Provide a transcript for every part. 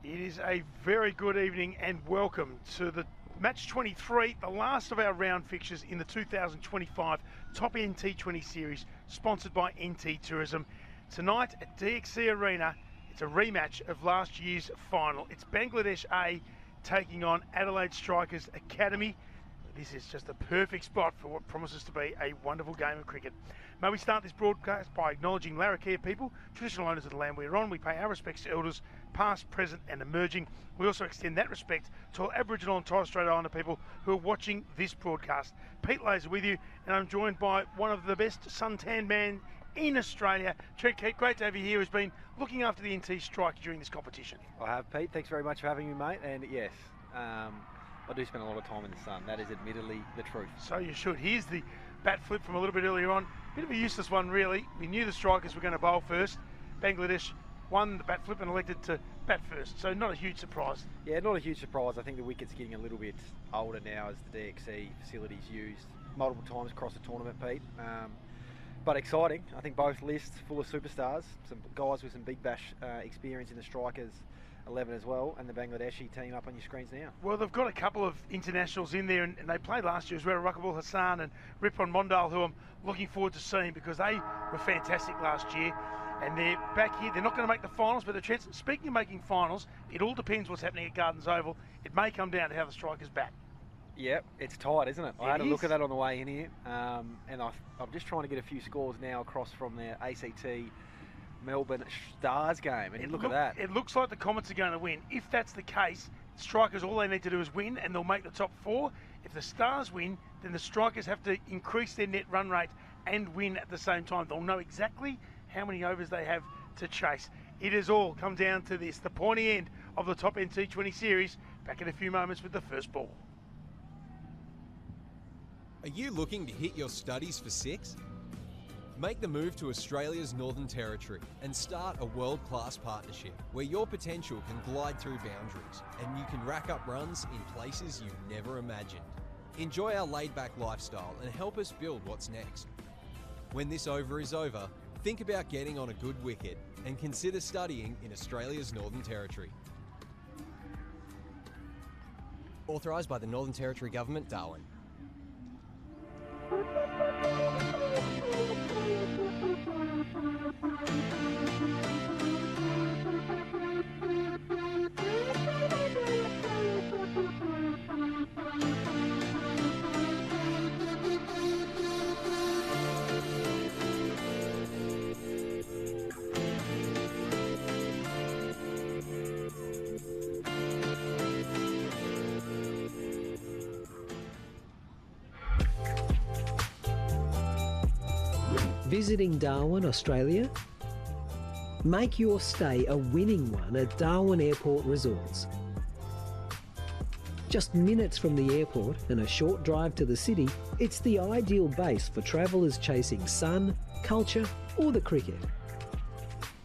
It is a very good evening and welcome to the match 23, the last of our round fixtures in the 2025 Top End T20 Series, sponsored by NT Tourism. Tonight at DXC Arena, it's a rematch of last year's final. It's Bangladesh A taking on Adelaide Strikers Academy. This is just the perfect spot for what promises to be a wonderful game of cricket. May we start this broadcast by acknowledging Larrakia people, traditional owners of the land we're on. We pay our respects to elders, past, present and emerging. We also extend that respect to all Aboriginal and Torres Strait Islander people who are watching this broadcast. Pete Laser with you, and I'm joined by one of the best suntanned men in Australia. Trent Keat, great to have you here, who's been looking after the NT Strike during this competition. I have, Pete. Thanks very much for having me, mate. And yes, I do spend a lot of time in the sun. That is admittedly the truth. So you should. Here's the bat flip from a little bit earlier on. Bit of a useless one, really. We knew the Strikers were going to bowl first. Bangladesh won the bat flip and elected to bat first. So not a huge surprise. Yeah, not a huge surprise. I think the wicket's getting a little bit older now as the DXC facility's used multiple times across the tournament, Pete. But exciting. I think both lists full of superstars. Some guys with some big bash experience in the Strikers 11 as well, and the Bangladeshi team up on your screens now. Well, they've got a couple of internationals in there, and they played last year as well, Rakibul Hassan and Ripon Mondal, who I'm looking forward to seeing because they were fantastic last year, and they're back here. They're not going to make the finals, but the chance. Speaking of making finals, it all depends what's happening at Gardens Oval. It may come down to how the Strikers bat. Yep, it's tight, isn't it? I had a look at that on the way in here, and I'm just trying to get a few scores now across from the ACT Melbourne Stars game, and look at that. It looks like the Comets are going to win. If that's the case, Strikers, all they need to do is win and they'll make the top four. If the Stars win, then the Strikers have to increase their net run rate and win at the same time. They'll know exactly how many overs they have to chase. It has all come down to this, the pointy end of the Top End T20 Series. Back in a few moments with the first ball. Are you looking to hit your studies for six? Make the move to Australia's Northern Territory and start a world-class partnership where your potential can glide through boundaries and you can rack up runs in places you never imagined. Enjoy our laid-back lifestyle and help us build what's next. When this over is over, think about getting on a good wicket and consider studying in Australia's Northern Territory. Authorised by the Northern Territory Government, Darwin. Visiting Darwin, Australia? Make your stay a winning one at Darwin Airport Resorts. Just minutes from the airport and a short drive to the city, it's the ideal base for travellers chasing sun, culture or the cricket.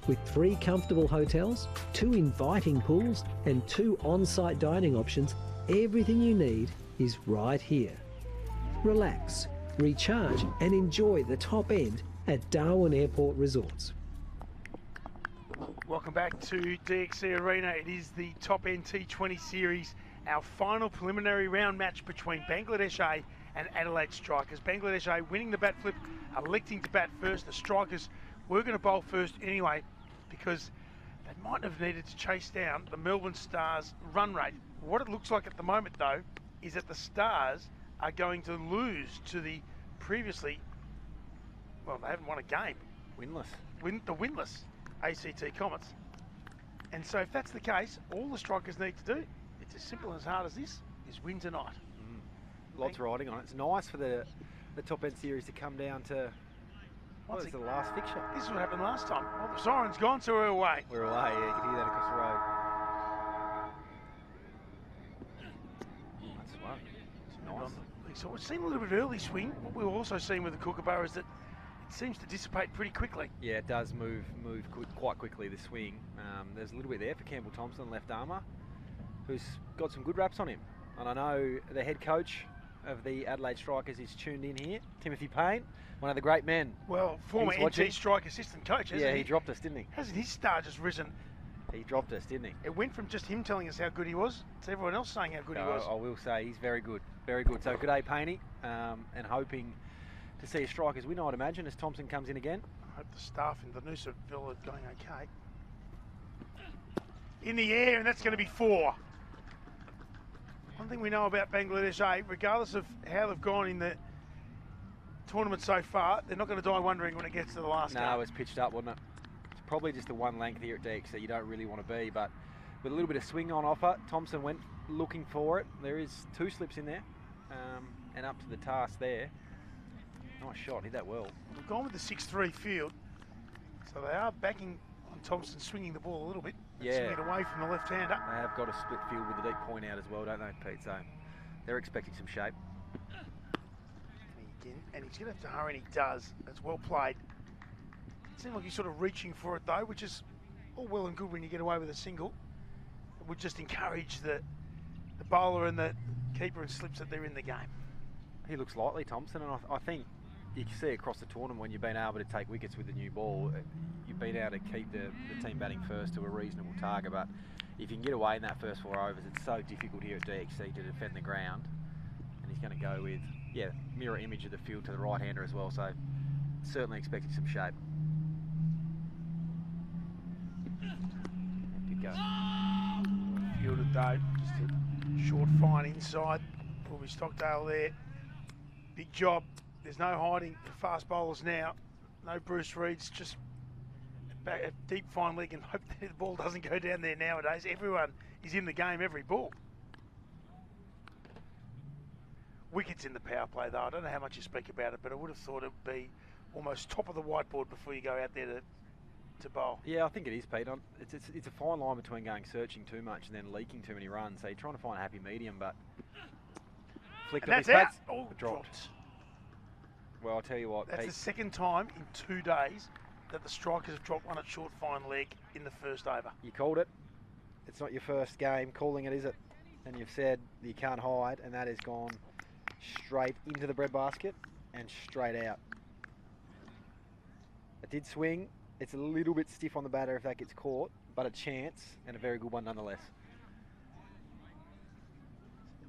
With 3 comfortable hotels, 2 inviting pools and 2 on-site dining options, everything you need is right here. Relax, recharge and enjoy the top end at Darwin Airport Resorts. Welcome back to DXC Arena. It is the Top End T20 Series, our final preliminary round match between Bangladesh A and Adelaide Strikers. Bangladesh A winning the bat flip, electing to bat first. The Strikers were going to bowl first anyway because they might have needed to chase down the Melbourne Stars run rate. What it looks like at the moment though is that the Stars are going to lose to the previously, well, they haven't won a game. Winless. The winless ACT Comets. And so if that's the case, all the Strikers need to do, it's as simple and as hard as this, is win tonight. Lots riding on it. It's nice for the Top End Series to come down to, what is the last fixture? This is what happened last time. Well, the siren's gone, so we're away. We're away, yeah, you can hear that across the road. That's one. It's nice. So we've seen a little bit of early swing. What we've also seen with the Kookaburra is that it seems to dissipate pretty quickly. Yeah, it does move quite quickly, the swing. There's a little bit there for Campbell Thompson, left armour, who's got some good raps on him. And I know the head coach of the Adelaide Strikers is tuned in here, Timothy Payne, one of the great men. Well, former NT Strike assistant coach, hasn't he? He dropped us, didn't he? Hasn't his star just risen He dropped us, didn't he? It went from just him telling us how good he was to everyone else saying how good he was. I will say he's very good, very good. So good day, Painey, and hoping to see a strikers win, I'd imagine, as Thompson comes in again. I hope the staff in the Noosaville are going okay. In the air, and that's going to be 4. One thing we know about Bangladesh A, regardless of how they've gone in the tournament so far, they're not going to die wondering when it gets to the last game. No, it was pitched up, wasn't it? It's probably just the one length here at DX that you don't really want to be, but with a little bit of swing on offer, Thompson went looking for it. There is 2 slips in there, and up to the task there. Nice shot, hit that well. We've gone with the 6-3 field, so they are backing on Thompson swinging the ball a little bit. Yeah. Swinging it away from the left-hander. They have got a split field with a deep point out as well, don't they, Pete? So they're expecting some shape. And he's going to have to hurry, and he does. That's well played. It seemed like he's sort of reaching for it, though, which is all well and good when you get away with a single. It would just encourage the bowler and the keeper and slips that they're in the game. He looks lightly, Thompson, and I think you can see across the tournament when you've been able to take wickets with the new ball, you've been able to keep the team batting first to a reasonable target. But if you can get away in that first 4 overs, it's so difficult here at DXC to defend the ground. And he's going to go with, yeah, mirror image of the field to the right-hander as well. So certainly expecting some shape. Good go. Fielded though, just a short fine inside. Will be Stockdale there. Big job. There's no hiding for fast bowlers now. No Bruce Reeds, just a deep fine leg and hope that the ball doesn't go down there nowadays. Everyone is in the game every ball. Wickets in the power play though. I don't know how much you speak about it, but I would have thought it would be almost top of the whiteboard before you go out there to bowl. Yeah, I think it is, Pete. It's a fine line between going searching too much and then leaking too many runs. So you're trying to find a happy medium, but flicked and off that's his out. pads, Oh, dropped. Well, I'll tell you what, that's Pete. the second time in 2 days that the strikers have dropped one at short fine leg in the first over. You called it. It's not your first game calling it, is it? And you've said you can't hide, and that has gone straight into the breadbasket and straight out. It did swing. It's a little bit stiff on the batter if that gets caught, but a chance and a very good one nonetheless.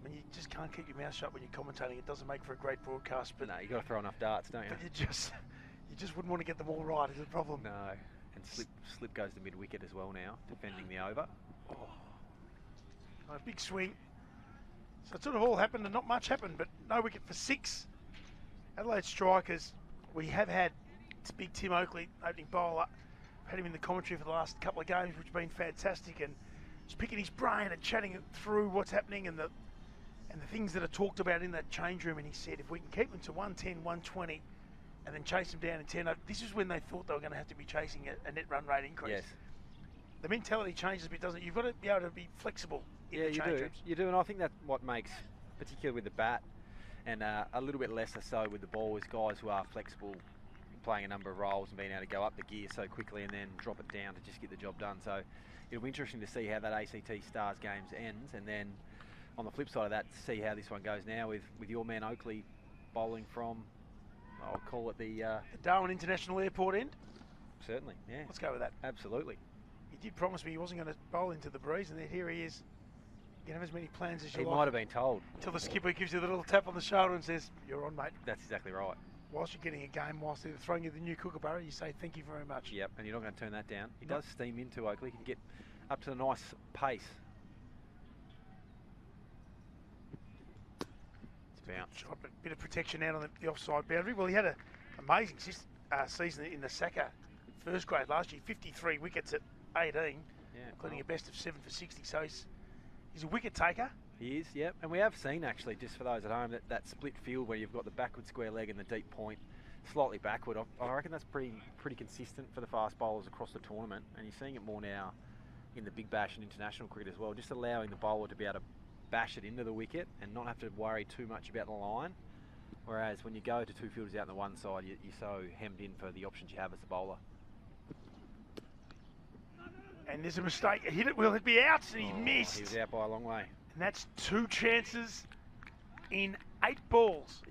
When you just can't keep your mouth shut when you're commentating, it doesn't make for a great broadcast. But No, you've got to throw enough darts, don't you? But you just wouldn't want to get them all right, is the problem. No. And slip goes to mid-wicket as well now, defending the over. Oh. A big swing. So it sort of all happened and not much happened, but no wicket for 6. Adelaide strikers, we have had Big Tim Oakley, opening bowler. We've had him in the commentary for the last couple of games, which have been fantastic, and just picking his brain and chatting it through what's happening and the things that are talked about in that change room. And he said, if we can keep them to 110, 120, and then chase them down in 10, this is when they thought they were going to have to be chasing a net run rate increase. Yes. The mentality changes a bit, doesn't it? You've got to be able to be flexible in the change rooms. You do, and I think that's what makes, particularly with the bat, and a little bit lesser so with the ball, is guys who are flexible, playing a number of roles and being able to go up the gear so quickly and then drop it down to just get the job done. So it'll be interesting to see how that ACT Stars games ends, and then on the flip side of that, see how this one goes now with your man Oakley bowling from, I'll call it the Darwin International Airport end? Certainly, yeah. Let's go with that. Absolutely. He did promise me he wasn't going to bowl into the breeze, and then here he is. You can have as many plans as you He like. might have been told. Until the skipper gives you the little tap on the shoulder and says, you're on, mate. That's exactly right. Whilst you're getting a game, whilst they're throwing you the new Kookaburra, you say thank you very much. Yep, and you're not going to turn that down. He does steam into Oakley. He can get up to a nice pace. It's bounced. Shot, but a bit of protection out on the offside boundary. Well, he had an amazing season in the Saka first grade last year, 53 wickets at 18, including a best of 7 for 60. So he's a wicket taker. He is, yep. And we have seen, actually, just for those at home, that split field where you've got the backward square leg and the deep point slightly backward. I reckon that's pretty consistent for the fast bowlers across the tournament, and you're seeing it more now in the Big Bash and international cricket as well, just allowing the bowler to be able to bash it into the wicket and not have to worry too much about the line. Whereas when you go to 2 fielders out on the one side, you're so hemmed in for the options you have as a bowler. And there's a mistake. He hit it well, it'd be out, and he missed. He was out by a long way. And that's 2 chances in 8 balls.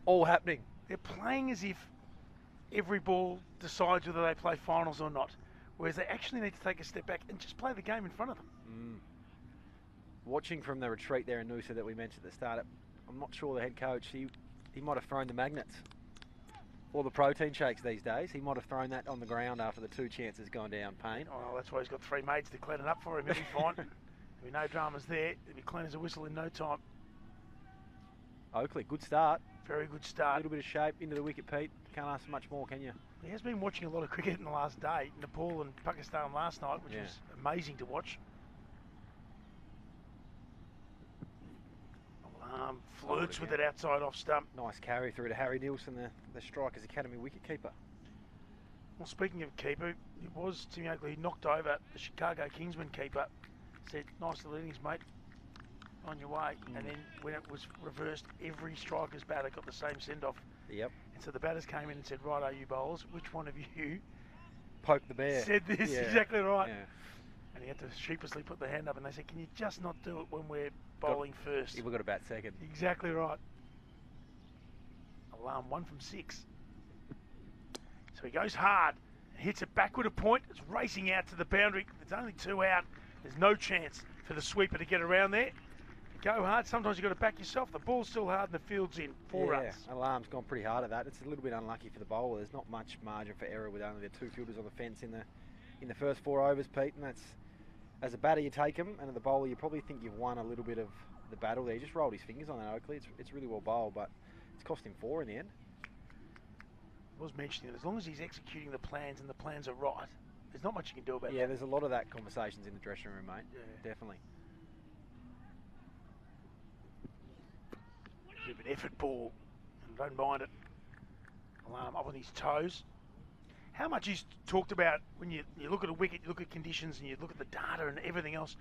All happening. They're playing as if every ball decides whether they play finals or not. whereas they actually need to take a step back and just play the game in front of them. Watching from the retreat there in Noosa that we mentioned at the start, I'm not sure the head coach, he might have thrown the magnets or the protein shakes these days. He might have thrown that on the ground after the 2 chances gone down Payne. Oh, that's why he's got 3 mates to clean it up for him. He'll be fine. There'll be no dramas there. He'll be clean as a whistle in no time. Oakley, good start. Very good A start. little bit of shape into the wicket, Pete. Can't ask for much more, can you? He has been watching a lot of cricket in the last day. Nepal and Pakistan last night, which was amazing to watch. Flirts with it outside off stump. Nice carry through to Harry Nielsen, the Strikers Academy wicketkeeper. Well, speaking of keeper, it was Tim Oakley who knocked over the Chicago Kingsman keeper. Said, nice little innings, mate. On your way. And then when it was reversed, every Strikers batter got the same send-off. Yep. And so the batters came in and said, right, are you bowlers? Which one of you Poke the bear. said this? Exactly right. Yeah. And he had to sheepishly put the hand up and they said, can you just not do it when we're bowling first? We've got to bat second. Exactly right. Alarm 1 from 6. So he goes hard, hits it backward a point. It's racing out to the boundary. There's only 2 out. There's no chance for the sweeper to get around there. Go hard. Sometimes you've got to back yourself. The ball's still hard and the field's in. 4 runs. Alarm's gone pretty hard at that. It's a little bit unlucky for the bowler. There's not much margin for error with only the 2 fielders on the fence in the first 4 overs, Pete. And that's, as a batter, you take him, and as a bowler, you probably think you've won a little bit of the battle there. He just rolled his fingers on that, Oakley. It's really well bowled, but it's cost him 4 in the end. I was mentioning that as long as he's executing the plans and the plans are right, there's not much you can do about that. Yeah, there's a lot of that conversations in the dressing room, mate. Yeah. Definitely. Bit of an effort ball, and don't mind it. Alarm up on his toes. How much is talked about when you look at a wicket, you look at conditions, and you look at the data and everything else,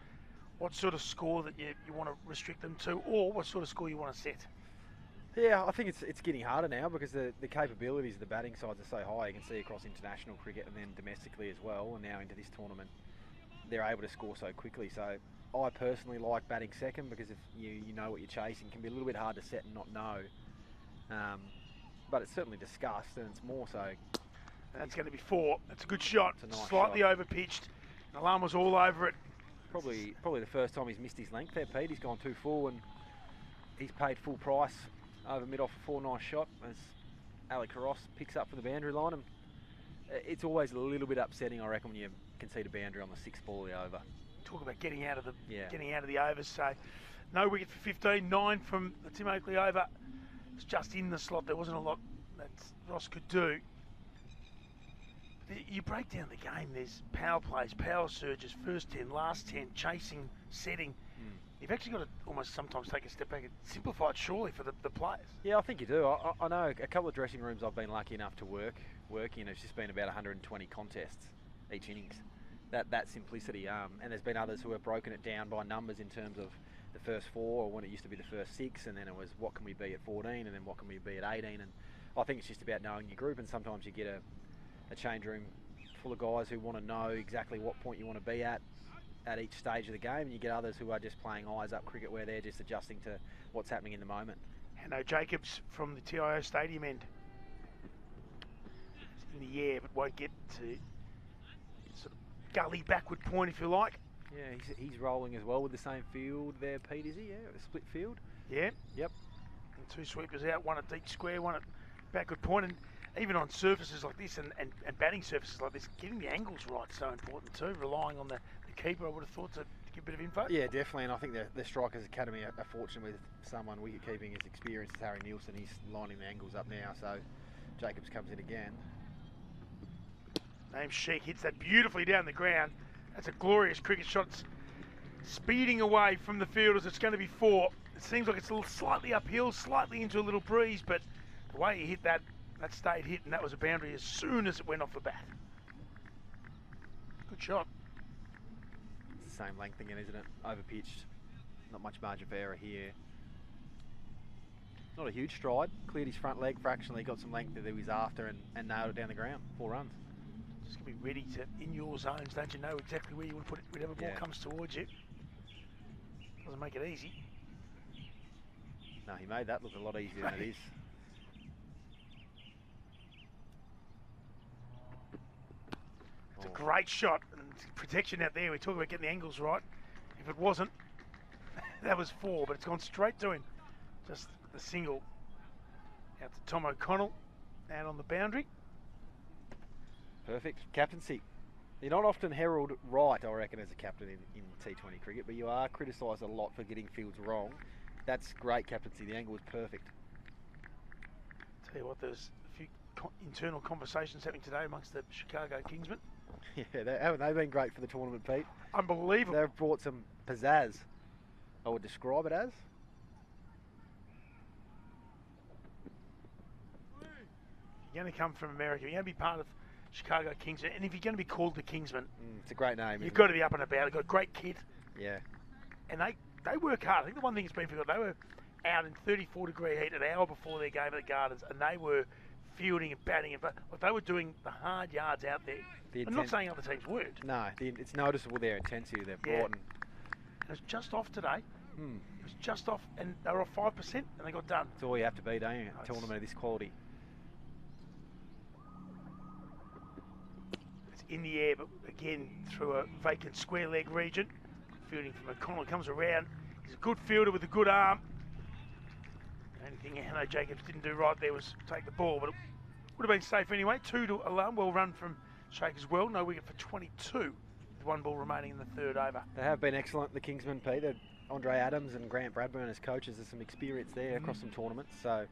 what sort of score that you want to restrict them to, or what sort of score you want to set? Yeah, I think it's getting harder now because the capabilities of the batting sides are so high. You can see across international cricket and then domestically as well, and now into this tournament, they're able to score so quickly. So I personally like batting second because if you know what you're chasing, it can be a little bit hard to set and not know. But it's certainly discussed, and it's more so. That's going to be 4. That's a good shot. It's a nice Slightly shot. over pitched. Alarm was all over it. Probably the first time he's missed his length there, Pete. He's gone too full, and he's paid full price over mid off a 4 nice shot as Alex Ross picks up from the boundary line. And it's always a little bit upsetting, I reckon, when you concede a boundary on the 6th ball of the over. Talk about getting out of the overs. So no wicket for 15, 9 from the Tim Oakley over. It's just in the slot. There wasn't a lot that Ross could do. You break down the game. There's power plays, power surges, first 10, last 10, chasing, setting. You've actually got to almost sometimes take a step back and simplify it surely for the players. Yeah, I think you do. I know a couple of dressing rooms I've been lucky enough to work in. It's just been about 120 contests each innings. That simplicity. And there's been others who have broken it down by numbers in terms of the first 4, or when it used to be the first 6, and then it was what can we be at 14, and then what can we be at 18. And I think it's just about knowing your group, and sometimes you get a change room full of guys who want to know exactly what point you want to be at each stage of the game, and you get others who are just playing eyes up cricket where they're just adjusting to what's happening in the moment. Hanno Jacobs from the TIO Stadium end. It's in the air, but won't get to sort of gully backward point, if you like. Yeah, he's rolling as well with the same field there, Pete, is he? Yeah, a split field. Yeah. Yep. And 2 sweepers out, 1 at deep square, 1 at backward point. And even on surfaces like this and batting surfaces like this, getting the angles right is so important too, relying on the keeper, I would have thought, to give a bit of info. Yeah, definitely, and I think the Strikers Academy are fortunate with someone wicket-keeping as experienced as Harry Nielsen. He's lining the angles up now, so Jacobs comes in again. Naim Sheikh hits that beautifully down the ground. That's a glorious cricket shot. It's speeding away from the fielders. It's going to be 4. It seems like it's a little slightly uphill, slightly into a little breeze, but the way he hit that stayed hit, and that was a boundary as soon as it went off the bat. Good shot. It's the same length again, isn't it? Over-pitched. Not much margin for error here. Not a huge stride. Cleared his front leg fractionally, got some length that he was after, and nailed it down the ground. 4 runs. Just going to be ready to, in your zones, don't you know exactly where you want to put it, whenever ball comes towards you. Doesn't make it easy. No, he made that look a lot easier than it is. It's a great shot and protection out there. We talk about getting the angles right. If it wasn't, that was 4, but it's gone straight to him. Just the single out to Tom O'Connell, out on the boundary. Perfect. Captaincy. You're not often heralded right, I reckon, as a captain in T20 cricket, but you are criticised a lot for getting fields wrong. That's great captaincy. The angle was perfect. Tell you what, there's a few internal conversations happening today amongst the Chicago Kingsmen. Yeah, haven't they been great for the tournament, Pete? Unbelievable. They've brought some pizzazz, I would describe it as. You're going to come from America. You're going to be part of Chicago Kingsmen, and if you're going to be called the Kingsmen, it's a great name. You've got to be up and about. They've got a great kit. Yeah. And they work hard. I think the one thing that's been forgotten, they were out in 34-degree heat an hour before their game at the Gardens, and they were fielding and batting, but they were doing the hard yards out there. I'm not saying other teams weren't. No, it's noticeable their intensity they've brought. And it was just off today. It was just off, and they were off 5%, and they got done. That's all you have to be, don't you? A tournament of this quality. It's in the air, but again, through a vacant square leg region. Fielding from O'Connell comes around. He's a good fielder with a good arm. The only thing Hanno Jacobs didn't do right there was take the ball, but it would have been safe anyway. 2 to alarm. Well run from Shake as well. No wicket for 22 with 1 ball remaining in the 3rd over. They have been excellent, the Kingsmen, Pete. Andre Adams and Grant Bradburn as coaches. There's some experience there across some tournaments. So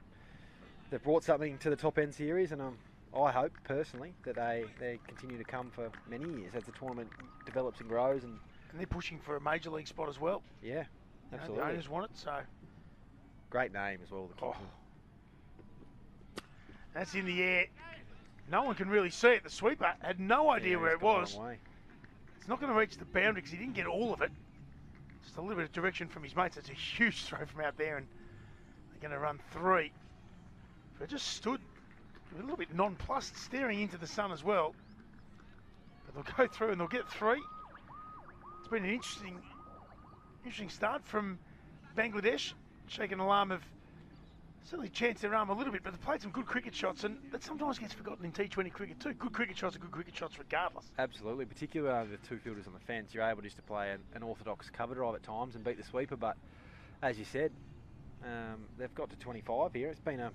they've brought something to the top end series, and I hope personally that they continue to come for many years as the tournament develops and grows. And they're pushing for a major league spot as well. Yeah, absolutely. The owners want it, so. Great name as well, the Kingsmen. That's in the air. No one can really see it. The sweeper had no idea where it was. It's not going to reach the boundary because he didn't get all of it. Just a little bit of direction from his mates. It's a huge throw from out there, and they're going to run 3. But it just stood a little bit nonplussed, staring into the sun as well. But they'll go through and they'll get 3. It's been an interesting start from Bangladesh. Shaking alarm have certainly chanced their arm a little bit, but they've played some good cricket shots, and that sometimes gets forgotten in T20 cricket too. Good cricket shots are good cricket shots regardless. Absolutely, particularly the 2 fielders on the fence. You're able just to play an orthodox cover drive at times and beat the sweeper, but as you said, they've got to 25 here. It's been a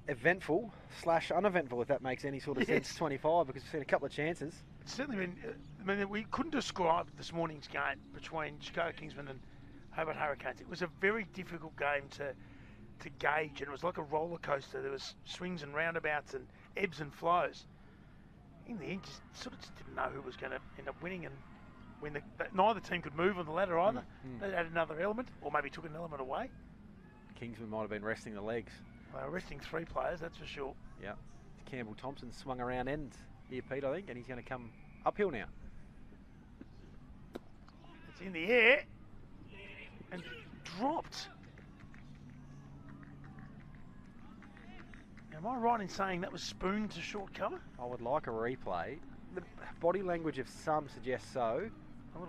eventful / uneventful, if that makes any sort of sense, 25, because we've seen a couple of chances. It's certainly been, we couldn't describe this morning's game between Chicago Kingsmen and Hobart Hurricanes. It was a very difficult game to gauge, and it was like a roller coaster. There was swings and roundabouts and ebbs and flows. In the end, just didn't know who was going to end up winning, and when neither team could move on the ladder either. They had another element, or maybe took an element away. Kingsmen might have been resting the legs. They were resting 3 players, that's for sure. Yeah. Campbell Thompson swung around end here, Pete, I think, and he's going to come uphill now. It's in the air and dropped. Am I right in saying that was spooned to short cover? I would like a replay. The body language of some suggests so. A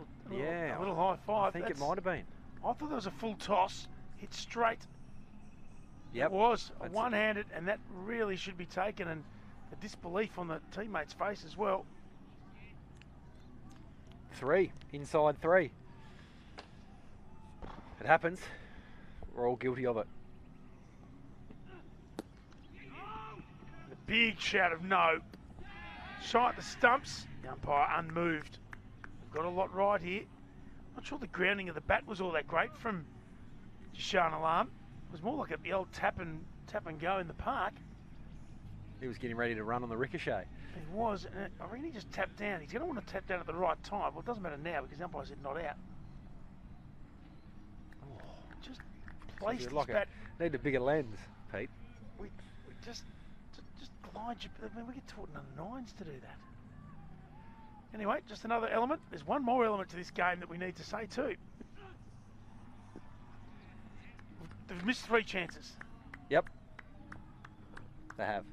little high five. I think it might have been. I thought there was a full toss, hit straight. Yep. It was one-handed, and that really should be taken, and the disbelief on the teammate's face as well. 3, inside 3. It happens. We're all guilty of it. The big shout of no. Shy at the stumps. The umpire unmoved. We've got a lot right here. Not sure the grounding of the bat was all that great from Jishan Alam. It was more like the old tap and go in the park. He was getting ready to run on the ricochet. He was, and I reckon he just tapped down. He's going to want to tap down at the right time. Well, it doesn't matter now because the umpire said not out. Just placed his bat. Need a bigger lens, Pete. We just glide you. I mean, we get taught in the 9s to do that. Anyway, just another element. There's one more element to this game that we need to say too. They've missed 3 chances. Yep. They have.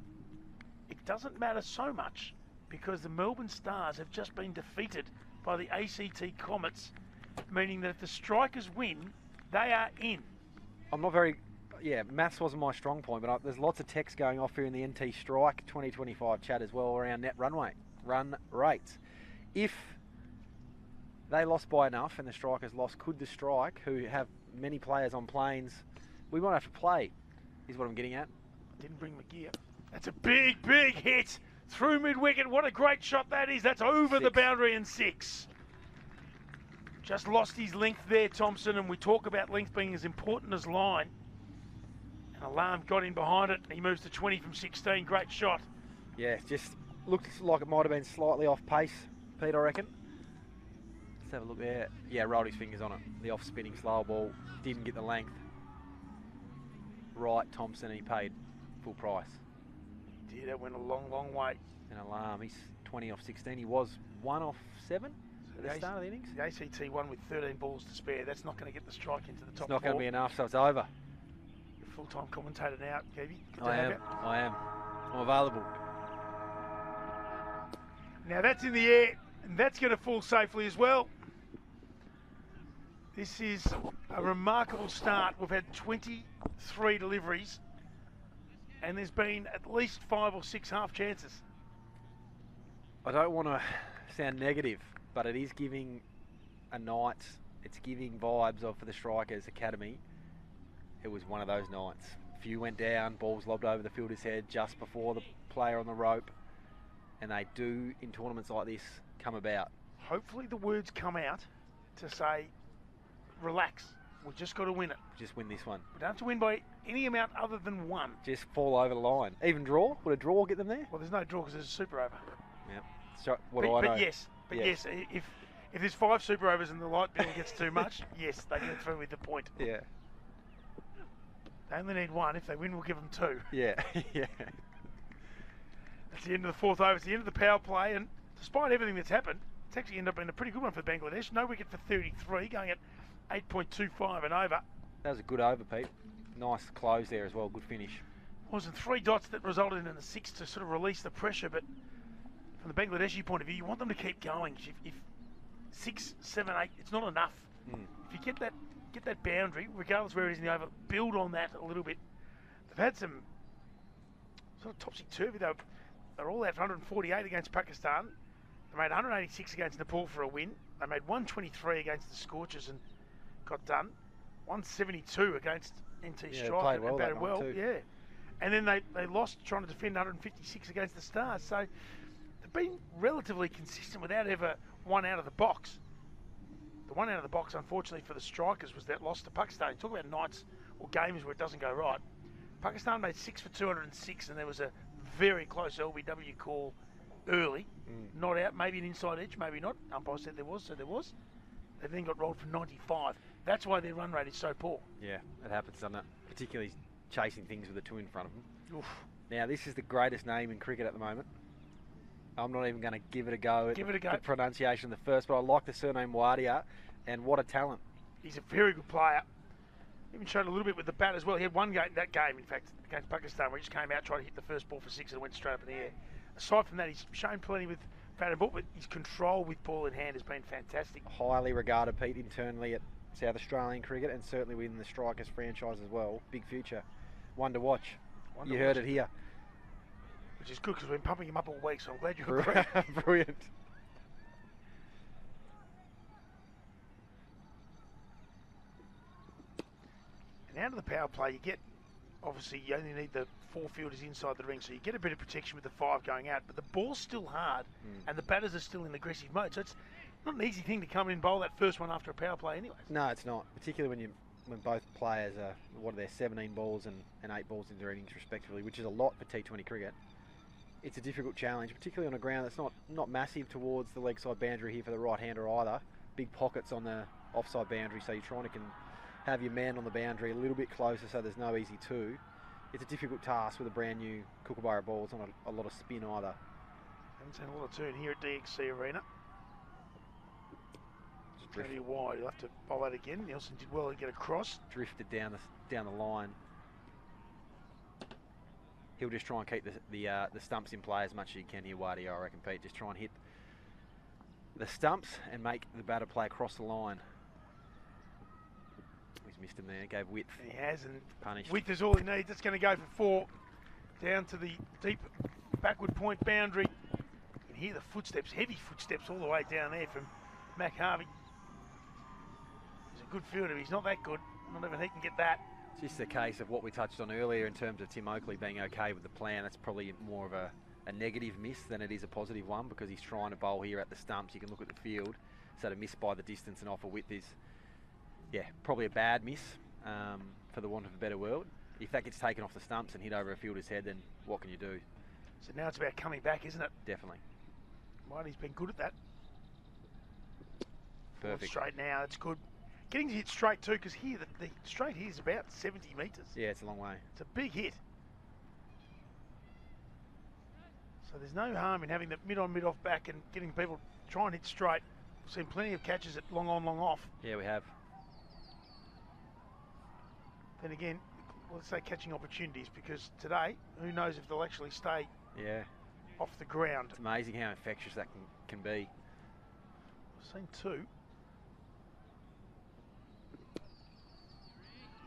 It doesn't matter so much because the Melbourne Stars have just been defeated by the ACT Comets, meaning that if the Strikers win, they are in. I'm not very... Yeah, maths wasn't my strong point, but there's lots of text going off here in the NT Strike 2025 chat as well around net runway. run rate. If they lost by enough and the strikers lost, could the strike, who have many players on planes, we might have to play, is what I'm getting at. Didn't bring McGee up. That's a big, big hit through mid-wicket. What a great shot that is. That's over the boundary and 6. Just lost his length there, Thompson, and we talk about length being as important as line. And Alarm got in behind it, and he moves to 20 from 16. Great shot. Yeah, just looked like it might have been slightly off pace, Pete, I reckon. Let's have a look there. Yeah, rolled his fingers on it. The off-spinning slow ball didn't get the length. Right, Thompson, he paid full price. He did. That went a long, long way. And Alarm, he's 20 off 16. He was 1 off 7 at the start of the innings. The ACT won with 13 balls to spare. That's not going to get the strike into the top 4. It's not going to be enough, so it's over. You're a full-time commentator now, Keevy. I am. I'm available. Now that's in the air, and that's going to fall safely as well. This is a remarkable start. We've had 23 deliveries, and there's been at least 5 or 6 half chances. I don't want to sound negative, but it is giving a night, it's giving vibes of, for the Strikers Academy, it was one of those nights. Few went down, balls lobbed over the fielder's head just before the player on the rope, and they do, in tournaments like this, come about. Hopefully the words come out to say, relax, we've just got to win it. Just win this one. We don't have to win by any amount other than 1. Just fall over the line. Even draw? Would a draw get them there? Well, there's no draw because there's a super over. Yeah. So, what do I know? But yes, if there's 5 super overs and the light bill gets too much, yes, they get through with the point. Yeah. They only need 1. If they win, we'll give them 2. Yeah, yeah. That's the end of the 4th over. It's the end of the power play, and despite everything that's happened, it's actually ended up being a pretty good one for Bangladesh. No wicket for 33, going at 8.25 and over. That was a good over, Pete. Nice close there as well. Good finish. Wasn't 3 dots that resulted in a 6 to sort of release the pressure, but from the Bangladeshi point of view, you want them to keep going. If 6, 7, 8, it's not enough. If you get that boundary, regardless where it is in the over, build on that a little bit. They've had some sort of topsy-turvy. They're all out for 148 against Pakistan. They made 186 against Nepal for a win. They made 123 against the Scorchers and got done. 172 against NT Strike and batted well. Too. Yeah. And then they lost trying to defend 156 against the Stars. So they've been relatively consistent without ever one out of the box. The one out of the box, unfortunately, for the Strikers was that loss to Pakistan. You talk about nights or games where it doesn't go right. Pakistan made 6 for 206, and there was a very close LBW call early. Not out, maybe an inside edge, maybe not. Umpire said there was, so there was. They then got rolled for 95. That's why their run rate is so poor. Yeah, it happens, doesn't it? Particularly chasing things with a 2 in front of them. Oof. Now, this is the greatest name in cricket at the moment. I'm not even going to give it a go at the pronunciation of the first, but I like the surname Wadia, and what a talent. He's a very good player. Even showed a little bit with the bat as well. He had one game, in fact, against Pakistan, where he just came out, tried to hit the first ball for 6 and went straight up in the air. Aside from that, he's shown plenty with bat and ball, but his control with ball in hand has been fantastic. Highly regarded, Pete, internally at South Australian cricket, and certainly within the Strikers franchise as well. Big future. One to watch. You heard it here. Which is good because we've been pumping him up all week, so I'm glad you agree. Brilliant. And out of the power play, you get, obviously, you only need the 4 fielders inside the ring, so you get a bit of protection with the 5 going out, but the ball's still hard, and the batters are still in aggressive mode, so it's not an easy thing to come in and bowl that first one after a power play anyway. No, it's not, particularly when both players are, 17 balls and 8 balls into their innings respectively, which is a lot for T20 cricket. It's a difficult challenge, particularly on a ground that's not massive towards the leg side boundary here for the right-hander either. Big pockets on the offside boundary, so you're trying to have your man on the boundary a little bit closer so there's no easy 2. It's a difficult task with a brand new Kookaburra ball. It's not a lot of spin either. Haven't seen a lot of turn here at DXC Arena. It's going to be wide. You'll have to bowl that again. Nielsen did well to get across. Drifted down the line. He'll just try and keep the stumps in play as much as he can here, Waddy, I reckon, Pete. Just try and hit the stumps and make the batter play across the line. He's missed him there, gave width. He has, and punished. Width is all he needs. That's going to go for 4. Down to the deep backward point boundary. And hear the footsteps, heavy footsteps all the way down there from Mac Harvey. He's a good fielder, he's not that good. Not even he can get that. It's just a case of what we touched on earlier in terms of Tim Oakley being okay with the plan. That's probably more of a negative miss than it is a positive one, because he's trying to bowl here at the stumps. You can look at the field, so to miss by the distance and off a width is, yeah, probably a bad miss, for the want of a better word. If that gets taken off the stumps and hit over a fielder's head, then what can you do? So now it's about coming back, isn't it? Definitely. Whitey's been good at that. Perfect. Straight now, that's good. Getting to hit straight too, because here, the straight here is about 70 metres. Yeah, it's a long way. It's a big hit. So there's no harm in having the mid on, mid off back and getting people try and hit straight. We've seen plenty of catches at long on, long off. Yeah, we have. Then again, let's say catching opportunities, because today, who knows if they'll actually stay off the ground. It's amazing how infectious that can be. I've seen two.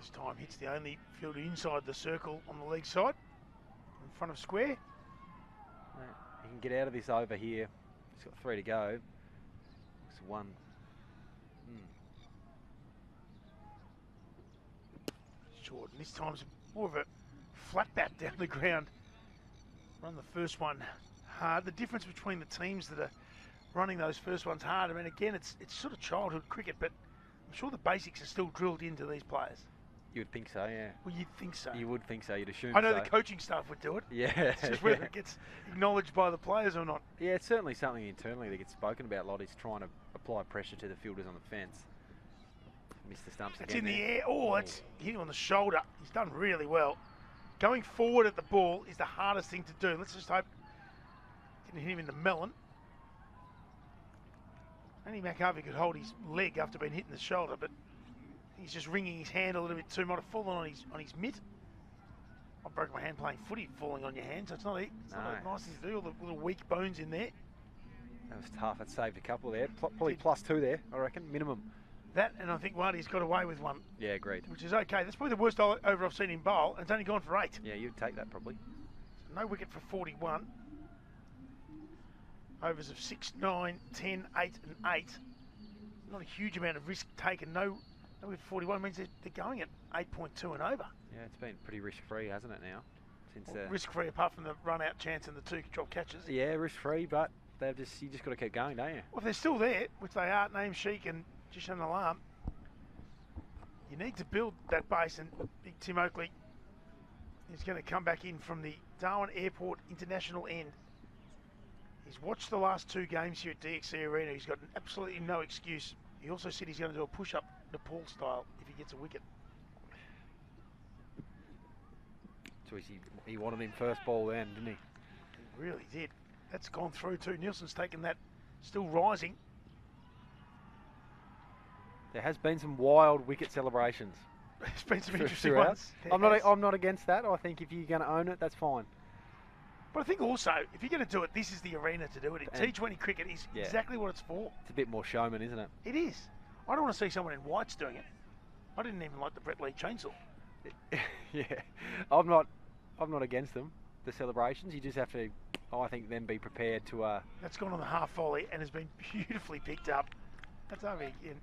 This time hits the only fielder inside the circle on the leg side, in front of square. He can get out of this over here. He's got 3 to go. It's 1. Short, and this time's more of a flat bat down the ground. Run the first one hard. The difference between the teams that are running those first ones hard, I mean, again, it's sort of childhood cricket, but I'm sure the basics are still drilled into these players. You would think so, yeah. Well, you'd think so. You would think so, you'd assume I know so. the coaching staff would do it. Yeah. It's just whether it gets acknowledged by the players or not. Yeah, it's certainly something internally that gets spoken about a lot, is trying to apply pressure to the fielders on the fence. Missed the stumps It's again. in the air. Oh, it's hit him on the shoulder. He's done really well. Going forward at the ball is the hardest thing to do. Let's just hope it didn't hit him in the melon. Only Mac Harvey could hold his leg after being hit in the shoulder, but he's just wringing his hand a little bit too. Might have fallen on his mitt. I broke my hand playing footy, falling on your hand, so it's not a nice thing to do. All the little weak bones in there. That was tough. It saved a couple there. Probably +2 there, I reckon, minimum. That, and I think Waddy's got away with one. Yeah, agreed. Which is okay. That's probably the worst over I've seen him bowl, and it's only gone for 8. Yeah, you'd take that probably. So no wicket for 41. Overs of 6, 9, 10, 8 and 8. Not a huge amount of risk taken. No wicket for 41 means they're going at 8.2 and over. Yeah, it's been pretty risk-free, hasn't it now? Since risk-free apart from the run-out chance and the 2 drop catches. Yeah, risk-free, but you just got to keep going, don't you? Well, if they're still there, which they are, Name Sheik and Jishan Alarm, you need to build that base, and Big Tim Oakley is going to come back in from the Darwin Airport International end. He's watched the last 2 games here at DXC Arena. He's got absolutely no excuse. He also said he's going to do a push-up Nepal style if he gets a wicket. So he wanted him first ball then, didn't he? He really did. That's gone through too. Nielsen's taken that, still rising. There has been some wild wicket celebrations. There's been some interesting throughout. ones. I'm not against that. I think if you're going to own it, that's fine. But I think also, if you're going to do it, this is the arena to do it. And T20 cricket is exactly what it's for. It's a bit more showman, isn't it? It is. I don't want to see someone in whites doing it. I didn't even like the Brett Lee chainsaw. Yeah, I'm not against them. The celebrations, you just have to, I think, then be prepared to. That's gone on the half volley and has been beautifully picked up. That's over again.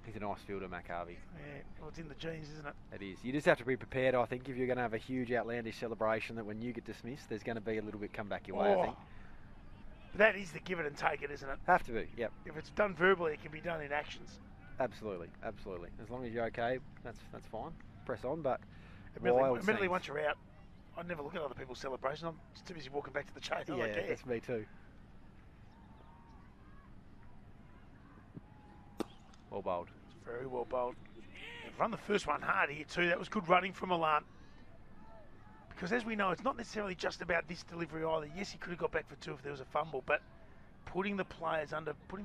He's a nice fielder, Mac Harvey. Yeah, well, it's in the genes, isn't it? It is. You just have to be prepared, I think, if you're going to have a huge outlandish celebration, that when you get dismissed, there's going to be a little bit come back your way, I think. That is the give it and take it, isn't it? Have to be, yep. If it's done verbally, it can be done in actions. Absolutely, absolutely. As long as you're okay, that's fine. Press on, but admittedly once you're out, I never look at other people's celebrations. I'm just too busy walking back to the chain. Yeah, that's me too. Well bowled. Very well bowled. They've run the first one hard here too. That was good running from Milan. Because as we know, it's not necessarily just about this delivery either. Yes, he could have got back for 2 if there was a fumble, but putting the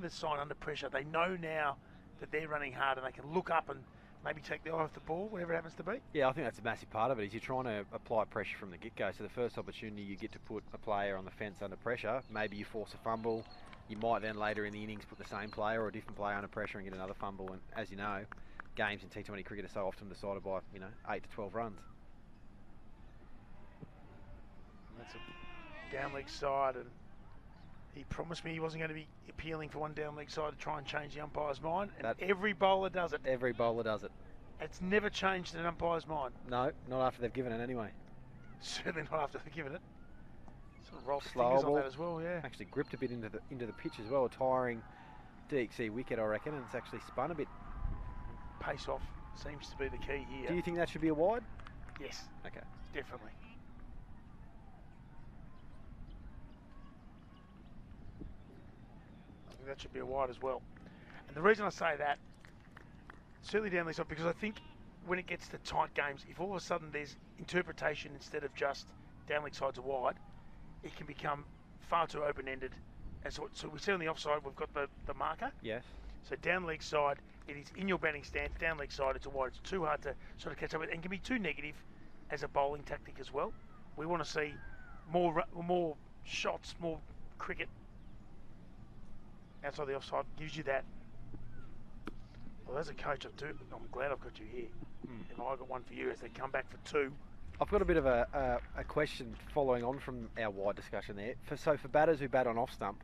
side under pressure, they know now that they're running hard and they can look up and maybe take the eye off the ball, whatever it happens to be. Yeah, I think that's a massive part of it, is you're trying to apply pressure from the get-go. So the first opportunity you get to put a player on the fence under pressure, maybe you force a fumble. You might then later in the innings put the same player or a different player under pressure and get another fumble. And as you know, games in T20 cricket are so often decided by 8 to 12 runs. That's a down leg side, and He promised me he wasn't going to be appealing for one down leg side to try and change the umpire's mind, and That- every bowler does it. Every bowler does it. It's never changed an umpire's mind. No, not after they've given it anyway. Certainly not after they've given it. Sort of rolled the Slower fingers on ball. that as well, yeah. Actually gripped a bit into the pitch as well, tiring DXC wicket, I reckon, and it's actually spun a bit. Pace off seems to be the key here. Do you think that should be a wide? Yes, Okay. definitely. I think that should be a wide as well. And the reason I say that, certainly down this side, because I think when it gets to tight games, if all of a sudden there's interpretation instead of just down leg sides are wide, it can become far too open-ended. And so we see on the offside, we've got the marker. Yes. So down leg side, it is in your batting stance. Down leg side, it's a wide. It's too hard to sort of catch up with, and can be too negative as a bowling tactic as well. We want to see more shots, more cricket outside the offside. Gives you that. Well, as a coach, I'm glad I've got you here. If I got one for you as they come back for two. I've got a bit of a question following on from our wide discussion there. So for batters who bat on off stump,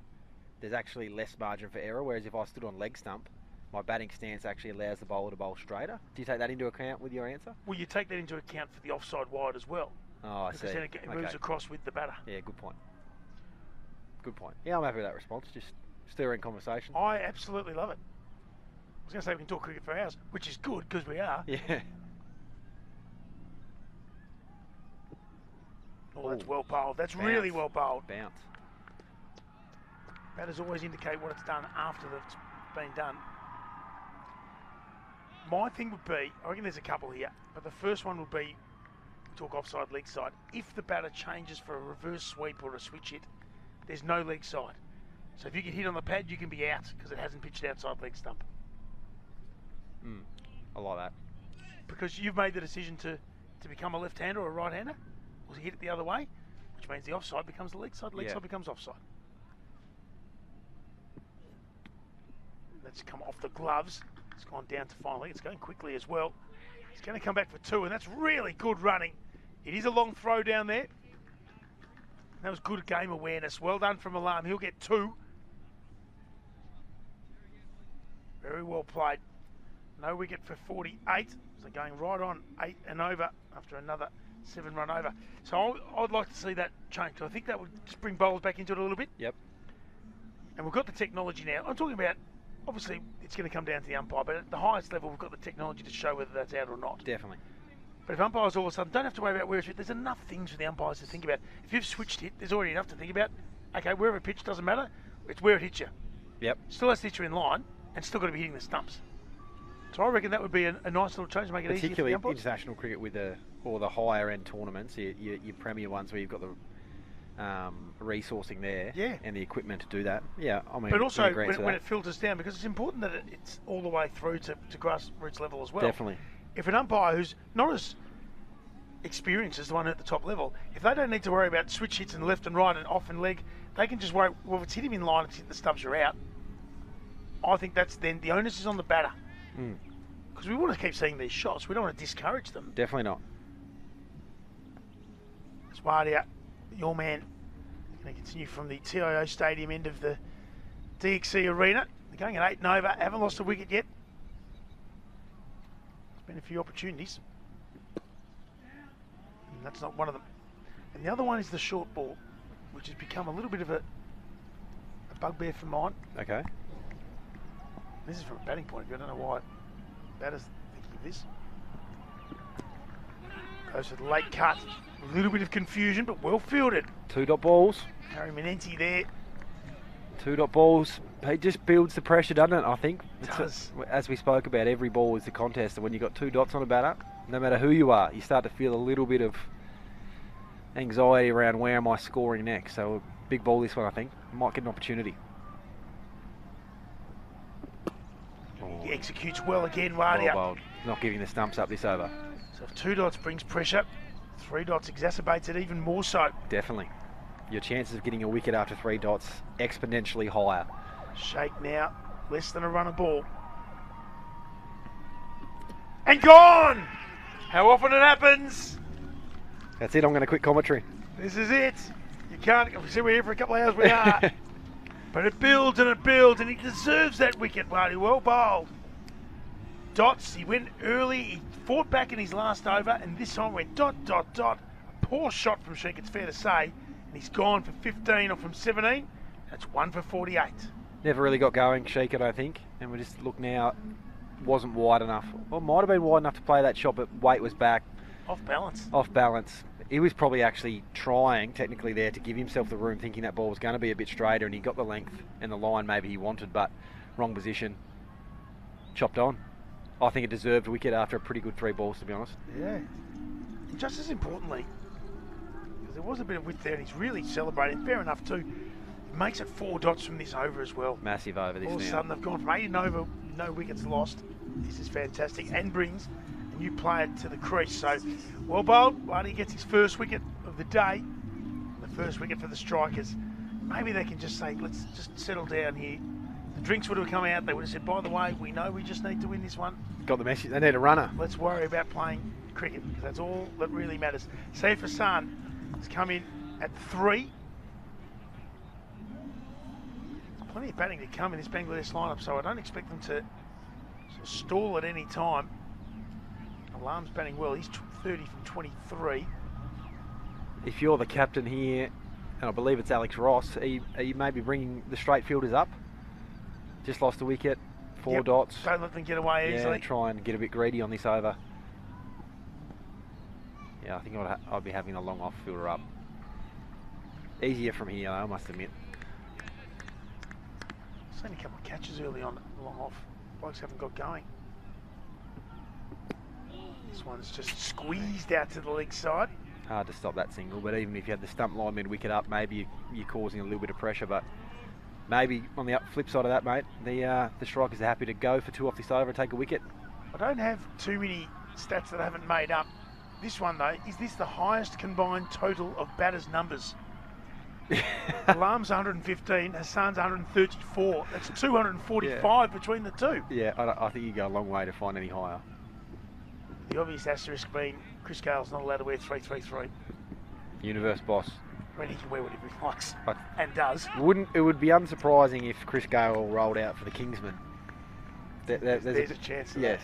there's actually less margin for error, whereas if I stood on leg stump, my batting stance actually allows the bowler to bowl straighter. Do you take that into account with your answer? Well, you take that into account for the offside wide as well. Oh, I see. Because then it moves across with the batter. Yeah, good point. Good point. Yeah, I'm happy with that response. Just stirring conversation. I absolutely love it. I was going to say we can talk cricket for hours, which is good because we are. Yeah. Oh, that's well bowled. That's Bounce. really well bowled. Bounce. Batters always indicate what it's done after it's been done. My thing would be, I reckon there's a couple here, but the first one would be, we talk offside, leg side. If the batter changes for a reverse sweep or a switch hit, there's no leg side. So if you get hit on the pad, you can be out because it hasn't pitched outside leg stump. I like that. Because you've made the decision to become a left-hander or a right-hander, or hit it the other way, which means the offside becomes the leg side becomes offside. That's come off the gloves. It's gone down to finally. It's going quickly as well. It's going to come back for two, and that's really good running. It is a long throw down there. That was good game awareness. Well done from Alarm. He'll get two. Very well played. No wicket for 48. So going right on 8 and over after another 7-run over. So I'd like to see that change. I think that would just bring bowlers back into it a little bit. Yep. And we've got the technology now. I'm talking about, obviously, it's going to come down to the umpire, but at the highest level, we've got the technology to show whether that's out or not. Definitely. But if umpires all of a sudden don't have to worry about where it's hit, there's enough things for the umpires to think about. If you've switched it, there's already enough to think about. Okay, wherever it pitched doesn't matter. It's where it hits you. Yep. Still has to hit you in line, and still got to be hitting the stumps. So I reckon that would be a nice little change to make it easier for particularly the umpires. international cricket with the higher end tournaments, your premier ones where you've got the resourcing there, and the equipment to do that. Yeah, I mean, but also when when it filters down, because it's important that it's all the way through to grassroots level as well. Definitely. If an umpire who's not as experienced as the one at the top level, if they don't need to worry about switch hits and left and right and off and leg, they can just worry, well, if it's hit him in line, it's hit the stumps, you're out. I think that's then the onus is on the batter. Because we want to keep seeing these shots. We don't want to discourage them. Definitely not. Smarty, your man, going to continue from the TIO Stadium end of the DXC Arena. They're going at 8 and over. Haven't lost a wicket yet. There's been a few opportunities. And that's not one of them. And the other one is the short ball, which has become a little bit of a bugbear for mine. Okay. This is from a batting point of view. I don't know why batters thinking of this. Goes for the late cut. A little bit of confusion, but well fielded. 2-dot balls. Harry Manenti there. 2-dot balls. It just builds the pressure, doesn't it? I think. It does. As we spoke about, every ball is the contest, and when you've got 2 dots on a batter, no matter who you are, you start to feel a little bit of anxiety around where am I scoring next. So a big ball this one, I think. Might get an opportunity. He executes well again, Well Wadia. bowled. Not giving the stumps up this over. So if 2 dots brings pressure, 3 dots exacerbates it even more so. Definitely. Your chances of getting a wicket after 3 dots exponentially higher. Shake now, less than a run a ball. And gone! How often it happens? That's it, I'm going to quit commentary. This is it. You can't, see we're here for a couple of hours, we are. But it builds, and he deserves that wicket, Marty. Well bowled. Dots, he went early, he fought back in his last over, and this time went dot, dot, dot. A poor shot from Sheik, it's fair to say. And he's gone for 15 or from 17. That's 1 for 48. Never really got going, Sheik, I don't think. And we just look now, wasn't wide enough. Well, might have been wide enough to play that shot, but weight was back. Off balance. Off balance. He was probably actually trying, technically, there to give himself the room, thinking that ball was going to be a bit straighter, and he got the length and the line maybe he wanted, but wrong position. Chopped on. I think it deserved a wicket after a pretty good 3 balls, to be honest. Yeah. And just as importantly, because there was a bit of width there, and he's really celebrating. Fair enough, too. He makes it 4 dots from this over as well. Massive over this now. All of a sudden, they've gone from 18 over, no wickets lost. This is fantastic, and brings a new player to the crease. So, well bowled. Barty gets his first wicket of the day. The first wicket for the strikers. Maybe they can just say, let's just settle down here. The drinks would have come out. They would have said, by the way, we know we just need to win this one. Got the message. They need a runner. Let's worry about playing cricket, because that's all that really matters. Saif Hassan has come in at 3. Plenty of batting to come in this Bangladesh lineup, so I don't expect them to sort of stall at any time. Alarm's batting well. He's 30 from 23. If you're the captain here, and I believe it's Alex Ross, are you maybe bringing the straight fielders up? Just lost a wicket, 4 dots. Don't let them get away easily. Yeah, try and get a bit greedy on this over. Yeah, I think I'd be having a long off fielder up. Easier from here, I must admit. Seen a couple of catches early on, long off. Blokes haven't got going. This one's just squeezed out to the leg side. Hard to stop that single, but even if you had the stump line mid-wicket up, maybe you're causing a little bit of pressure, but maybe on the flip side of that, mate, the strikers are happy to go for 2 off this over and take a wicket. I don't have too many stats that I haven't made up. This one, though, is this the highest combined total of batters' numbers? Alarm's 115, Hassan's 134. That's 245 between the two. Yeah, I think you go a long way to find any higher. The obvious asterisk being Chris Gale's not allowed to wear 333. Universe boss. I mean, he can wear whatever he likes, and does. It would be unsurprising if Chris Gale rolled out for the Kingsmen. There's a chance of yes,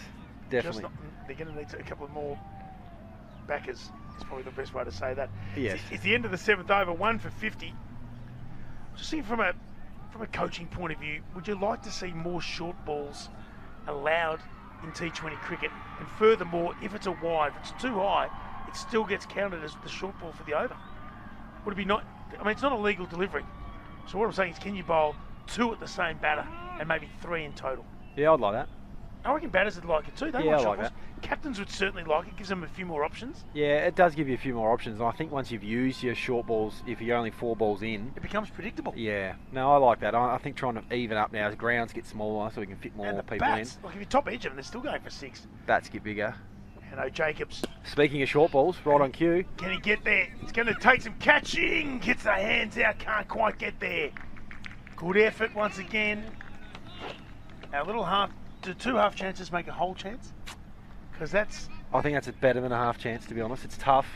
that. definitely. They're going to need a couple of more backers. Is probably the best way to say that. Yes. It's the end of the 7th over, 1 for 50. Just think from a coaching point of view, would you like to see more short balls allowed in T20 cricket? And furthermore, if it's a wide, if it's too high, it still gets counted as the short ball for the over. Would it be not? I mean, it's not a legal delivery. So what I'm saying is, can you bowl 2 at the same batter and maybe 3 in total? Yeah, I'd like that. I reckon batters would like it too. They Yeah, want I short like balls. Captains would certainly like it. Gives them a few more options. Yeah, it does give you a few more options. And I think once you've used your short balls, if you're only 4 balls in, It becomes predictable. yeah. No, I like that. I think trying to even up now as grounds get smaller so we can fit more And the people bats, in. like if you top edge them, they're still going for 6. Bats get bigger. Jacobs, Speaking of short balls, right on cue. can he get there? It's going to take some catching. Gets the hands out, can't quite get there. Good effort once again. Our little do 2 half chances make a whole chance? Because that's... I think that's better than a half chance, to be honest. It's tough.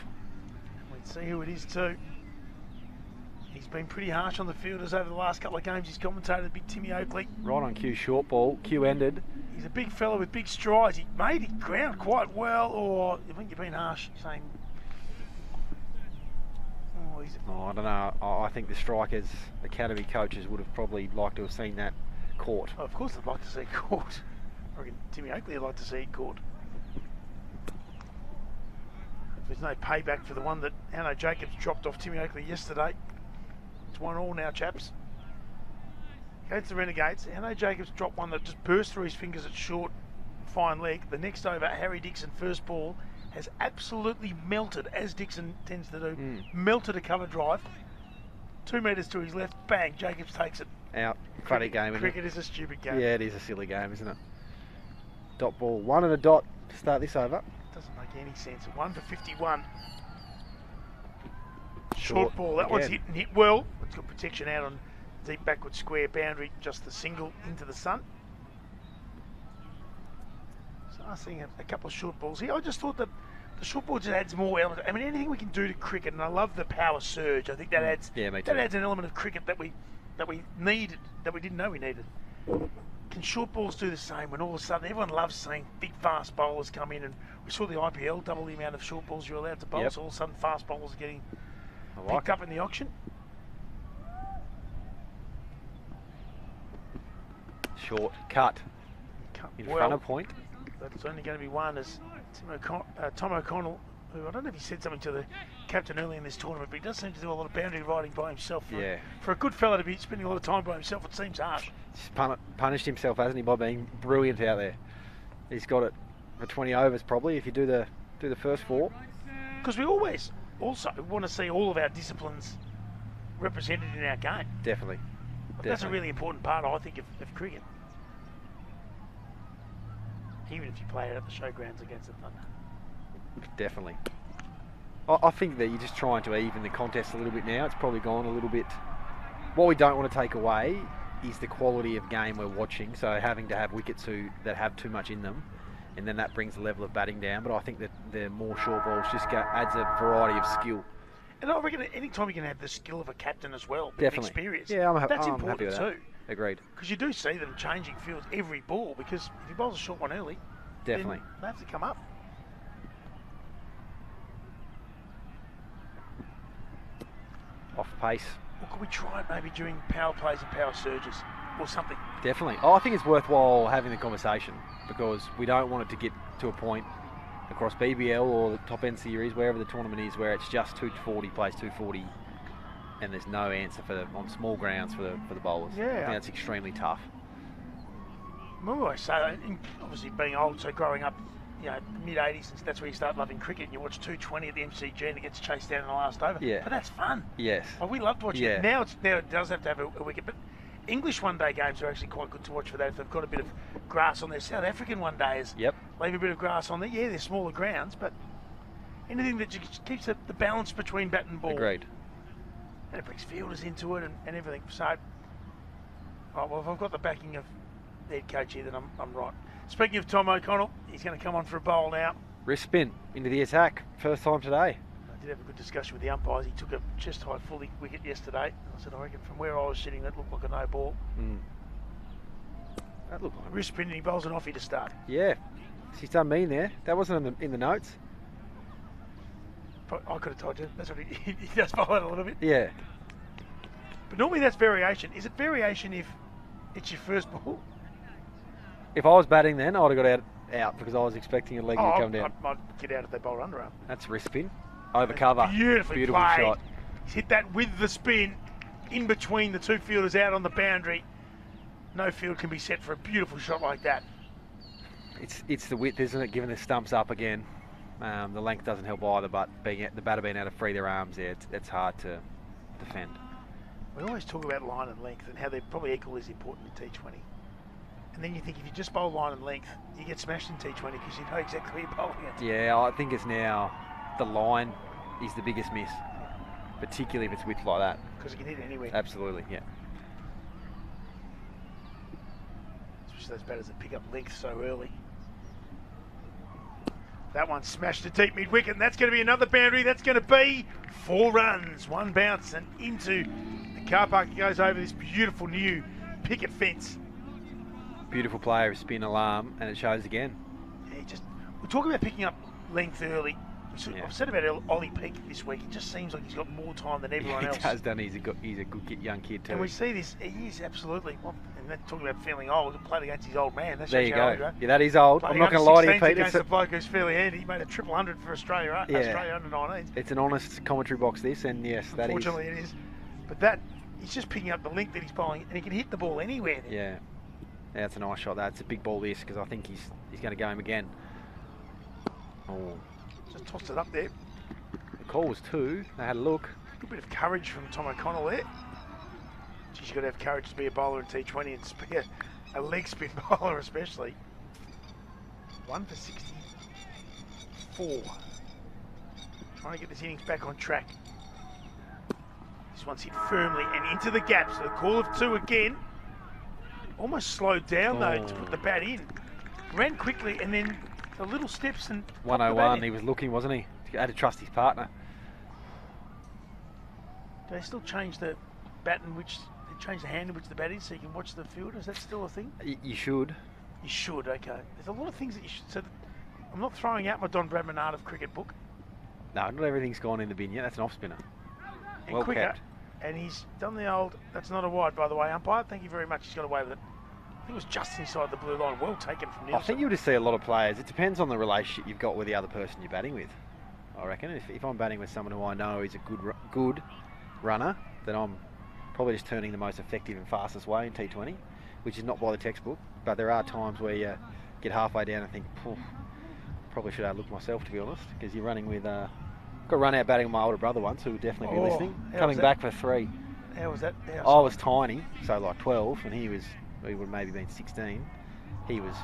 Let's see who it is too. He's been pretty harsh on the fielders over the last couple of games. He's commentated big Timmy Oakley. Right on cue, short ball. Cue ended. He's a big fella with big strides. He made it ground quite well, or I think you've been harsh saying... Oh, I don't know. I think the strikers, academy coaches would have probably liked to have seen that caught. Oh, of course they'd like to see it caught. I reckon Timmy Oakley would like to see it caught. There's no payback for the one that Hanno Jacobs dropped off Timmy Oakley yesterday. It's 1-1 now, chaps. Against the Renegades, Hanno Jacobs dropped one that just burst through his fingers at short, fine leg. The next over, Harry Dixon, first ball, has absolutely melted, as Dixon tends to do, melted a cover drive. 2 metres to his left, bang, Jacobs takes it. Out. Funny game, isn't it? Cricket is a stupid game. Yeah, it is a silly game, isn't it? Dot ball. 1 and a dot to start this over. Doesn't make any sense. 1 for 51. Short ball. That one's hit and hit well. It's got protection out on deep backward square boundary. Just the single into the sun. So I'm seeing a couple of short balls here. I just thought that the short ball just adds more element. I mean, anything we can do to cricket, and I love the power surge. I think that adds me too. that adds an element of cricket that we that we needed, that we didn't know we needed. Can short balls do the same when all of a sudden everyone loves seeing big fast bowlers come in, and we saw the IPL double the amount of short balls you're allowed to bowl, so all of a sudden fast bowlers are getting picked up in the auction. Short cut in front of point. That's only going to be one as Tom O'Connell, who I don't know if he said something to the captain early in this tournament, but he does seem to do a lot of boundary riding by himself. For a good fella to be spending a lot of time by himself, it seems harsh. He's punished himself, hasn't he, by being brilliant out there. He's got it for 20 overs probably if you do the first 4. Because we always also want to see all of our disciplines represented in our game. Definitely. That's a really important part, I think, of cricket. Even if you play it at the showgrounds against the Thunder. Definitely. I think that you're just trying to even the contest a little bit now. It's probably gone a little bit. What we don't want to take away is the quality of game we're watching. So having to have wickets that have too much in them, and then that brings the level of batting down. But I think that the more short balls just adds a variety of skill. And I reckon any time you can have the skill of a captain as well, definitely experience. Yeah, that's I'm important happy with that. too. Agreed. Because you do see them changing fields every ball, because if he bowls a short one early, definitely they have to come up. Off pace. Or could we try it maybe during power plays and power surges or something? Definitely. I think it's worthwhile having the conversation, because we don't want it to get to a point across BBL or the top end series, wherever the tournament is, where it's just 240 plays 240 and there's no answer on small grounds for the bowlers. Yeah. I think that's extremely tough. Remember I say that, obviously being old, so growing up, mid-80s, that's where you start loving cricket, and you watch 220 at the MCG and it gets chased down in the last over. Yeah. But that's fun. Yes. Well, we loved watching it. Now it does have to have a wicket, but English one-day games are actually quite good to watch for that if they've got a bit of grass on there. South African one-days leave a bit of grass on there. Yeah, they're smaller grounds, but anything that just keeps the balance between bat and ball. Agreed. And it brings fielders into it and everything. So, if I've got the backing of the head coach here, then I'm right. Speaking of Tom O'Connell, he's going to come on for a bowl now. Wrist spin into the attack. First time today. I did have a good discussion with the umpires. He took a chest high fully wicket yesterday. I said, I reckon from where I was sitting, that looked like a no ball. That looked like wrist spin, and he bowls an offie to start. Yeah. He's done mean there. That wasn't in the notes. I could have told you. That's what he does bowl it a little bit. Yeah. But normally that's variation. Is it variation if it's your first ball? If I was batting then, I would have got out because I was expecting a leg to come down. I'd get out if they bowled underarm. That's wrist spin. Over cover. Beautiful played. Shot. He's hit that with the spin in between the two fielders out on the boundary. No field can be set for a beautiful shot like that. It's the width, isn't it? Giving the stumps up again. The length doesn't help either, but the batter being able to free their arms there, it's hard to defend. We always talk about line and length and how they're probably equally as important in T20. And then you think if you just bowl line and length, you get smashed in T20 because you know exactly where you're bowling it. Yeah, I think it's now the line is the biggest miss, particularly if it's width like that. Because you can hit it anywhere. Absolutely, yeah. Especially those batters that pick up length so early. That one smashed to deep mid-wicket, and that's going to be another boundary. That's going to be 4 runs. 1 bounce and into the car park. It goes over this beautiful new picket fence. Beautiful player, spin alarm, and it shows again. Yeah, we're talking about picking up length early. I've said about Ollie Peake this week. It just seems like he's got more time than everyone else. He has done. He's a good young kid too. And we see this. He is absolutely. And that's talking about feeling old. He played against his old man. That there you go. Yeah, that is old. I'm not going to lie to you, Pete. Against a bloke who's fairly handy. He made a 100 for Australia. Australia under 19s. It's an honest commentary box, this, and yes, that is. Unfortunately, it is. But he's just picking up the length that he's bowling, and he can hit the ball anywhere. Yeah, that's a nice shot. That's a big ball, this, because I think he's going to go him again. Oh, just tossed it up there. The call was 2. They had a look. Good bit of courage from Tom O'Connell there. Geez, you've got to have courage to be a bowler in T20 and be a leg spin bowler especially. 1 for 64. Trying to get this innings back on track. This one's hit firmly and into the gap. So the call of 2 again. Almost slowed down though to put the bat in. Ran quickly and then the little steps and 101. He was looking, wasn't he? He had to trust his partner. Do they still change the bat in which they're change the hand in which the bat is so you can watch the field? Is that still a thing? You should. You should, okay. There's a lot of things that you should. So I'm not throwing out my Don Bradman Art of Cricket book. No, not everything's gone in the bin yet. That's an off spinner. And Well quicker. kept. And he's done the old, that's not a wide, by the way, umpire. Thank you very much. He's got away with it. I think it was just inside the blue line. Well taken from Nielsen. I think you'll just see a lot of players. It depends on the relationship you've got with the other person you're batting with. I reckon if I'm batting with someone who I know is a good runner, then I'm probably just turning the most effective and fastest way in T20, which is not by the textbook. But there are times where you get halfway down and think, probably should have looked myself, to be honest, because you're running with. Got run out batting with my older brother once, who would definitely be listening. Coming back for 3. How was that? I was tiny, so like 12, and he would have maybe been 16. He was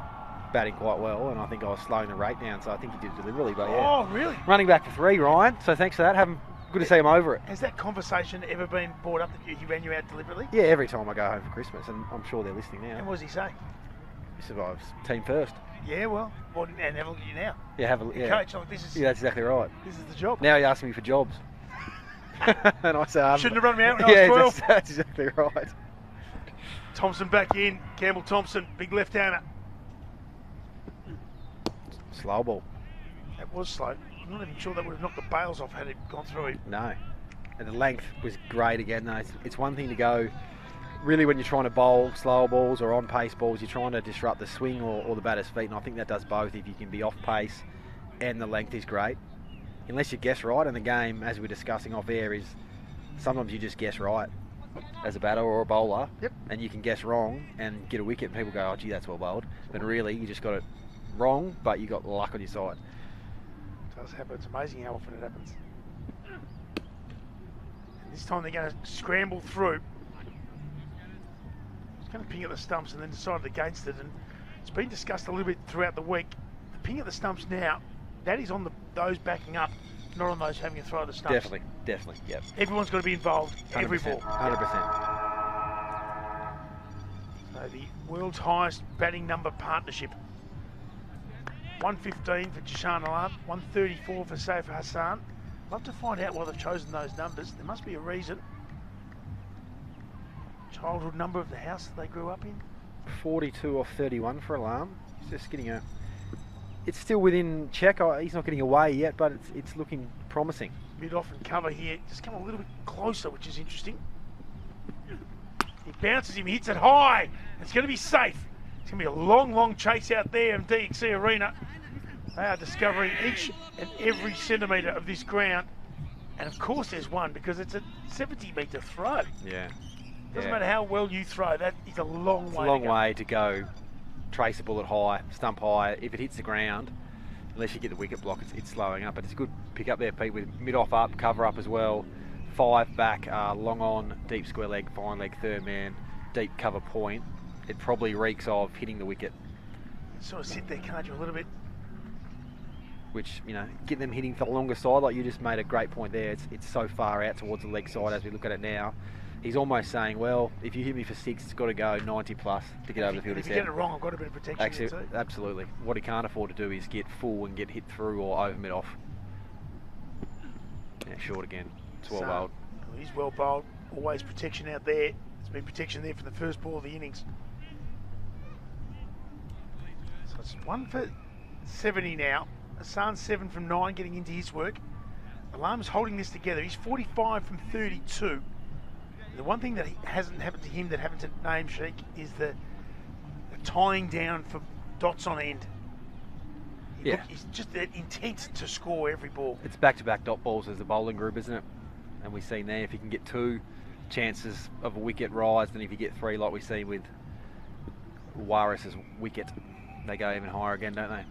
batting quite well, and I think I was slowing the rate down, so I think he did deliberately. But yeah, Oh, really? running back for 3, Ryan. So thanks for that. Good to see him over it. Has that conversation ever been brought up that he ran you out deliberately? Yeah, every time I go home for Christmas, and I'm sure they're listening now. And what does he say? He survives team first. Yeah, well, and have a look at you now. Yeah, Coach, like, this is that's exactly right. this is the job. Now he asks me for jobs, and I say, Shouldn't have run me out when I was 12. That's exactly right. Thompson back in. Campbell Thompson, big left-hander. Slow ball. That was slow. I'm not even sure that would have knocked the bails off had it gone through him. No. And the length was great again, though. It's one thing to go, really, when you're trying to bowl slower balls or on-pace balls, you're trying to disrupt the swing or the batter's feet, and I think that does both if you can be off-pace and the length is great. Unless you guess right, and the game, as we're discussing off air, is sometimes you just guess right as a batter or a bowler, and you can guess wrong and get a wicket, and people go, oh, gee, that's well bowled. But really, you just got it wrong, but you got luck on your side. It does happen. It's amazing how often it happens. And this time they're going to scramble through. It's going to ping at the stumps and then decided against it. And it's been discussed a little bit throughout the week. The ping at the stumps now, that is on those backing up, not on those having a throw at the stumps. Definitely, yep. Everyone's got to be involved. 100%, Every ball. 100%. So the world's highest batting number partnership. 115 for Jishan Alam, 134 for Saif Hassan. Love to find out why they've chosen those numbers. There must be a reason. Childhood number of the house that they grew up in. 42 off 31 for Alam. He's just getting a... It's still within check. He's not getting away yet, but it's looking promising. Mid-off and cover here. Just come a little bit closer, which is interesting. He bounces him, hits it high. It's going to be safe. It's going to be a long, long chase out there in DXC Arena. They are discovering each and every centimetre of this ground. And of course there's one, because it's a 70-metre throw. Yeah. Doesn't matter how well you throw, that is a long way to go. It's a long way to go. Trace the bullet high, stump high. If it hits the ground, unless you get the wicket block, it's slowing up. But it's a good pick up there, Pete, with mid-off up, cover up as well. 5 back, long on, deep square leg, fine leg, third man, deep cover point. It probably reeks of hitting the wicket. Sort of sit there, can't you, a little bit? Which, you know, get them hitting for the longer side, like you just made a great point there. It's so far out towards the leg side as we look at it now. He's almost saying, well, if you hit me for 6, it's got to go 90 plus to get over the field. If you get it wrong, I've got a bit of protection Actually, there too. absolutely. What he can't afford to do is get full and get hit through or over mid-off. Yeah, short again. 12 old. He's well bowled. Always protection out there. There's been protection there for the first ball of the innings. So it's 1 for 70 now. Hassan's 7 from 9, getting into his work. Alam's holding this together. He's 45 from 32. The one thing that hasn't happened to him that happened to Naeem Sheikh is the tying down for dots on end. Yeah. He's just that intent to score every ball. It's back-to-back dot balls as the bowling group, isn't it? And we've seen there, if you can get 2 chances of a wicket rise, than if you get 3 like we see with Waris's wicket, they go even higher again, don't they?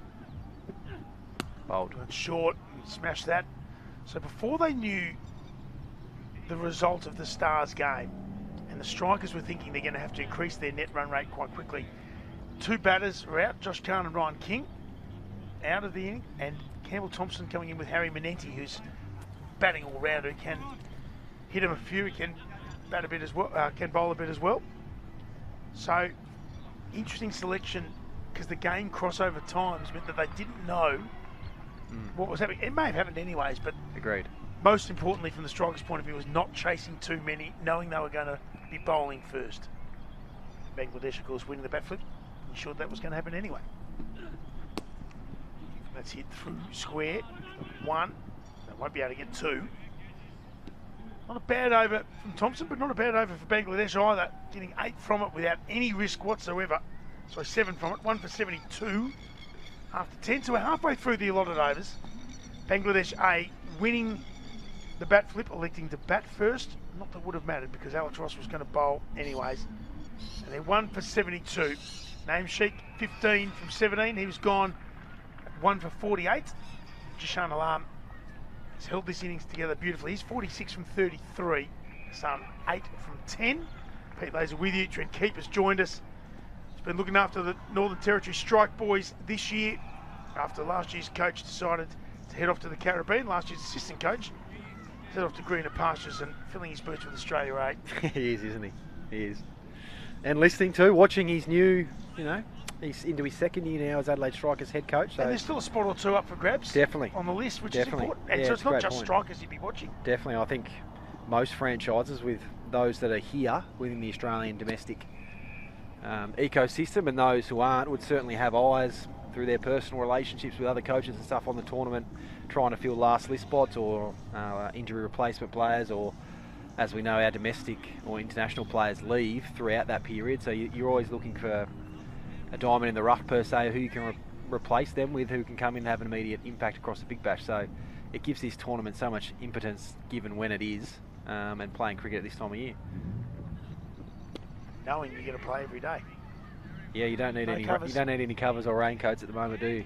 Bowled. Went short, smashed that. So before they knew the result of the Stars game, and the strikers were thinking they're going to have to increase their net run rate quite quickly, 2 batters are out, Josh Khan and Ryan King, out of the inning, and Campbell Thompson coming in with Harry Manenti, who's batting all round, who can hit him a few, he can bat a bit as well, can bowl a bit as well. So, interesting selection, because the game crossover times meant that they didn't know what was happening. It may have happened anyways, but Agreed. most importantly from the striker's point of view was not chasing too many, knowing they were going to be bowling first. Bangladesh, of course, winning the bat flip. Ensured that was going to happen anyway. That's hit through square. 1. They won't be able to get 2. Not a bad over from Thompson, but not a bad over for Bangladesh either. Getting 8 from it without any risk whatsoever. So 7 from it, 1 for 72 after 10. So we're halfway through the allotted overs. Bangladesh A winning the bat flip, electing to bat first. Not that would have mattered because Alex Ross was going to bowl anyways. And they're 1 for 72. Name Sheikh 15 from 17. He was gone at 1 for 48. Jishan Alam has held this innings together beautifully. He's 46 from 33. Son 8 from 10. Pete Laser with you. Trent Keep has joined us. He's been looking after the Northern Territory Strike Boys this year after last year's coach decided to head off to the Caribbean. Last year's assistant coach head off to greener pastures and filling his boots with Australia 8. He is, isn't he? He is. And listening to, watching his new, he's into his second year now as Adelaide Strikers head coach. So and there's still a spot or 2 up for grabs. Definitely. On the list, which Definitely. is important. And Yeah, so it's it's a not great just point. strikers you'd be watching. Definitely. I think most franchises, with those that are here within the Australian domestic ecosystem and those who aren't, would certainly have eyes through their personal relationships with other coaches and stuff on the tournament, trying to fill last list spots or injury replacement players, or as we know, our domestic or international players leave throughout that period. So you're always looking for a diamond in the rough per se, who you can replace them with, who can come in and have an immediate impact across the Big Bash. So it gives this tournament so much impotence given when it is, and playing cricket at this time of year. Knowing you're going to play every day. Yeah, you don't need No any covers. you don't need any covers or raincoats at the moment, do you?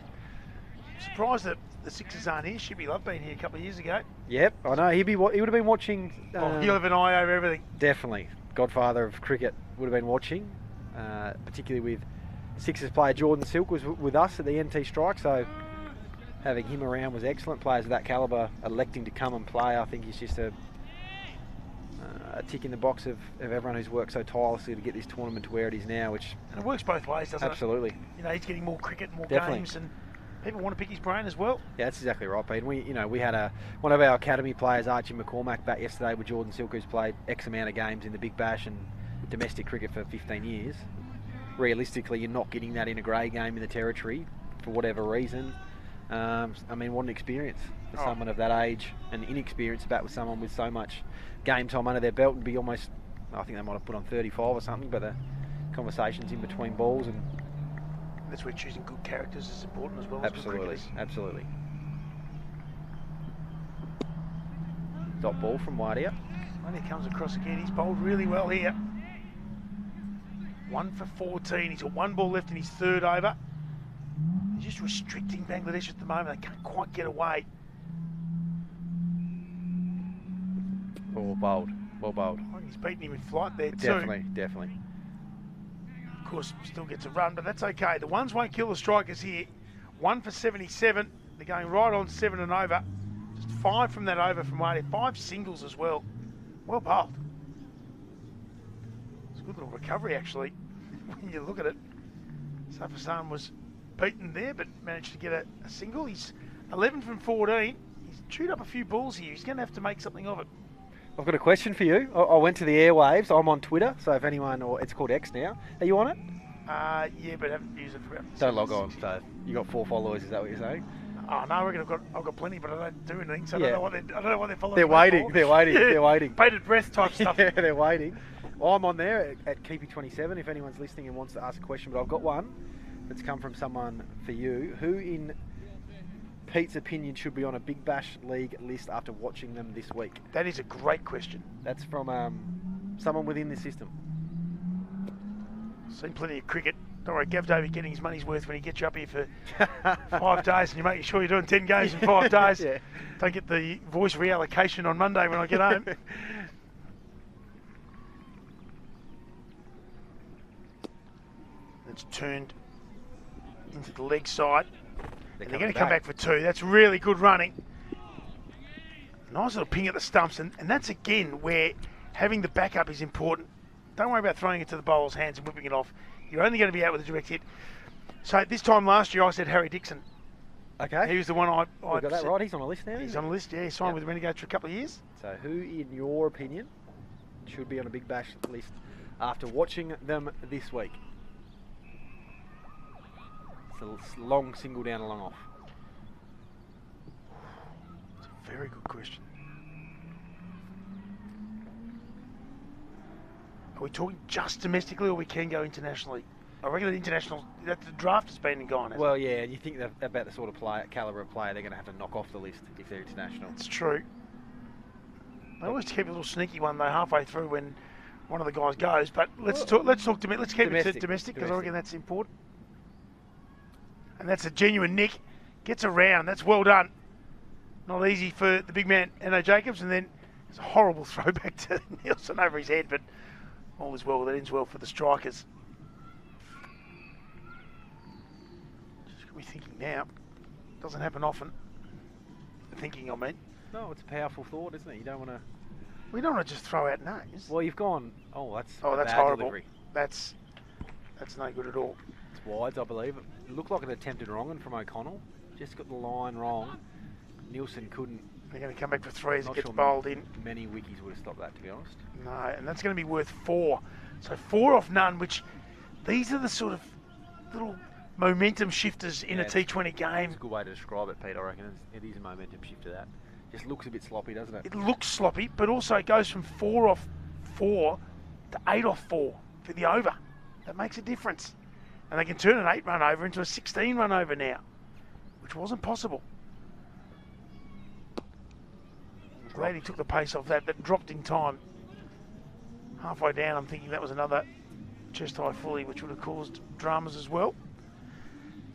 Surprised that the Sixers aren't here. Shippy Love been here a couple of years ago. Yep, I know. He would have been watching. He'll have an eye over everything. Definitely, godfather of cricket, would have been watching, particularly with Sixers player Jordan Silk was with us at the NT Strike, so having him around was excellent. Players of that calibre electing to come and play, I think, is just a tick in the box of everyone who's worked so tirelessly to get this tournament to where it is now, which And it works both ways, doesn't absolutely. it? You know, he's getting more cricket, more Definitely. games, and people want to pick his brain as well. Yeah, that's exactly right, Pete. We had one of our academy players, Archie McCormack, back yesterday with Jordan Silk, who's played X amount of games in the Big Bash and domestic cricket for 15 years. Realistically, you're not getting that in a grey game in the Territory for whatever reason. I mean, what an experience for someone of that age and inexperienced bat with someone with so much game time under their belt, and be almost, I think they might have put on 35 or something, but the conversations in between balls, and That's where choosing good characters is important as well. absolutely, As absolutely. Dot ball from wide out. when he comes across again, he's bowled really well here. 1 for 14. He's got 1 ball left in his 3rd over. He's just restricting Bangladesh at the moment. They can't quite get away. Oh, bowled. Well bowled. I think he's beaten him in flight there too. Definitely, definitely. Of course, still gets a run, but that's okay. The ones won't kill the strikers here. 1 for 77. They're going right on 7 and over. Just 5 from that over from Wade. 5 singles as well. Well bowled. It's a good little recovery, actually, when you look at it. Safasan was beaten there, but managed to get a single. He's 11 from 14. He's chewed up a few balls here. He's going to have to make something of it. I've got a question for you. I went to the airwaves. I'm on Twitter, so if anyone, or it's called X now. Are you on it? Yeah, but I haven't used it for about Don't log on. So you got 4 followers. Is that what you're saying? Oh no, I reckon I've got plenty, but I don't do anything, so Yeah. I don't know what they're following. They're me waiting. for. They're waiting. Yeah. They're waiting. Bated breath type stuff. Yeah, they're waiting. Well, I'm on there at Keepy27 if anyone's listening and wants to ask a question. But I've got one that's come from someone for you. Who, in Pete's opinion, should be on a Big Bash League list after watching them this week? That is a great question. That's from someone within the system. Seen plenty of cricket. Don't worry, Gav Davey getting his money's worth when he gets you up here for 5 days and you're making sure you're doing 10 games in 5 days. Yeah. Don't get the voice reallocation on Monday when I get home. It's turned into the leg side. And they're going to come back for 2. That's really good running. Nice little ping at the stumps, and that's again where having the backup is important. Don't worry about throwing it to the bowler's hands and whipping it off. You're only going to be out with a direct hit. So this time last year I said Harry Dixon. Okay. He was the one I got that said. right. He's on a list now. He's isn't on the list, yeah. He signed with the Renegades for a couple of years. he? So who, in your opinion, should be on a Big Bash list after watching them this week. It's a long single down, a long off. It's a very good question. Are we talking just domestically, or we can go internationally? I reckon that international, that the draft has been and gone. Well, yeah, you think that about the sort of calibre of player they're going to have to knock off the list if they're international. It's true. They always keep a little sneaky one though halfway through when one of the guys goes. But let's keep it to domestic because I reckon that's important. And that's a genuine nick. Gets around. That's well done. Not easy for the big man, Anno Jacobs, and then it's a horrible throwback to Nielsen over his head, but all is well that ends well for the strikers. Just got me thinking now. Doesn't happen often. Thinking, I mean. No, it's a powerful thought, isn't it? You don't want to. We don't want to just throw out names. Well, you've gone. Oh, that's that's bad horrible. Delivery. That's no good at all. It's wides, I believe. It looked like an attempted wrong one from O'Connell. Just got the line wrong. Nielsen couldn't. They're going to come back for three as it gets sure bowled in. Many wikis would have stopped that, to be honest. No, and that's going to be worth 4. So 4 off none, which these are the sort of little momentum shifters in a T20 game. It's a good way to describe it, Pete, I reckon. It is a momentum shifter, that. Just looks a bit sloppy, doesn't it? It looks sloppy, but also it goes from 4 off 4 to 8 off 4 for the over. That makes a difference. And they can turn an 8-run over into a 16-run over now, which wasn't possible. I'm glad he took the pace off that. That dropped in time. Halfway down, I'm thinking that was another chest high fully, which would have caused dramas as well.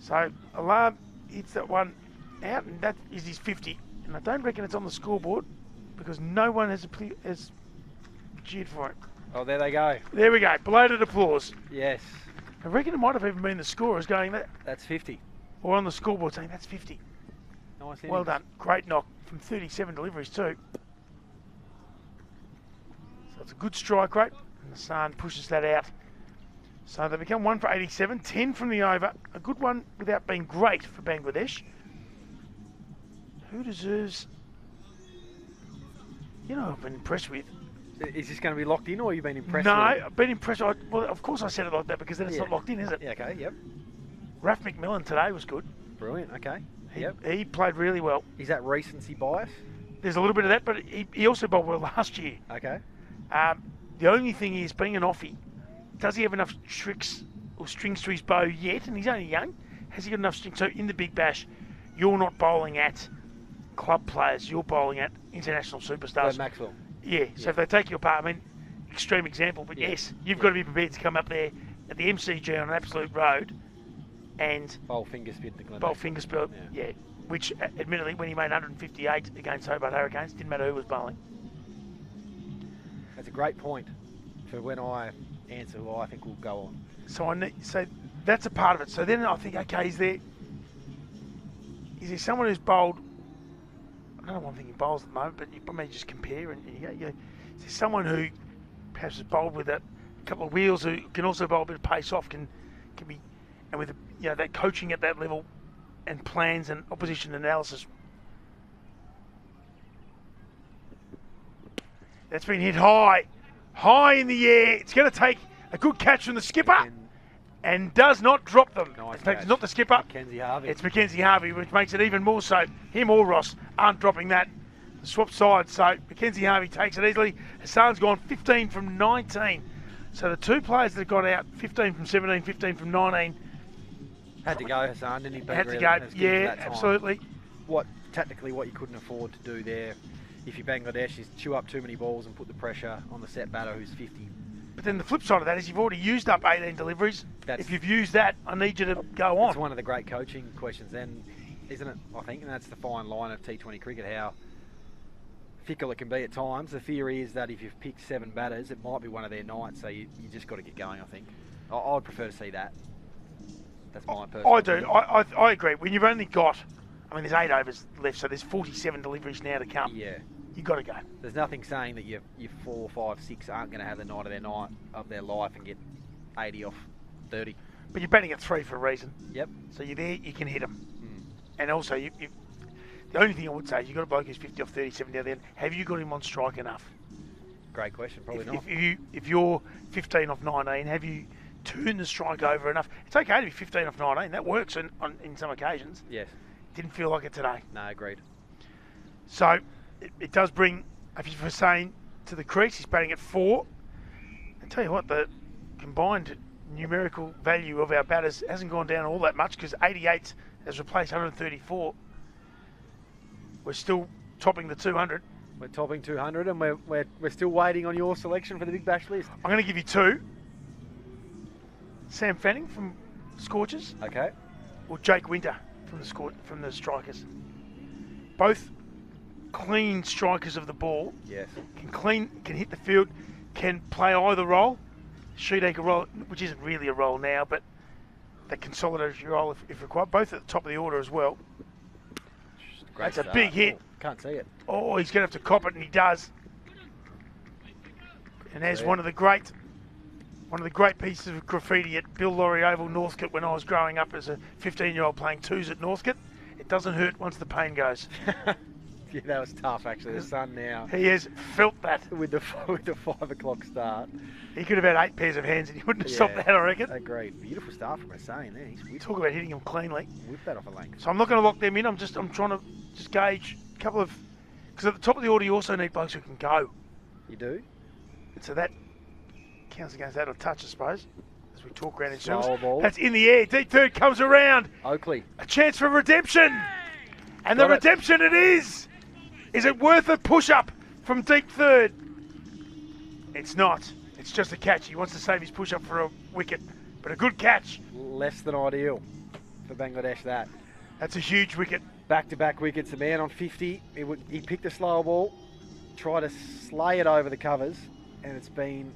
So Alarm hits that one out, and that is his 50. And I don't reckon it's on the scoreboard because no one has cheered for it. Oh, there they go. There we go. Belated applause. Yes. I reckon it might have even been the scorers going that, That's 50. or on the scoreboard saying that's 50. Nice Well done. Great knock from 37 deliveries too. So it's a good strike rate, and Hassan pushes that out. So they become 1 for 87, 10 from the over. A good one without being great for Bangladesh. Who deserves... You know, I've been impressed with. Is this going to be locked in, or have you been impressed? No, with I've been impressed. Well, of course I said it like that because then it's not locked in, is it? Yeah, okay, yep. Raf McMillan today was good. Brilliant, okay. He played really well. Is that recency bias? There's a little bit of that, but he also bowled well last year. Okay. The only thing is, being an offie, does he have enough tricks or strings to his bow yet? And he's only young. Has he got enough strings? So in the Big Bash, you're not bowling at club players. You're bowling at international superstars. So Maxwell. Yeah. So if they take you apart, I mean, extreme example, but yes, you've got to be prepared to come up there at the MCG on an absolute road and bowl finger spin the Glen. bowl finger spin, yeah. Which, admittedly, when he made 158 against Hobart Hurricanes, didn't matter who was bowling. That's a great point for when I answer who I think will go on. So that's a part of it. So then I think, okay, is there someone who's bowled? I don't know what I'm thinking bowls at the moment, but you may just compare and is there someone who perhaps is bowled with a couple of wheels who can also bowl a bit of pace off, can be, and with that coaching at that level and plans and opposition analysis. That's been hit high in the air. It's going to take a good catch from the skipper and does not drop them. Nice In fact, it's catch. not the skipper. Mackenzie Harvey. It's Mackenzie Harvey, which makes it even more so. Him or Ross aren't dropping that. The swap sides, so Mackenzie Harvey takes it easily. Hassan's gone 15 from 19. So the two players that got out, 15 from 17, 15 from 19. Had to go, Hassan, didn't he? Had to go, yeah, absolutely. Tactically, what you couldn't afford to do there, if you're Bangladesh, is chew up too many balls and put the pressure on the set batter who's 50. But then the flip side of that is you've already used up 18 deliveries. If you've used that, I need you to go on. It's one of the great coaching questions then, isn't it? I think, and that's the fine line of T20 cricket, how fickle it can be at times. The theory is that if you've picked 7 batters, it might be one of their nights, so you just got to get going, I think. I would prefer to see that. That's my personal I do. opinion. I agree. When you've only got, there's 8 overs left, so there's 47 deliveries now to come. Yeah. You've got to go. There's nothing saying that your 4, 5, 6 aren't going to have the night of their life and get 80 off 30. But you're batting at 3 for a reason. Yep. So you're there, you can hit them. And also, the only thing I would say is you've got a bloke who's 50 off 37 down there. Have you got him on strike enough? Great question. Probably not. If you're 15 off 19, have you turned the strike over enough? It's okay to be 15 off 19. That works in some occasions. Yes. Didn't feel like it today. No, agreed. So it does bring, if you're saying to the crease, he's batting at 4. I tell you what, the combined numerical value of our batters hasn't gone down all that much because 88 has replaced 134. We're still topping the 200. We're topping 200, and we're still waiting on your selection for the Big Bash list. I'm going to give you 2. Sam Fanning from Scorchers, Okay. or Jake Winter from the Strikers. Both clean strikers of the ball. Yes. Can hit the field, can play either role. Sheet anchor role, which isn't really a role now, but that consolidatory role if required. Both at the top of the order as well. Great That's a start. big hit. Oh, can't see it. Oh, he's going to have to cop it, and he does. And there's one of the great pieces of graffiti at Bill Laurie Oval, Northcote, when I was growing up as a 15-year-old playing 2s at Northcote. It doesn't hurt once the pain goes. Yeah, that was tough actually. The sun now He has felt that. with the 5 o'clock start. He could have had 8 pairs of hands and he wouldn't have stopped that, I reckon. Agreed. Beautiful start from Hussain there. He's Talk about hitting him cleanly. whipped that off a length. So I'm not going to lock them in. I'm trying to just gauge a couple of, because at the top of the order you also need blokes who can go. You do? And so that counts against that a touch, I suppose, as we talk around in Slower circles. ball. That's in the air. Deep third comes around. Oakley. A chance for redemption. And Got the it. redemption it is. Is it worth a push-up from deep third? It's not. It's just a catch. He wants to save his push-up for a wicket. But a good catch. Less than ideal for Bangladesh, that. That's a huge wicket. Back-to-back wickets. The man on 50. He picked a slower ball, tried to slay it over the covers, and it's been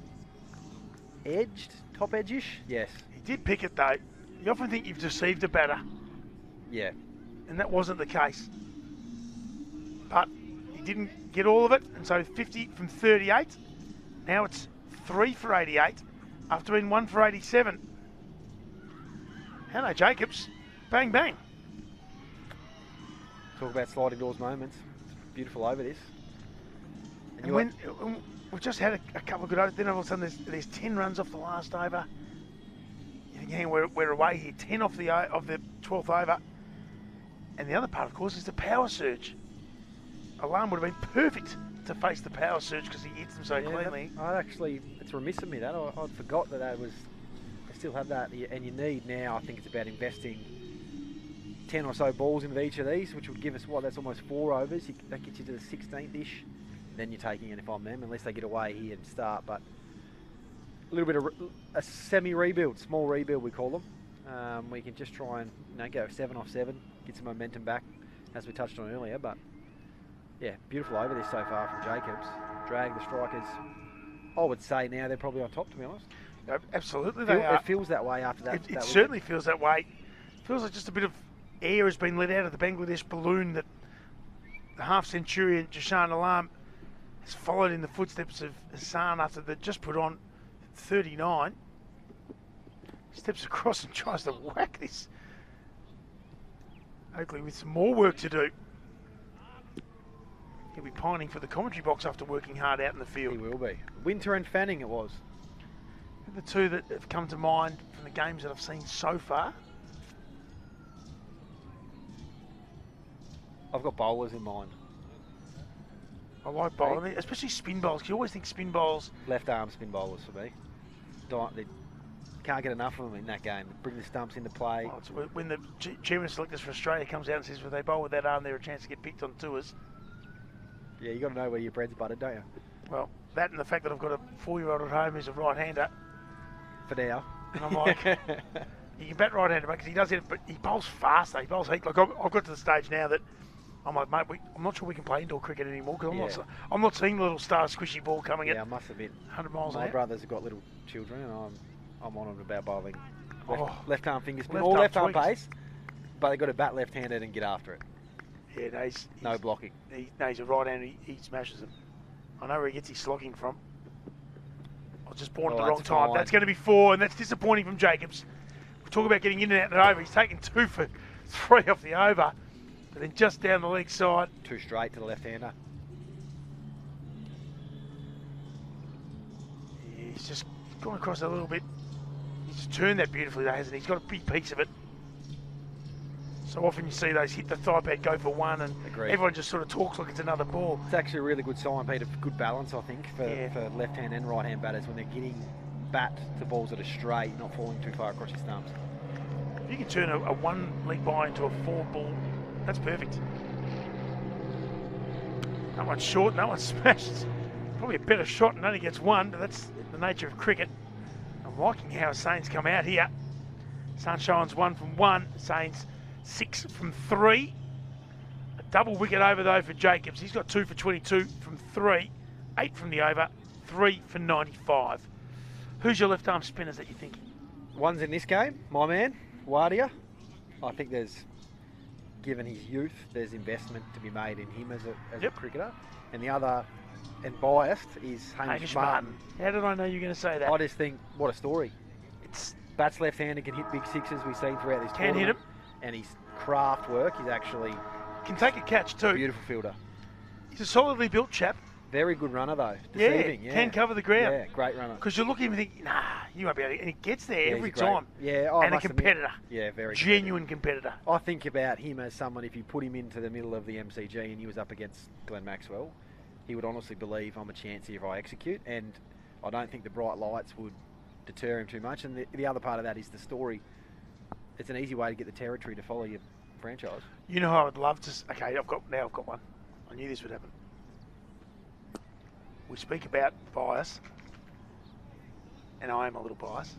edged, top edge-ish. Yes. He did pick it, though. You often think you've deceived a batter, Yeah. and that wasn't the case. But he didn't get all of it, and so 50 from 38. Now it's 3 for 88 after being 1 for 87. Hello, Jacobs. Bang, bang. Talk about sliding doors moments. Beautiful over this. And when we've just had a couple of good overs, then all of a sudden there's 10 runs off the last over. You think, hang on, we're away here. 10 off the 12th over. And the other part, of course, is the power surge. Alarm would have been perfect to face the power surge because he hits them so cleanly. It's remiss of me that I'd forgot that they still have that, and you need now. I think it's about investing 10 or so balls into each of these, which would give us that's almost 4 overs. That gets you to the 16th-ish. Then you're taking it if I'm them, unless they get away here and start. But a little bit of a semi-rebuild, small rebuild we call them. We can just try and go 7 off 7, get some momentum back, as we touched on earlier. But yeah, beautiful over this so far from Jacobs. Drag the strikers. I would say now they're probably on top, to be honest. Absolutely, they are. It feels that way after that. It certainly feels that way. It feels like just a bit of air has been let out of the Bangladesh balloon that the half-centurion Jashan Alam has followed in the footsteps of Hassan after they just put on 39. Steps across and tries to whack this. Oakley with some more work to do. He'll be pining for the commentary box after working hard out in the field. He will be. Winter and Fanning it was. The two that have come to mind from the games that I've seen so far. I've got bowlers in mind. I like bowling, especially spin bowls. You always think spin bowls. Left arm spin bowlers for me. They can't get enough of them in that game. Bring the stumps into play. Oh, when the chairman of selectors for Australia comes out and says, well, they bowl with that arm, they're a chance to get picked on tours. Yeah, you got to know where your bread's buttered, don't you? Well, that and the fact that I've got a 4-year-old at home who's a right-hander. For now. And I'm like, you can bat right-hander, mate, because he does hit it, but he bowls fast, though. He bowls heat. Like, I've got to the stage now that I'm like, mate, I'm not sure we can play indoor cricket anymore because I'm not seeing the little star squishy ball coming at I must admit. 100 miles an hour. My brothers have got little children, and I'm on them about bowling. Left arm finger spin, Left-arm left arm tweaks. pace, but they've got to bat left-handed and get after it. Yeah, no, No blocking. He's a right-hander. He smashes them. I know where he gets his slogging from. I was just born at the wrong time. fine. That's going to be 4, and that's disappointing from Jacobs. We talk about getting in and out and over. He's taken 2 for 3 off the over, but then just down the leg side. 2 straight to the left-hander. He's just gone across a little bit. He's turned that beautifully, though, hasn't he? He's got a big piece of it. So often you see those hit the thigh pad, go for one, and Agreed. everyone just sort of talks like it's another ball. It's actually a really good sign, Pete, of good balance, I think, for left-hand and right-hand batters when they're getting bat to balls that are straight, not falling too far across your stumps. If you can turn a one-leg bye into a four ball, that's perfect. No one's short, no one's smashed. Probably a better shot and only gets one, but that's the nature of cricket. I'm liking how Sainz come out here. Sunshine's 1 from 1, Sainz 6 from 3. A double wicket over though for Jacobs. He's got 2 for 22 from 3, 8 from the over, 3 for 95. Who's your left arm spinners that you're thinking? One's in this game, my man, Wadia. I think given his youth, there's investment to be made in him as a cricketer. And the other, and biased, is Hamish Martin. How did I know you were going to say that? I just think, what a story. Bats left-handed, can hit big sixes we've seen throughout this tournament. Can hit him. And his craft work is actually can take a catch too. Beautiful fielder. He's a solidly built chap. Very good runner though. Deceiving, can cover the ground. Yeah, great runner. Because you look at him and think, nah, you won't be able to. And he gets there every great. time. Yeah, and a competitor. Yeah, very genuine competitor. I think about him as someone, if you put him into the middle of the MCG and he was up against Glenn Maxwell, he would honestly believe I'm a chance here if I execute. And I don't think the bright lights would deter him too much. And the other part of that is the story. It's an easy way to get the territory to follow your franchise. You know how I would love to. Okay, I've got one. I knew this would happen. We speak about bias, and I am a little biased.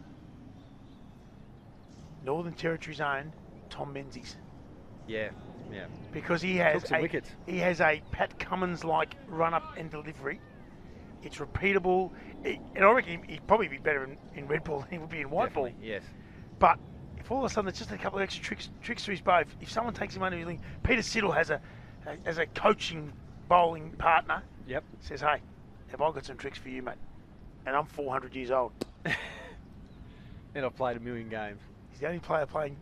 Northern Territory's own Tom Menzies. Yeah. Because he has wickets. He has a Pat Cummins-like run-up and delivery. It's repeatable, and I reckon he'd probably be better in red ball than he would be in white ball. Yes. But if all of a sudden there's just a couple of extra tricks to his bow, if someone takes him under his wing, Peter Siddle has a coaching bowling partner. Yep. Says, hey, have I got some tricks for you, mate? And I'm 400 years old. And I've played a million games. He's the only player playing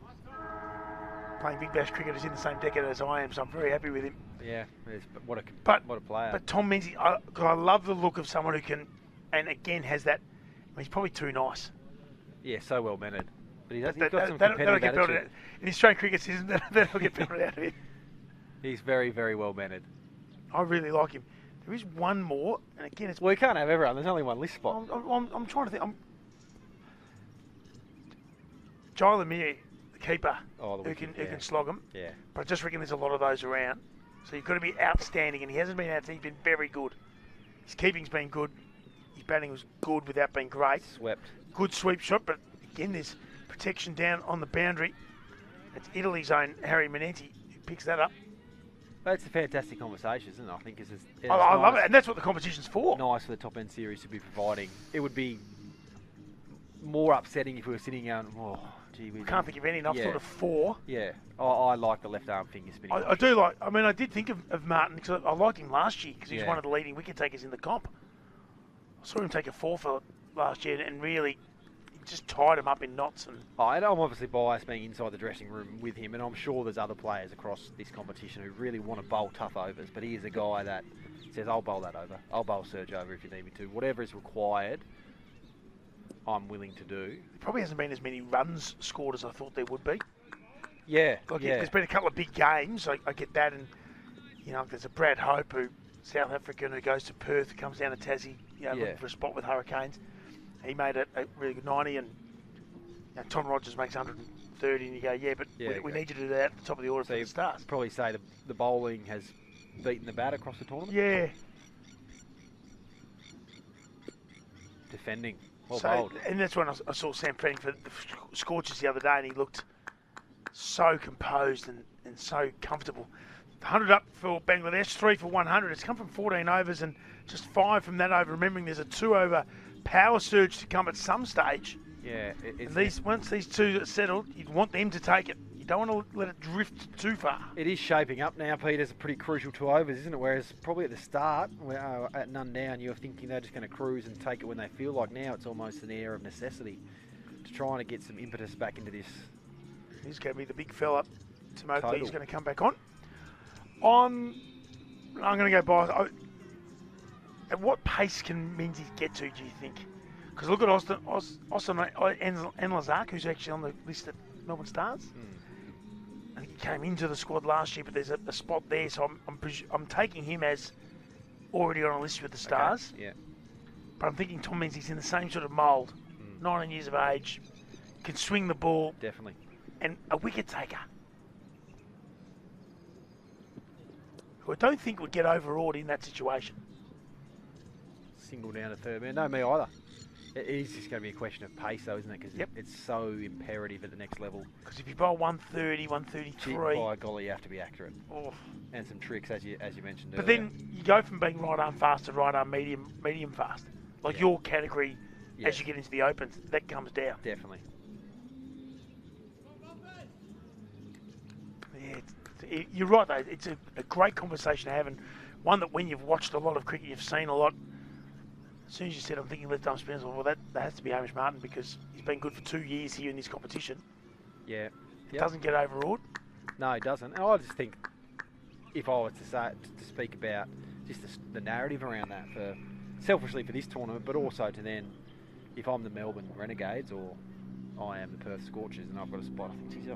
Big Bash cricket is in the same decade as I am, so I'm very happy with him. Yeah, what a player. But Tom Menzies, I love the look of someone who can, and again has that. He's probably too nice. Yeah, so well mannered. But he's got some that'll competitive get attitude. In the Australian cricket system, that'll get pelted out of him. He's very, very well mannered. I really like him. There is one more, and again, it's. Well, you can't have everyone. There's only one list spot. I'm trying to think. Jai Lemire, the keeper, who can slog them. Yeah. But I just reckon there's a lot of those around. So you've got to be outstanding, and he hasn't been outstanding. He's been very good. His keeping's been good. His batting was good without being great. Swept. Good sweep shot, but again, there's protection down on the boundary. It's Italy's own Harry Manenti who picks that up. That's a fantastic conversation, isn't it? I think it's I love it, and that's what the competition's for. Nice for the top end series to be providing. It would be more upsetting if we were sitting going, oh, gee, we can't think of any. I've thought of 4. Yeah, I like the left arm finger spinning. I do like. I mean, I did think of Martin because I liked him last year because he was one of the leading wicket takers in the comp. I saw him take a 4 for last year and really just tied him up in knots. And I'm obviously biased being inside the dressing room with him, and I'm sure there's other players across this competition who really want to bowl tough overs, but he is a guy that says, I'll bowl that over. I'll bowl surge over if you need me to. Whatever is required, I'm willing to do. There probably hasn't been as many runs scored as I thought there would be. Yeah, There's been a couple of big games. I get that, and there's a Brad Hope, who South African, who goes to Perth, comes down to Tassie, looking for a spot with Hurricanes. He made a really good 90, and Tom Rogers makes 130, and you go, but we need you to do that at the top of the order for the Stars. Probably say the bowling has beaten the bat across the tournament. Yeah. Defending. Well bowled. And that's when I saw Sam Fanning for the Scorchers the other day, and he looked so composed and so comfortable. 100 up for Bangladesh, 3 for 100. It's come from 14 overs and just 5 from that over. Remembering there's a 2 over power surge to come at some stage. Yeah. Once these two are settled, you'd want them to take it. You don't want to let it drift too far. It is shaping up now, Pete, as a pretty crucial 2 overs, isn't it? Whereas probably at the start, at none down, you're thinking they're just going to cruise and take it when they feel like. Now it's almost an air of necessity to trying to get some impetus back into this. He's going to be the big fella. Timothy is going to come back on. I'm going to go by. At what pace can Menzies get to, do you think? Because look at Austin and Lazark, who's actually on the list at Melbourne Stars. I think he came into the squad last year, but there's a spot there, so I'm taking him as already on a list with the Stars. Okay. Yeah. But I'm thinking Tom Menzies in the same sort of mould. 19 years of age, can swing the ball. Definitely. And a wicket taker. Who I don't think would get overawed in that situation. Single down to third man. No, me either. It is just going to be a question of pace, though, isn't it? Because it's so imperative at the next level. Because if you bowl 130, 133... By golly, you have to be accurate. Oh. And some tricks, as you mentioned But earlier. then you go from being right arm fast to right arm medium fast. Like your category, as you get into the opens, that comes down. Definitely. Yeah, you're right, though. It's a great conversation to have, and one that when you've watched a lot of cricket, you've seen a lot. As soon as you said, I'm thinking left arm spinners, well, that has to be Hamish Martin because he's been good for 2 years here in this competition. Yeah. It doesn't get overawed. No, it doesn't. And I just think if I was to speak about just the narrative around that, for selfishly for this tournament, but also to then, if I'm the Melbourne Renegades or I am the Perth Scorchers and I've got a spot, I think, geez,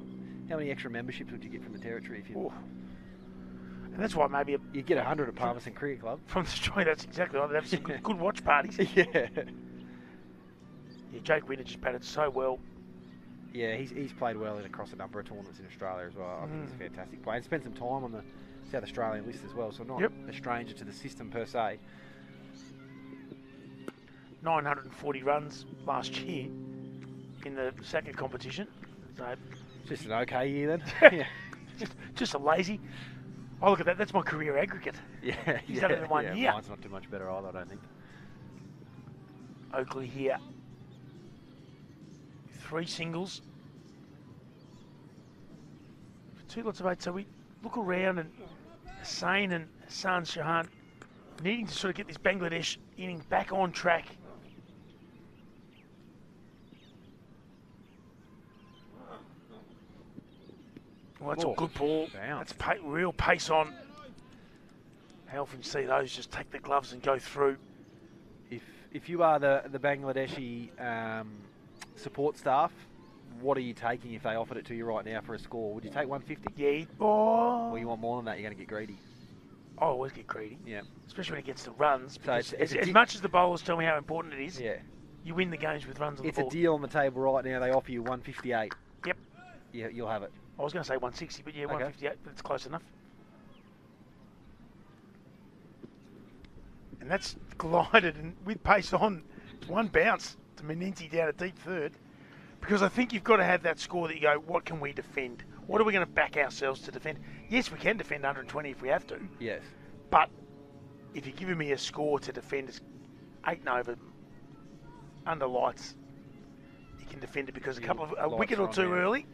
how many extra memberships would you get from the territory if you... And that's why maybe... You get 100 at Palmerston Cricket Club. From Australia, that's exactly right. They'd have some good watch parties. Yeah. Yeah, Jake Winter just batted so well. Yeah, he's played well across a number of tournaments in Australia as well. I think he's a fantastic player. And spent some time on the South Australian list as well, so not a stranger to the system per se. 940 runs last year in the second competition. So just an okay year then. Yeah. just a lazy... Oh, look at that. That's my career aggregate. Yeah. He's done it in 1 year. Mine's not too much better either, I don't think. Oakley here. 3 singles. 2 lots of 8. So we look around and Hussain and Hassan Shahan needing to sort of get this Bangladesh innings back on track. Well, that's a good ball. Bounce. That's real pace on. How often you see those just take the gloves and go through? If you are the Bangladeshi support staff, what are you taking if they offered it to you right now for a score? Would you take 150? Yeah. Oh. Or you want more than that, you're going to get greedy. I always get greedy. Yeah. Especially when it gets to runs. So as much as the bowlers tell me how important it is, yeah, you win the games with runs on the board. It's a deal on the table right now. They offer you 158. Yep. Yeah, you'll have it. I was going to say 160, but yeah, 158, but it's close enough. And that's glided and with pace on. It's one bounce to Meninti down a deep third. Because I think you've got to have that score that you go, what can we defend? What are we going to back ourselves to defend? Yes, we can defend 120 if we have to. Yes. But if you're giving me a score to defend, it's 8 and over under lights, you can defend it because a wicket or two early.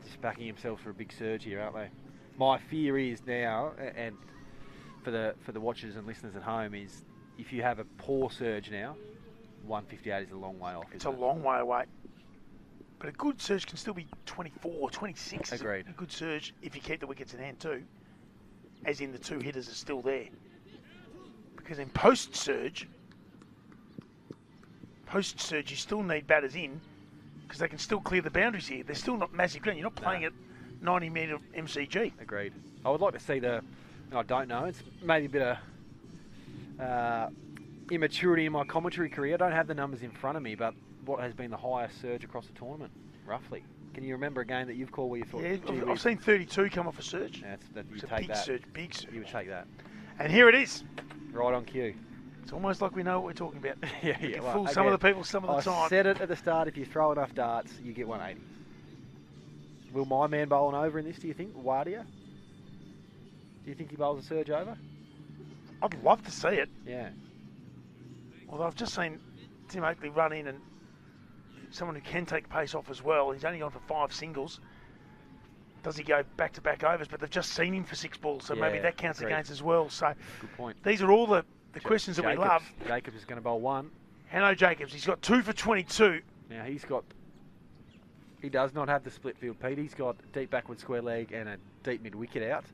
Just backing themselves for a big surge here, aren't they? My fear is now, and for the watchers and listeners at home, is if you have a poor surge now, 158 is a long way off. It's a long way away. But a good surge can still be 24, 26. Agreed. A good surge if you keep the wickets in hand too, as in the 2 hitters are still there. Because in post-surge, you still need batters in because they can still clear the boundaries here. They're still not massive ground. You're not playing at 90-metre MCG. Agreed. I would like to see I don't know, it's maybe a bit of immaturity in my commentary career. I don't have the numbers in front of me, but what has been the highest surge across the tournament, roughly? Can you remember a game that you've called where you thought... Yeah, I've seen 32 come off a surge. Yeah, it's a big surge, big surge. You would take that. And here it is. Right on cue. It's almost like we know what we're talking about. Yeah. We can fool some of the people some of the time. I said it at the start, if you throw enough darts, you get 180. Will my man bowl an over in this, do you think? Wadia? Do you think he bowls a surge over? I'd love to see it. Yeah. Although I've just seen Tim Oakley run in and someone who can take pace off as well. He's only gone for 5 singles. Does he go back-to-back overs? But they've just seen him for 6 balls, so maybe that counts against as well. So good point. These are all the questions that we love. Jacobs is going to bowl 1. Hanno Jacobs, he's got 2 for 22. Now he does not have the split field, Pete. He's got deep backward square leg and a deep mid wicket out.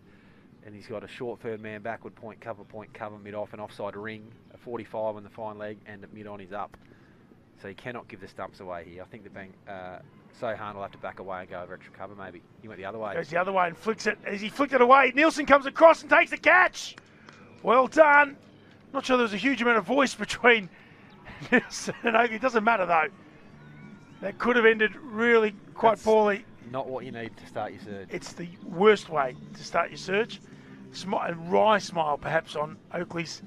and he's got a short third man, backward point cover, mid-off, an offside ring, a 45 on the fine leg, and at mid-on he's up. So he cannot give the stumps away here. I think the Sohan will have to back away and go over extra cover maybe. He went the other way. Goes the other way and flicks it. As he flicked it away, Nielsen comes across and takes the catch. Well done. Not sure there was a huge amount of voice between Nielsen and Oakley. It doesn't matter though. That could have ended really quite poorly. Not what you need to start your surge. It's the worst way to start your surge. A wry smile perhaps on Oakley's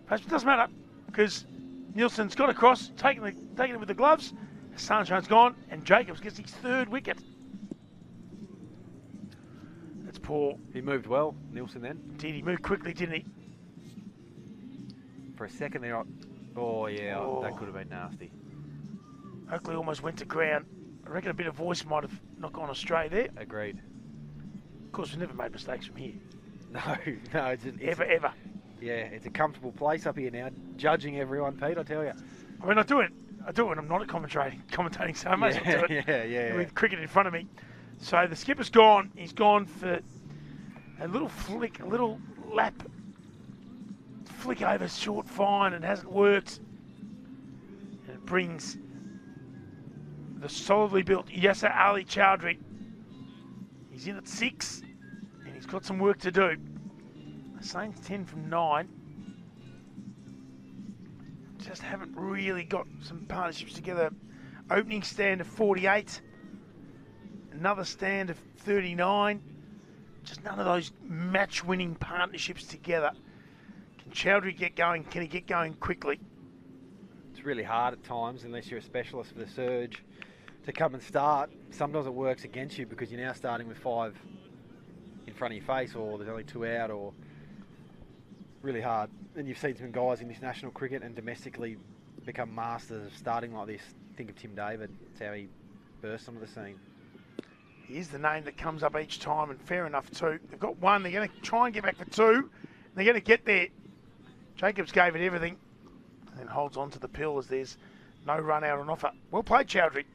face. It doesn't matter because Nielsen's got across, taking it with the gloves. Sunshine's gone, and Jacobs gets his third wicket. That's poor. He moved well, Nielsen then. Did he move quickly, didn't he? For a second there, that could have been nasty. Oakley almost went to ground. I reckon a bit of voice might have not gone astray there. Agreed. Of course, we've never made mistakes from here. No, it's Ever. Yeah, it's a comfortable place up here now, judging everyone, Pete, I tell you. I mean, I do it when I'm not commentating, so I may as well do it. Yeah. With cricket in front of me. So the skipper's gone. He's gone for a little flick, a little lap flick over short fine, and it hasn't worked. And it brings the solidly built Yasser Ali Chowdhury. He's in at 6, and he's got some work to do. Saints 10 from 9. Just haven't really got some partnerships together. Opening stand of 48. Another stand of 39. Just none of those match-winning partnerships together. Can Chowdhury get going? Can he get going quickly? It's really hard at times, unless you're a specialist for the surge, to come and start. Sometimes it works against you because you're now starting with 5 in front of your face, or there's only 2 out, or really hard. And you've seen some guys in international cricket and domestically become masters of starting like this. Think of Tim David. That's how he burst onto the scene. He is the name that comes up each time, and fair enough too. They've got 1. They're going to try and get back for 2. And they're going to get there. Jacobs gave it everything and then holds on to the pill as there's no run out on offer. Well played, Chowdhury.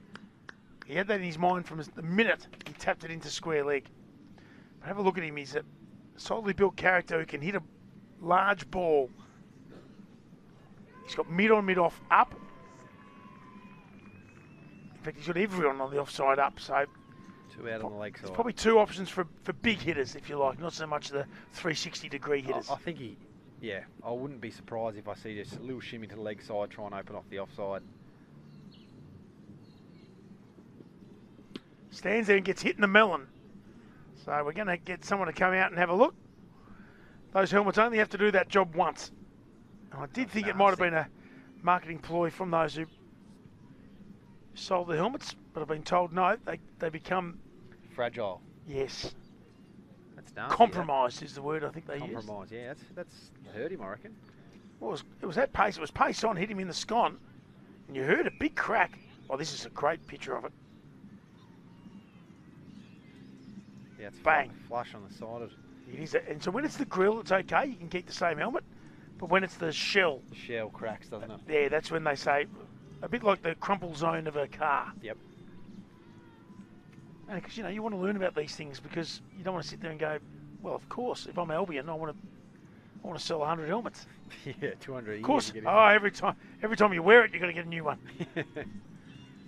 He had that in his mind from the minute he tapped it into square leg. But have a look at him. He's a solidly built character who can hit a large ball. He's got mid-on, mid-off, up. In fact, he's got everyone on the offside up. So 2 out on the leg side. there's probably 2 options for big hitters, if you like, not so much the 360-degree hitters. I think I wouldn't be surprised if I see just a little shimmy to the leg side, try and open off the offside. Stands there and gets hit in the melon. So we're going to get someone to come out and have a look. Those helmets only have to do that job once. And I did think it might have been a marketing ploy from those who sold the helmets, but I've been told no, they become... Fragile. Yes. That's nasty. Compromised is the word I think they used. Compromise, yeah. That's hurt him, I reckon. Well, it was that pace. It was pace on, hit him in the scon, and you heard a big crack. Oh, this is a great picture of it. Yeah, it's bang. Flush on the side of it. Is, and so when it's the grill, it's okay. You can keep the same helmet. But when it's the shell... The shell cracks, doesn't it? Yeah, that's when they say, a bit like the crumple zone of a car. Yep. And because, you want to learn about these things because you don't want to sit there and go, well, of course, if I'm Albion, I want to sell 100 helmets. Yeah, 200 a year. Of course. Every time you wear it, you've got to get a new one.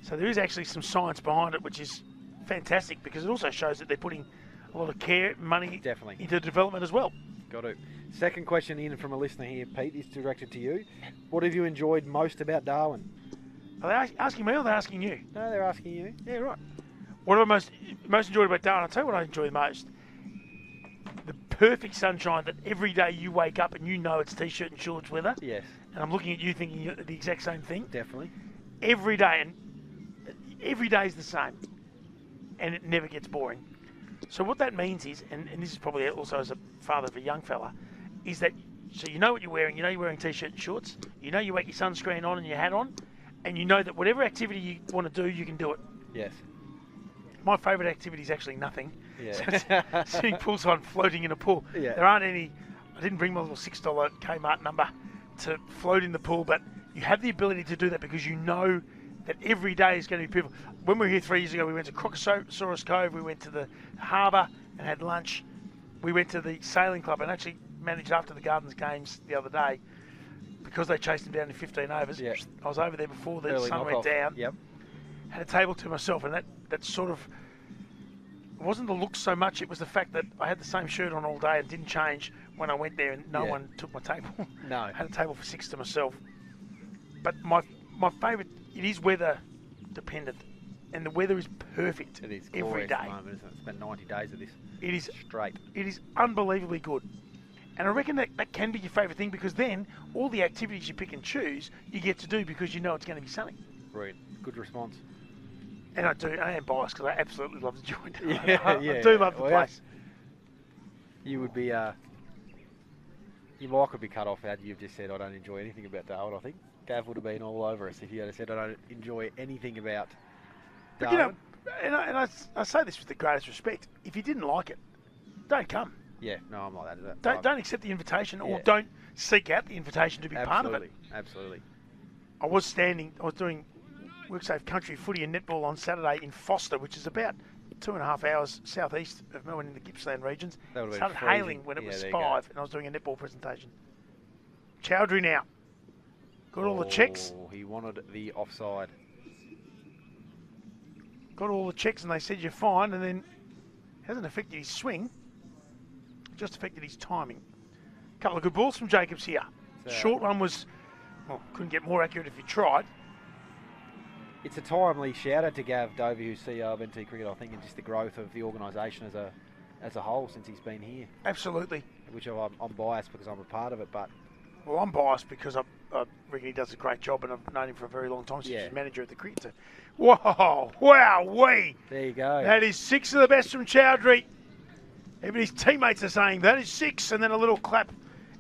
So there is actually some science behind it, which is fantastic because it also shows that they're putting a lot of care and money into development as well. Got it. Second question in from a listener here, Pete, is directed to you. What have you enjoyed most about Darwin? Are they asking me or are they asking you? No, they're asking you. Yeah, right. What have I most enjoyed about Darwin? I'll tell you what I enjoy most. The perfect sunshine that every day you wake up and you know it's t-shirt and shorts weather. Yes. And I'm looking at you thinking the exact same thing. Definitely. Every day, and every day is the same. And it never gets boring. So what that means is, and this is probably also as a father of a young fella, is that, so you know what you're wearing, you know you're wearing t-shirt and shorts, you know you wake your sunscreen on and your hat on, and you know that whatever activity you want to do, you can do it. Yes. My favourite activity is actually nothing. Yeah. So it's sitting poolside floating in a pool. Yeah. There aren't any, I didn't bring my little $6 Kmart number to float in the pool, but you have the ability to do that because you know that every day is going to be people. When we were here 3 years ago, we went to Crocosaurus Cove, we went to the harbour and had lunch. we went to the sailing club and actually managed after the Gardens games the other day, because they chased him down in 15 overs. Yeah. I was over there before the Early sun went knock-off. down. Yep. Had a table to myself, and that sort of, it wasn't the look so much, it was the fact that I had the same shirt on all day and didn't change when I went there, and no one took my table. No. Had a table for 6 to myself. But my favourite, it is weather dependent, and the weather is perfect It is every glorious day. at the moment, isn't it? It's been 90 days of this. It is Straight. It is unbelievably good. And I reckon that can be your favourite thing, because then all the activities you pick and choose, you get to do because you know it's going to be sunny. Brilliant. Good response. And I am biased because I absolutely love the joint. Yeah, I do love the place. You would be, your mic would be cut off had you've just said, I don't enjoy anything about Darwin, I think. Gav would have been all over us if you had said, I don't enjoy anything about But Darwin. you know, and I say this with the greatest respect, if you didn't like it, don't come. Yeah, no, I'm like that. Don't accept the invitation, or Yeah. don't seek out the invitation to be part of it. Absolutely. I was doing WorkSafe Country Footy and Netball on Saturday in Foster, which is about 2.5 hours southeast of Melbourne in the Gippsland regions. That would've been Started freezing. hailing when it Yeah, was there you go. 5, and I was doing a netball presentation. Chowdhury now. Got all the checks. Oh, he wanted the offside. Got all the checks, and they said you're fine, and then hasn't affected his swing, just affected his timing. Couple of good balls from Jacobs here. Short one was, well, couldn't get more accurate if you tried. It's a timely shout out to Gav Dovey, who's CEO of NT Cricket, I think, and just the growth of the organisation as a whole since he's been here. Absolutely. Which I'm biased because I'm a part of it, but Well, I'm biased because I reckon he does a great job, and I've known him for a very long time since Yeah. he's manager at the cricket team. Whoa, wow-wee. there you go. That is 6 of the best from Chowdhury. Even his teammates are saying that is 6, and then a little clap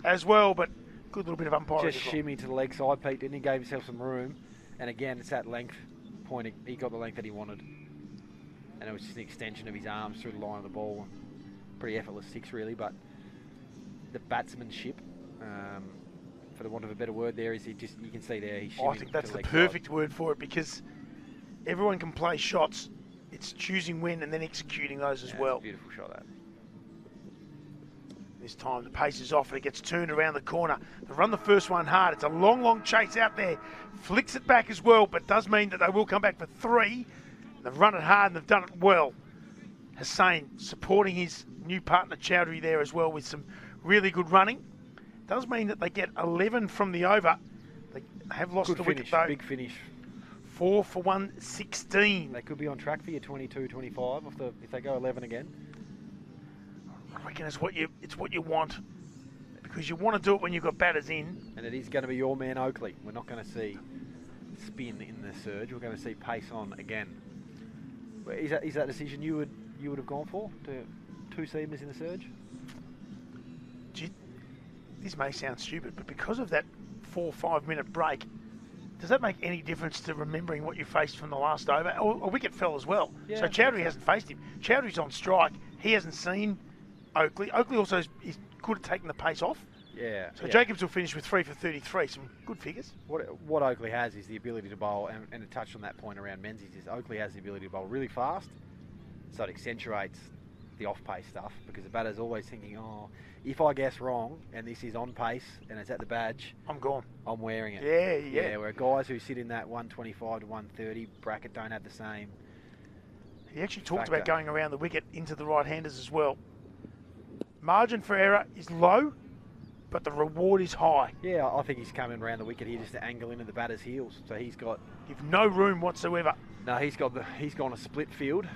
as well, but good little bit of umpiring. Just as well. shimmy to the leg side, Pete, didn't he? Gave himself some room. And again, it's that length point. He got the length that he wanted. And it was just an extension of his arms through the line of the ball. Pretty effortless 6, really, but the batsmanship, for the want of a better word there, is you can see there he's shimmying I think that's to the leg perfect word for it, because everyone can play shots. It's choosing when and then executing those as side. well. It's a beautiful shot, that. This time the pace is off and it gets turned around the corner. They run the first one hard. It's a long, long chase out there. Flicks it back as well, but does mean that they will come back for 3. They've run it hard and they've done it well. Hussain supporting his new partner Chowdhury there as well with some really good running. Does mean that they get 11 from the over. They have lost Good the finish, wicket though. big finish. 4 for 116. They could be on track for your 22-25 if they go 11 again. I reckon it's what you want, because you want to do it when you've got batters in. And it is going to be your man Oakley. We're not going to see spin in the surge. We're going to see pace on again. Is that decision you would have gone for, to 2 seamers in the surge? This may sound stupid, but because of that 4 or 5 minute break, does that make any difference to remembering what you faced from the last over? A wicket fell as well. Yeah, So Chowdhury hasn't faced him. Chowdhury's on strike. He hasn't seen Oakley. Oakley also is good at taking the pace off. Yeah. So yeah. Jacobs will finish with 3 for 33. Some good figures. What Oakley has is the ability to bowl, and it touched on that point around Menzies, is Oakley has the ability to bowl really fast, so it accentuates the off-pace stuff, because the batter's always thinking, oh, if I guess wrong and this is on pace and it's at the badge, I'm gone. I'm wearing it. Yeah. Where guys who sit in that 125 to 130 bracket don't have the same. He actually talked factor. about going around the wicket into the right-handers as well. Margin for error is low, but the reward is high. Yeah, I think he's coming around the wicket here just to angle into the batter's heels. So he's got Give no room whatsoever. he's gone a split field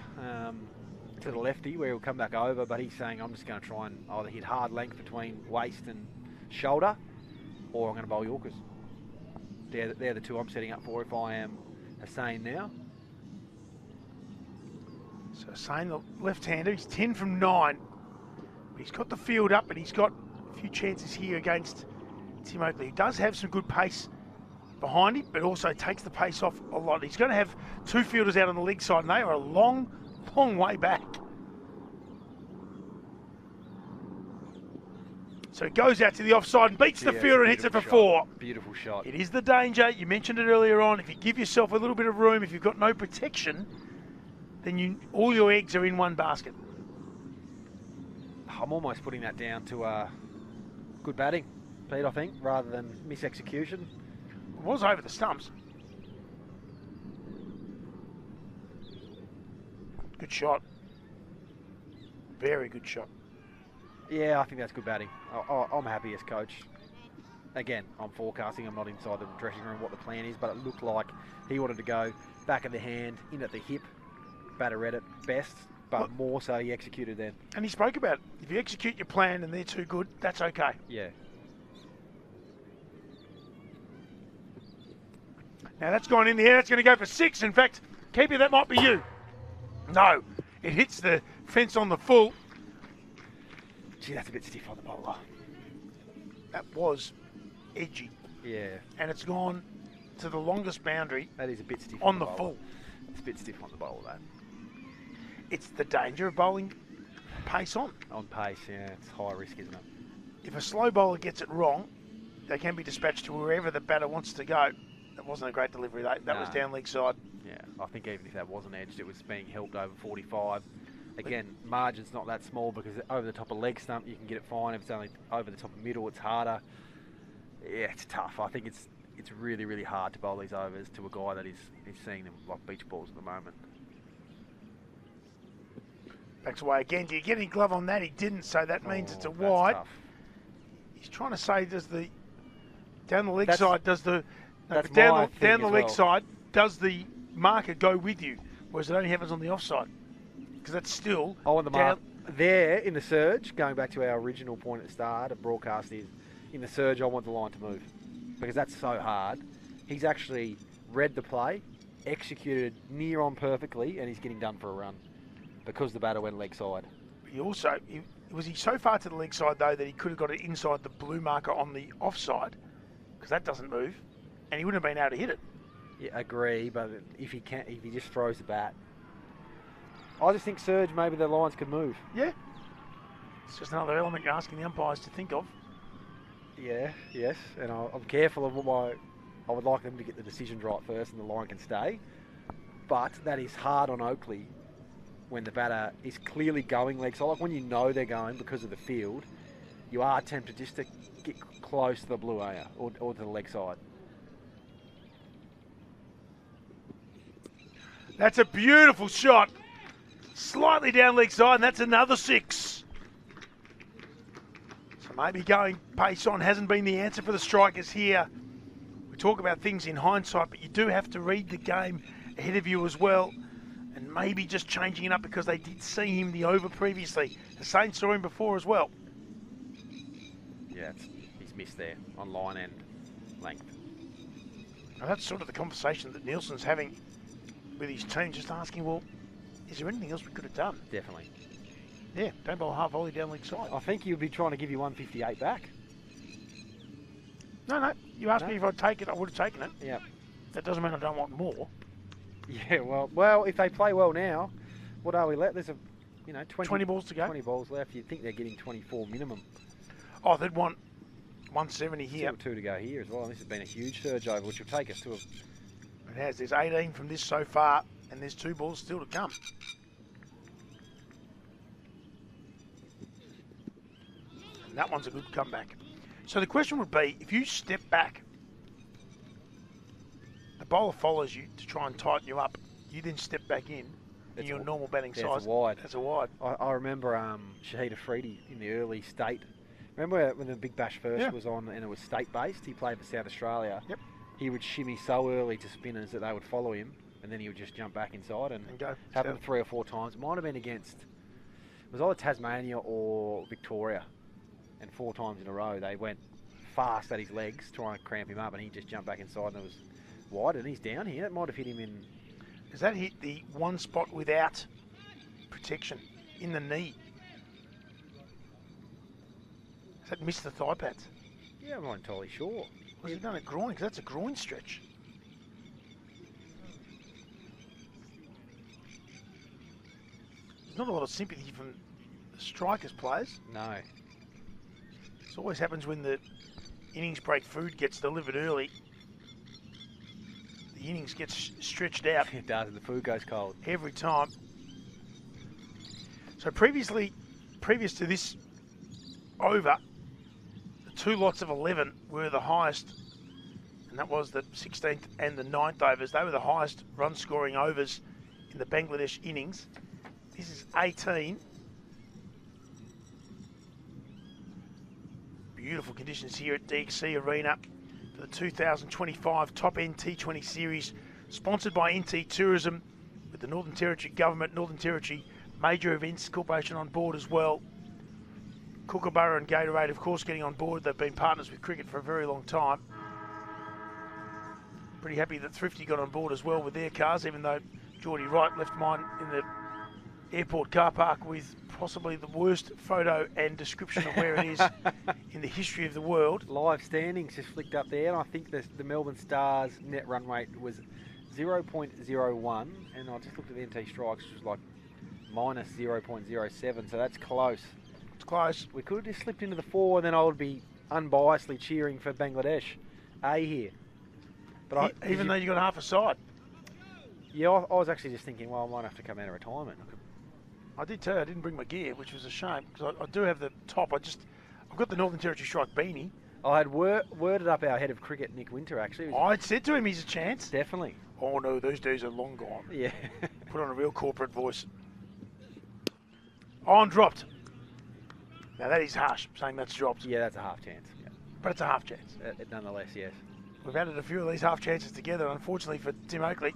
to the lefty where he'll come back over, but he's saying I'm just going to try and either hit hard length between waist and shoulder, or I'm going to bowl Yorkers. They're the 2 I'm setting up for if I am Hussain now. So saying the left-hander, he's 10 from 9. He's got the field up, and he's got a few chances here against Tim Oakley. He does have some good pace behind him, but also takes the pace off a lot. He's going to have 2 fielders out on the leg side, and they are a long, long way back. So he goes out to the offside and beats the Yeah, fielder and hits it for 4. Beautiful shot. It is the danger. You mentioned it earlier on. If you give yourself a little bit of room, if you've got no protection, then all your eggs are in one basket. I'm almost putting that down to good batting, Pete, I think, rather than mis-execution. It was over the stumps. Good shot. Very good shot. Yeah, I think that's good batting. I'm happy as coach. Again, I'm forecasting. I'm not inside the dressing room what the plan is, but it looked like he wanted to go back of the hand, in at the hip. Batter read it best, but more so he executed then. And he spoke about it. If you execute your plan and they're too good, that's okay. Yeah. Now that's gone in the air. That's going to go for 6. In fact, keeper, that might be you. No, it hits the fence on the full. Gee, that's a bit stiff on the bowler. That was edgy. Yeah. And it's gone to the longest boundary. That is a bit stiff on the bowler. full. It's a bit stiff on the bowler, that. It's the danger of bowling pace on. On pace, yeah. It's high risk, isn't it? If a slow bowler gets it wrong, they can be dispatched to wherever the batter wants to go. That wasn't a great delivery. That was down leg side. Yeah, I think even if that wasn't edged, it was being helped over 45. Again, margin's not that small because over the top of leg stump, you can get it fine. If it's only over the top of middle, it's harder. Yeah, it's tough. I think it's really, really hard to bowl these overs to a guy that is seeing them like beach balls at the moment. Backs away again. Do you get any glove on that? He didn't, so that means it's a wide. Tough. He's trying to say, down the leg side, down the leg side, does the marker go with you? Whereas it only happens on the offside. Because that's still on the mark. There, in the surge, going back to our original point at the start of broadcast, is in the surge, I want the line to move. Because that's so hard. He's actually read the play, executed near on perfectly, and he's getting done for a run. Because the batter went leg side. Was he so far to the leg side though that he could have got it inside the blue marker on the offside, because that doesn't move, and he wouldn't have been able to hit it. Yeah, agree. But if he just throws the bat, I just think surge maybe the lines could move. Yeah, it's just another element you're asking the umpires to think of. Yeah, yes, and I'm careful of I would like them to get the decisions right first, and the line can stay. But that is hard on Oakley. When the batter is clearly going leg side, like when you know they're going because of the field, you are tempted just to get close to the blue, are you? Or to the leg side. That's a beautiful shot. Slightly down leg side, and that's another 6. So maybe going pace on hasn't been the answer for the strikers here. We talk about things in hindsight, but you do have to read the game ahead of you as well. And maybe just changing it up because they did see him the over previously. The Saints saw him before as well. Yeah, he's missed there on line and length. Now that's sort of the conversation that Nielsen's having with his team, just asking, well, is there anything else we could have done? Definitely. Yeah, don't bowl half volley down leg side. I think you'd be trying to give you 158 back. No, you asked me if I'd take it, I would have taken it. Yeah. That doesn't mean I don't want more. Yeah, well, if they play well now, what are we left? There's 20 balls to go. 20 balls left. You'd think they're getting 24 minimum. Oh, they'd want 170 here. Still 2 to go here as well. And this has been a huge surge over, which will take us to It has. There's 18 from this so far, and there's 2 balls still to come. And that one's a good comeback. So the question would be, if you step back, the bowler follows you to try and tighten you up. You then step back in your normal batting size. That's a wide. That's a wide. I remember Shahid Afridi in the early state. Remember when the Big Bash first was on and it was state-based? He played for South Australia. Yep. He would shimmy so early to spinners that they would follow him, and then he would just jump back inside and go. Happened 3 or 4 times. It might have been against, it was either Tasmania or Victoria, and 4 times in a row they went fast at his legs trying to cramp him up, and he just jumped back inside, and it was wide, and he's down here. It might have hit him in. Does that hit the one spot without protection in the knee? Does that miss the thigh pads? Yeah, I'm not entirely sure. Was he done a groin? Because that's a groin stretch. There's not a lot of sympathy from the strikers players. No. This always happens when the innings break food gets delivered early. The innings gets stretched out. It does, and the food goes cold. Every time. So previous to this over, the 2 lots of 11 were the highest, and that was the 16th and the 9th overs. They were the highest run-scoring overs in the Bangladesh innings. This is 18. Beautiful conditions here at DXC Arena for the 2025 Top End T20 Series, sponsored by NT Tourism, with the Northern Territory Government, Northern Territory Major Events Corporation on board as well. Kookaburra and Gatorade, of course, getting on board. They've been partners with cricket for a very long time. Pretty happy that Thrifty got on board as well with their cars, even though Geordie Wright left mine in the airport car park with possibly the worst photo and description of where it is in the history of the world. Live standings just flicked up there, and I think the Melbourne Stars net run rate was 0.01, and I just looked at the NT strikes, which was like minus 0.07, so that's close. It's close. We could have just slipped into the 4, and then I would be unbiasedly cheering for Bangladesh here. But even though you got half a side. Yeah, I was actually just thinking, well, I might have to come out of retirement. I did tell you I didn't bring my gear, which was a shame, because I do have the top. I've got the Northern Territory Strike beanie. I had worded up our head of cricket, Nick Winter, actually. I said to him he's a chance. Definitely. Oh no, those days are long gone. Yeah. Put on a real corporate voice. On dropped. Now that is harsh, saying that's dropped. Yeah, that's a half chance. Yeah. But it's a half chance. Nonetheless, yes. We've added a few of these half chances together, unfortunately for Tim Oakley.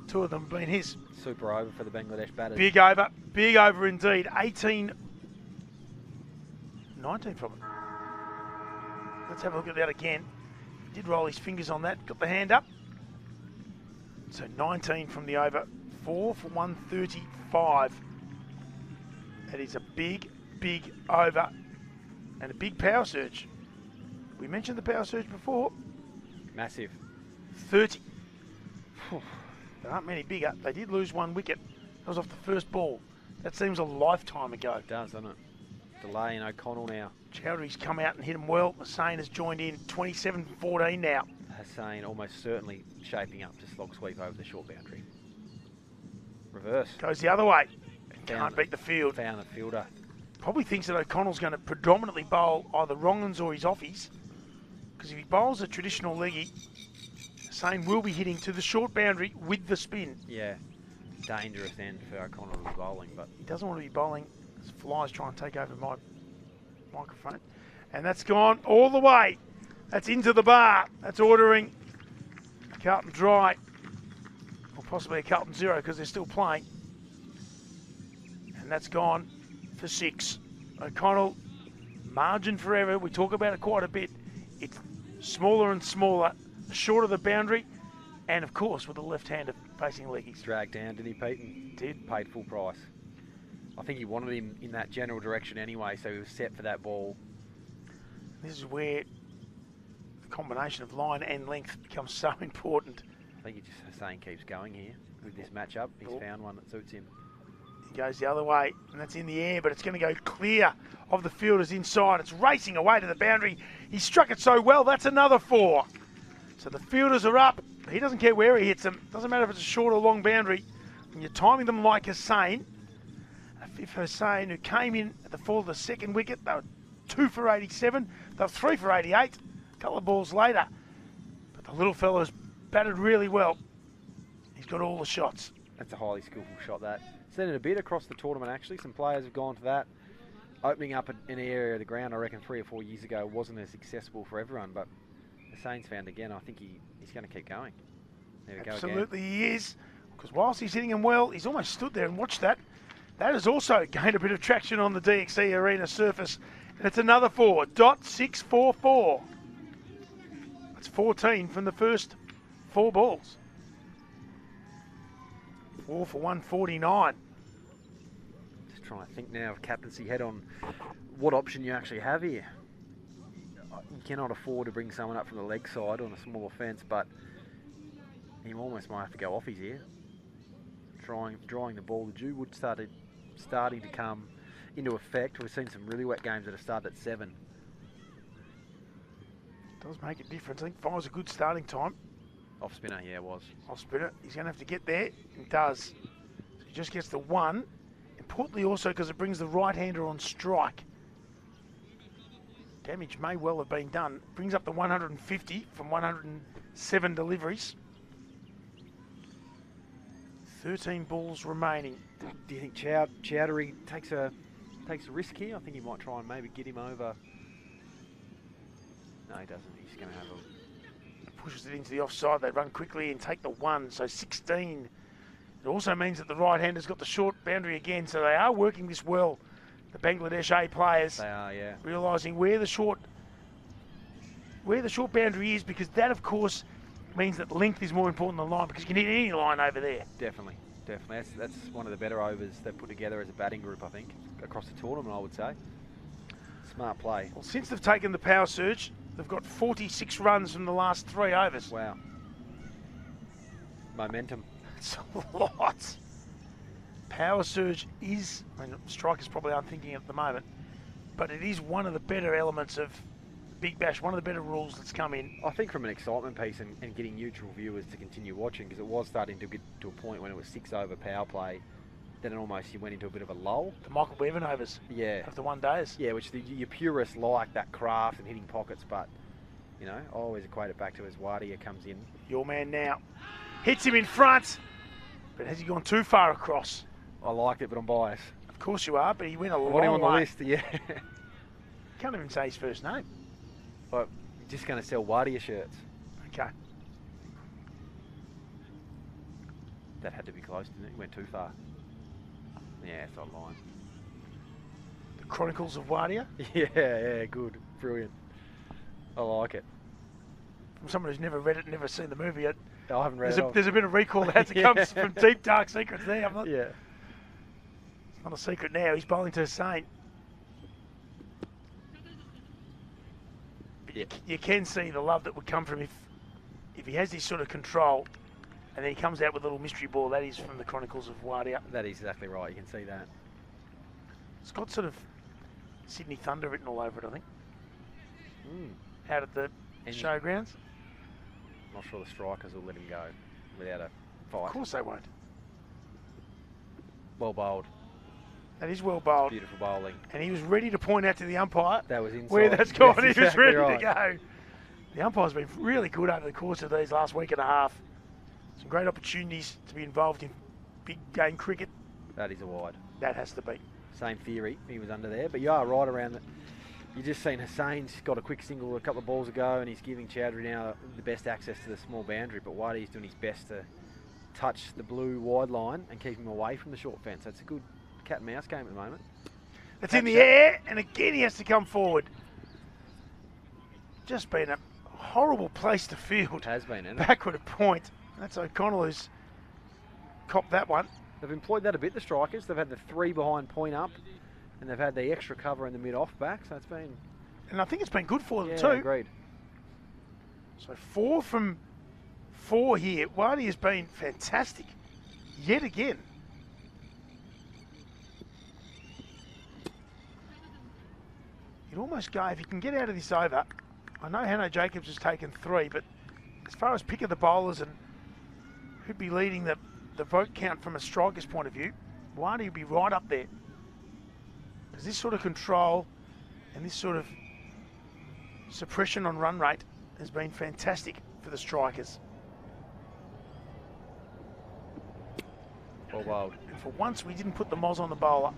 2 of them have been his. Super over for the Bangladesh batters. Big over indeed. 18, 19 from it. Let's have a look at that again. He did roll his fingers on that, got the hand up. So 19 from the over, 4 for 135. That is a big over and a big power surge. We mentioned the power surge before. Massive. 30. There aren't many bigger. They did lose 1 wicket. That was off the first ball. That seems a lifetime ago. It does, doesn't it? Delay in O'Connell now. Chowdhury's come out and hit him well. Hussain has joined in. 27-14 now. Hussain almost certainly shaping up to slog sweep over the short boundary. Reverse. Goes the other way. Can't beat the field. Found the fielder. Probably thinks that O'Connell's going to predominantly bowl either wrong-uns or his offies. Because if he bowls a traditional leggy, Hussain will be hitting to the short boundary with the spin. Yeah. Dangerous end for O'Connell to be bowling, but he doesn't want to be bowling as flies try and take over my microphone. And that's gone all the way. That's into the bar. That's ordering a Carlton dry, or possibly a Carlton zero because they're still playing. And that's gone for 6. O'Connell, margin forever. We talk about it quite a bit. It's smaller and smaller, the shorter the boundary, and of course with the left-hander facing leggies. Dragged down, did he, Pete? Did. Paid full price. I think he wanted him in that general direction anyway, so he was set for that ball. This is where the combination of line and length becomes so important. I think Hussain keeps going here with this matchup. He's found one that suits him. He goes the other way, and that's in the air, but it's going to go clear of the fielders inside. It's racing away to the boundary. He struck it so well, that's another 4. So the fielders are up. He doesn't care where he hits them. Doesn't matter if it's a short or long boundary. When you're timing them like Hussain, if Hussain, who came in at the fall of the second wicket, they were 2 for 87. They were 3 for 88. A couple of balls later. But the little fella's batted really well. He's got all the shots. That's a highly skillful shot, that. Seen it a bit across the tournament, actually. Some players have gone to that. Opening up an area of the ground, I reckon 3 or 4 years ago, wasn't as accessible for everyone, but Hussain's found again. I think he's going to keep going. There we go again. Absolutely he is. Because whilst he's hitting him well, he's almost stood there and watched that. That has also gained a bit of traction on the DXC Arena surface. And it's another 4.644. That's 14 from the first 4 balls. 4 for 149. Just trying to think now of captaincy head on what option you actually have here. You cannot afford to bring someone up from the leg side on a small offence, but he almost might have to go offies here. Drawing the ball. The dew wood starting to come into effect. We've seen some really wet games that have started at 7. Does make a difference. I think 5's a good starting time. Off spinner, yeah, it was. Off spinner. He's going to have to get there. He does. So he just gets the 1. Importantly also because it brings the right-hander on strike. Damage may well have been done. Brings up to 150 from 107 deliveries. 13 balls remaining. Do you think Chowdhury takes a risk here? I think he might try and maybe get him over. No, he doesn't. He's going to have a... Pushes it into the offside. They run quickly and take the 1, so 16. It also means that the right-hander's got the short boundary again, so they are working this well. The Bangladesh A players. They are, yeah. Realising where the short boundary is, because that, of course, means that length is more important than line, because you can hit any line over there. Definitely. That's one of the better overs they've put together as a batting group, I think, across the tournament, I would say. Smart play. Well, since they've taken the power surge, they've got 46 runs from the last 3 overs. Wow. Momentum. It's a lot. Power surge is, I mean, strikers probably aren't thinking at the moment, but it is one of the better elements of Big Bash, one of the better rules that's come in. I think from an excitement piece and getting neutral viewers to continue watching, because it was starting to get to a point when it was 6 over power play, then it almost you went into a bit of a lull. The Michael Bevan overs of the 1 days. Yeah, which your purists like that craft and hitting pockets, but, you know, I always equate it back to as Wadia comes in. Your man now. Hits him in front, but has he gone too far across? I liked it, but I'm biased. Of course you are, but he went a long way. On the way. list, yeah. Can't even say his first name. But just going to sell Wadia shirts. Okay. That had to be close, didn't it? He went too far. Yeah, it's online. The Chronicles of Wadia? Yeah, good. Brilliant. I like it. From someone who's never read it, never seen the movie yet. I haven't read it. There's a bit of recall that comes from deep, dark secrets there. Yeah. It's not a secret now. He's bowling to Saint. Yeah. You can see the love that would come from if he has this sort of control and then he comes out with a little mystery ball. That is from the Chronicles of Wadia. That is exactly right. You can see that. It's got sort of Sydney Thunder written all over it, I think. Out at the showgrounds. Not sure the strikers will let him go without a fight. Of course they won't. Well bowled. That is well bowled. Beautiful bowling. And he was ready to point out to the umpire that was inside. where that's gone. That's He was exactly ready to go. The umpire's been really good over the course of these last week and a half. Some great opportunities to be involved in big game cricket. That is a wide. That has to be. Same theory. He was under there. But you are right around it. You just seen Hussein's got a quick single a couple of balls ago, and he's giving Chowdhury now the best access to the small boundary. But Waddy's doing his best to touch the blue wide line and keep him away from the short fence. That's a good cat and mouse game at the moment. It's in the air, and again he has to come forward. Just been a horrible place to field. Has been, hasn't it? Backward a point. That's O'Connell who's copped that one. They've employed that a bit, the strikers. They've had the 3 behind point up, and they've had the extra cover in the mid-off back, so it's been... And I think it's been good for them too. Agreed. So 4 from 4 here. Waddy has been fantastic, yet again. You'd almost go, if you can get out of this over, I know Hanno Jacobs has taken 3, but as far as pick of the bowlers and who'd be leading the vote count from a striker's point of view, Waddy would be right up there. Because this sort of control and this sort of suppression on run rate has been fantastic for the strikers. Well bowled. And for once we didn't put the moz on the bowler.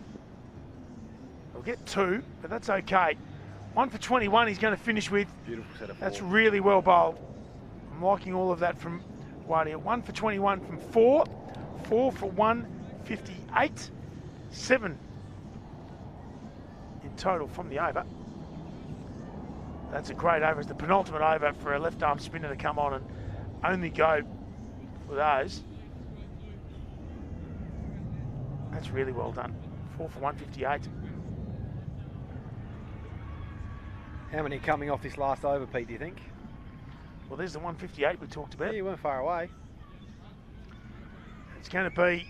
We'll get 2, but that's okay. 1 for 21 he's going to finish with. Beautiful set of 4. That's really well bowled. I'm liking all of that from Waddy. 1 for 21 from 4. 4 for 158. 7 in total from the over. That's a great over. It's the penultimate over for a left arm spinner to come on and only go for those. That's really well done. 4 for 158. How many coming off this last over, Pete, do you think? Well, there's the 158 we talked about. Yeah, you weren't far away. It's going to be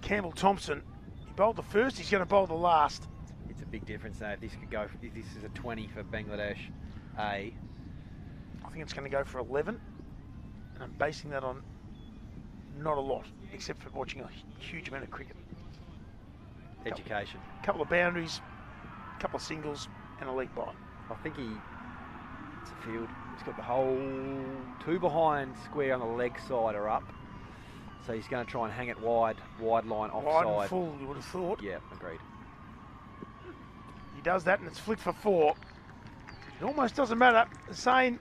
Campbell Thompson. He bowled the first, he's going to bowl the last. It's a big difference though. If this could go, if this is a 20 for Bangladesh A. I think it's going to go for 11. And I'm basing that on not a lot, except for watching a huge amount of cricket. Education. A couple of boundaries, a couple of singles, and a leg bye. I think it's a field. He's got the whole 2 behind square on the leg side are up. So he's going to try and hang it wide line offside. Wide and full, you would have thought. Yeah, agreed. He does that and it's flicked for 4. It almost doesn't matter. Saying,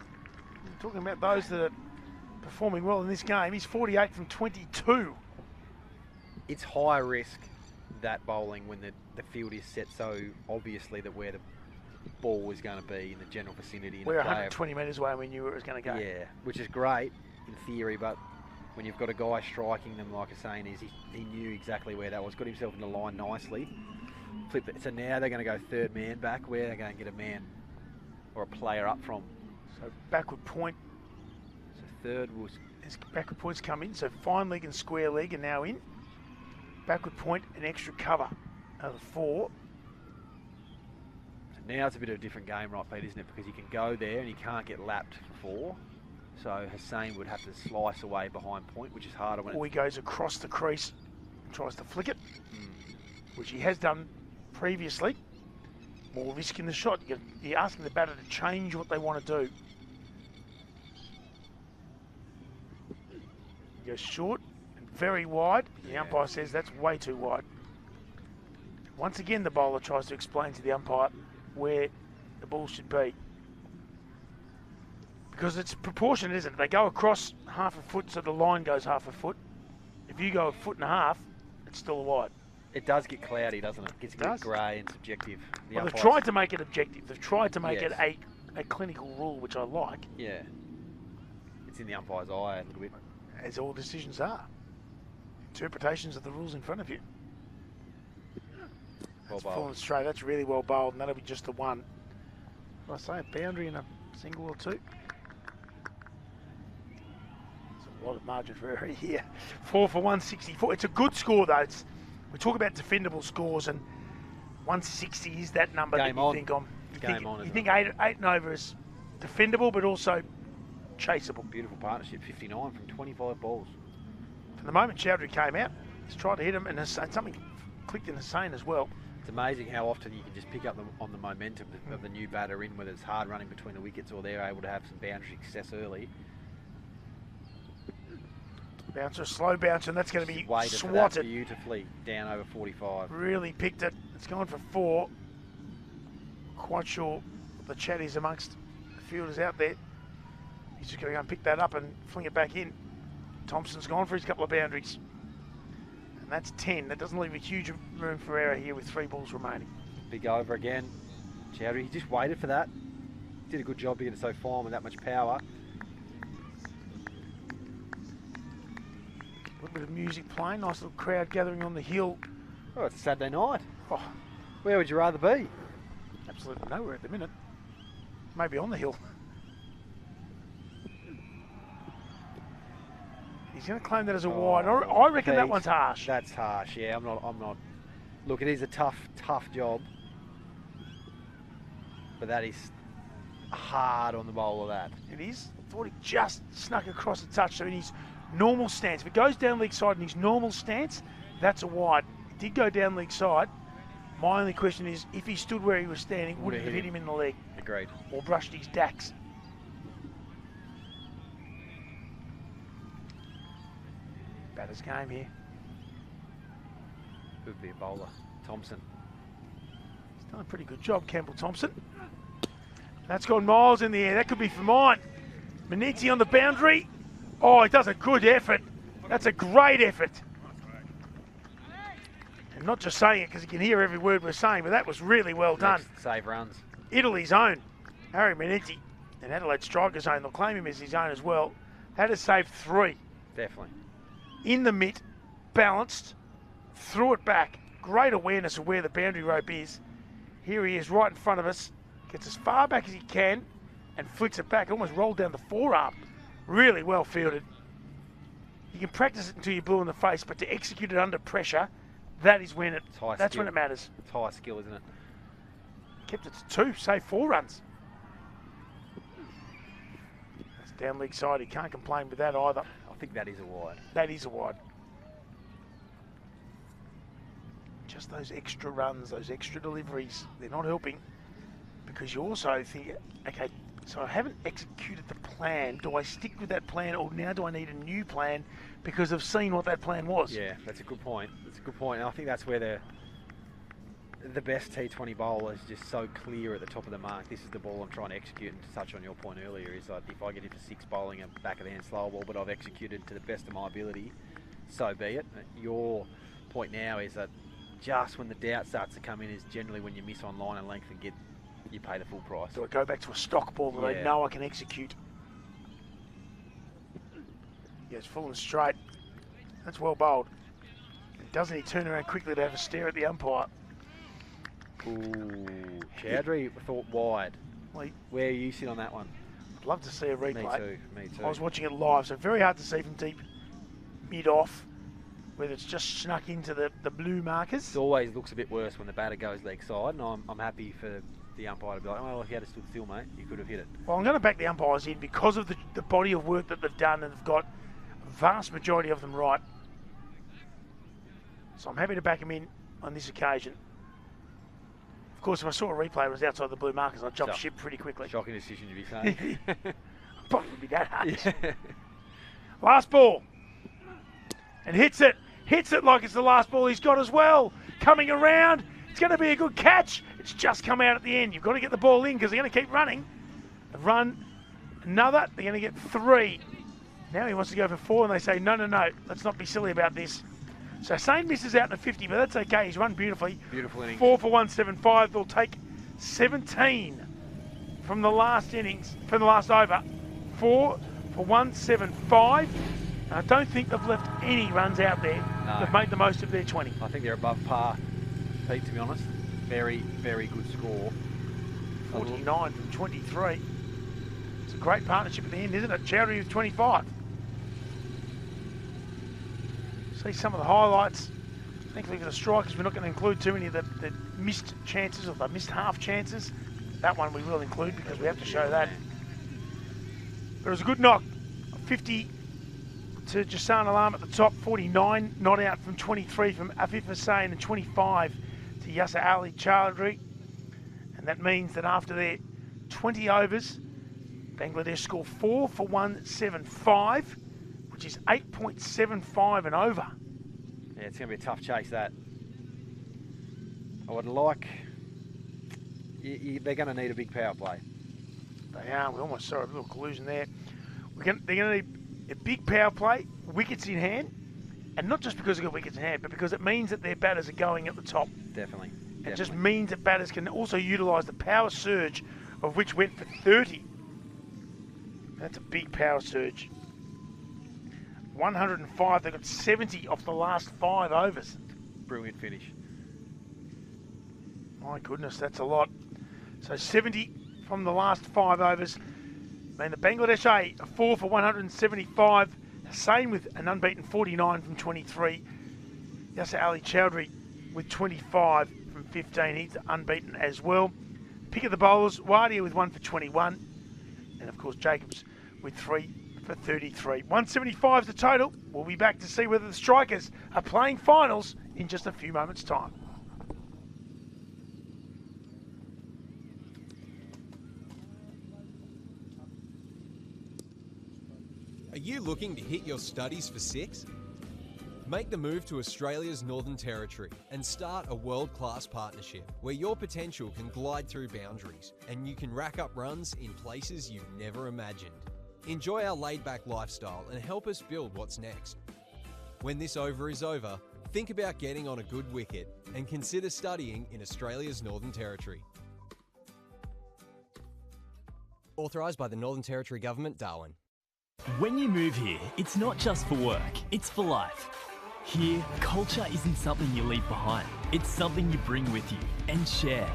talking about those that are performing well in this game, he's 48 from 22. It's high risk, that bowling, when the field is set so obviously that where the ball is going to be in the general vicinity. We're 120 metres away and we knew where it was going to go. Yeah, which is great in theory, but when you've got a guy striking them, like I'm saying, he knew exactly where that was, got himself in the line nicely, flipped it. So now they're going to go third man back, where they're going to get a man or a player up from. So backward point. So third was... As backward points come in, so fine leg and square leg are now in. Backward point and extra cover out of 4. So now it's a bit of a different game, right, Pete, isn't it? Because you can go there and you can't get lapped for 4. So Hussain would have to slice away behind point, which is harder when or he goes across the crease and tries to flick it, which he has done previously. More risk in the shot. You're asking the batter to change what they want to do. He goes short and very wide. The umpire says that's way too wide. Once again, the bowler tries to explain to the umpire where the ball should be. Because it's proportionate, isn't it? They go across half a foot, so the line goes half a foot. If you go a foot and a half, it's still wide. It does get cloudy, doesn't it? It gets a bit grey and subjective. Well, they've tried to make it objective. They've tried to make it a clinical rule, which I like. Yeah. It's in the umpire's eye a little bit. As all decisions are. Interpretations of the rules in front of you. Well That's fallen straight. That's really well bowled, and that'll be just the 1. What did I say? A boundary and a single or 2? A lot of margin for error here. 4 for 164. It's a good score though. We talk about defendable scores, and 160 is that number Game that you on. think on. You think 8 and over is defendable, but also chaseable. Beautiful partnership. 59 from 25 balls. For the moment Chowdhury came out, he's tried to hit him, and something clicked in Hussain as well. It's amazing how often you can just pick up on the momentum of the new batter in, whether it's hard running between the wickets or they're able to have some boundary success early. Bouncer, slow bouncer, and that's going to be Waited for that swatted. beautifully down over 45. Really picked it. It's gone for 4. Quite sure the chat is amongst the fielders out there. He's just going to go and pick that up and fling it back in. Thompson's gone for his couple of boundaries. And that's 10. That doesn't leave a huge room for error here with 3 balls remaining. Big over again. Chowdhury, he just waited for that. Did a good job to get it so fine with that much power. A little bit of music playing. Nice little crowd gathering on the hill. Oh, it's a Saturday night. Oh, Where would you rather be? absolutely nowhere at the minute. Maybe on the hill. He's going to claim that as a wide. I reckon that one's harsh. That's harsh. Yeah, I'm not. Look, it is a tough job, but that is hard on the bowler. That It is. I thought he just snuck across the touch. So in his normal stance, if it goes down leg side in his normal stance, that's a wide. It did go down leg side. My only question is, if he stood where he was standing, would it have hit him in the leg? Agreed. Or brushed his dacks? Batter's game here. Could be a bowler. Thompson. He's done a pretty good job, Campbell Thompson. That's gone miles in the air. That could be for mine. Maniti on the boundary. Oh, he does a good effort. That's a great effort. And not just saying it because you can hear every word we're saying, but that was really well done. Next save runs. Italy's own, Harry Maniti, and Adelaide striker's own. They'll claim him as his own as well. That has saved 3. Definitely. In the mitt, balanced, threw it back. Great awareness of where the boundary rope is. Here he is right in front of us. Gets as far back as he can and flicks it back. Almost rolled down the forearm. Really well fielded. You can practice it until you're blue in the face, but to execute it under pressure, that is when that's when it matters. It's high skill, isn't it? Kept it to 2, saved 4 runs. That's down leg side. He can't complain with that either. I think that is a wide. That is a wide. Just those extra runs, those extra deliveries, they're not helping. because you also think, okay, so I haven't executed the plan. Do I stick with that plan, or now do I need a new plan because I've seen what that plan was? Yeah, that's a good point. That's a good point. And I think that's where the best T20 bowler is just so clear at the top of the mark. This is the ball I'm trying to execute, and to touch on your point earlier, is that if I get into 6 bowling a back of the hand slow ball, but I've executed to the best of my ability, so be it. Your point now is that just when the doubt starts to come in is generally when you miss on line and length and you pay the full price. Do I go back to a stock ball that I know I can execute? Yeah, it's full and straight. That's well bowled. Doesn't he turn around quickly to have a stare at the umpire? Ooh, Chowdhury thought wide. Well, Where you sit on that one? I'd love to see a replay. Me too. I was watching it live, so very hard to see from deep mid-off, whether it's just snuck into the blue markers. It always looks a bit worse when the batter goes leg side, and I'm happy for the umpire to be like, well, if you had stood still, mate, you could have hit it. Well, I'm going to back the umpires in because of the body of work that they've done, and they've got a vast majority of them right. So I'm happy to back them in on this occasion. Of course, if I saw a replay it was outside the blue markers, I'd jump ship pretty quickly. Shocking decision to be saying. Probably would be that hard. Yeah. Last ball. And hits it. Hits it like it's the last ball he's got as well. Coming around. It's going to be a good catch. It's just come out at the end. You've got to get the ball in because they're going to keep running. They've run another. They're going to get 3. Now he wants to go for 4, and they say, no, let's not be silly about this. So Sane misses out in the 50, but that's okay. He's run beautifully. Beautiful innings. 4 for 175. They'll take 17 from the last innings, from the last over. 4 for 175. And I don't think they've left any runs out there. No. They've made the most of their 20. I think they're above par, Pete, to be honest. Very, very good score. 49 from 23. It's a great partnership at the end, isn't it? Chowdhury with 25. See some of the highlights. Thankfully for the strikers, we're not going to include too many of the missed chances or the missed half chances. That one we will include because we have to show that. But it was a good knock. 50 to Jasan Alam at the top, 49 not out from 23 from Afif Hussain, and 25 to Yasser Ali Chowdhury. And that means that after their 20 overs, Bangladesh score 4 for 175, which is 8.75 and over. Yeah, it's going to be a tough chase, that. I would like... they're going to need a big power play. They are. We almost saw a little collusion there. They're going to need a big power play, wickets in hand, and not just because they've got wickets in hand, but because it means that their batters are going at the top. Definitely. It just means that batters can also utilise the power surge, of which went for 30. That's a big power surge. 105, they got 70 off the last 5 overs. Brilliant finish. My goodness, that's a lot. So 70 from the last 5 overs. I mean, the Bangladesh A, a 4 for 175. Same with an unbeaten 49 from 23. Yasser Ali Chowdhury with 25 from 15. He's unbeaten as well. Pick of the bowlers, Wadia with 1 for 21. And of course, Jacobs with 3 for 33. 175 is the total. We'll be back to see whether the strikers are playing finals in just a few moments' time. Are you looking to hit your studies for 6? Make the move to Australia's Northern Territory and start a world-class partnership where your potential can glide through boundaries and you can rack up runs in places you've never imagined. Enjoy our laid-back lifestyle and help us build what's next. When this over is over, think about getting on a good wicket and consider studying in Australia's Northern Territory. Authorised by the Northern Territory Government, Darwin. When you move here, it's not just for work, it's for life. Here, culture isn't something you leave behind. It's something you bring with you and share.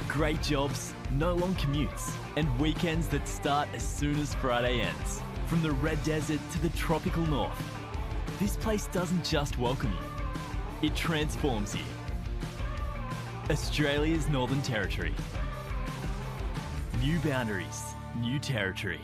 Great jobs, no long commutes, and weekends that start as soon as Friday ends. From the red desert to the tropical north, this place doesn't just welcome you, it transforms you. Australia's Northern Territory. New boundaries, new territory.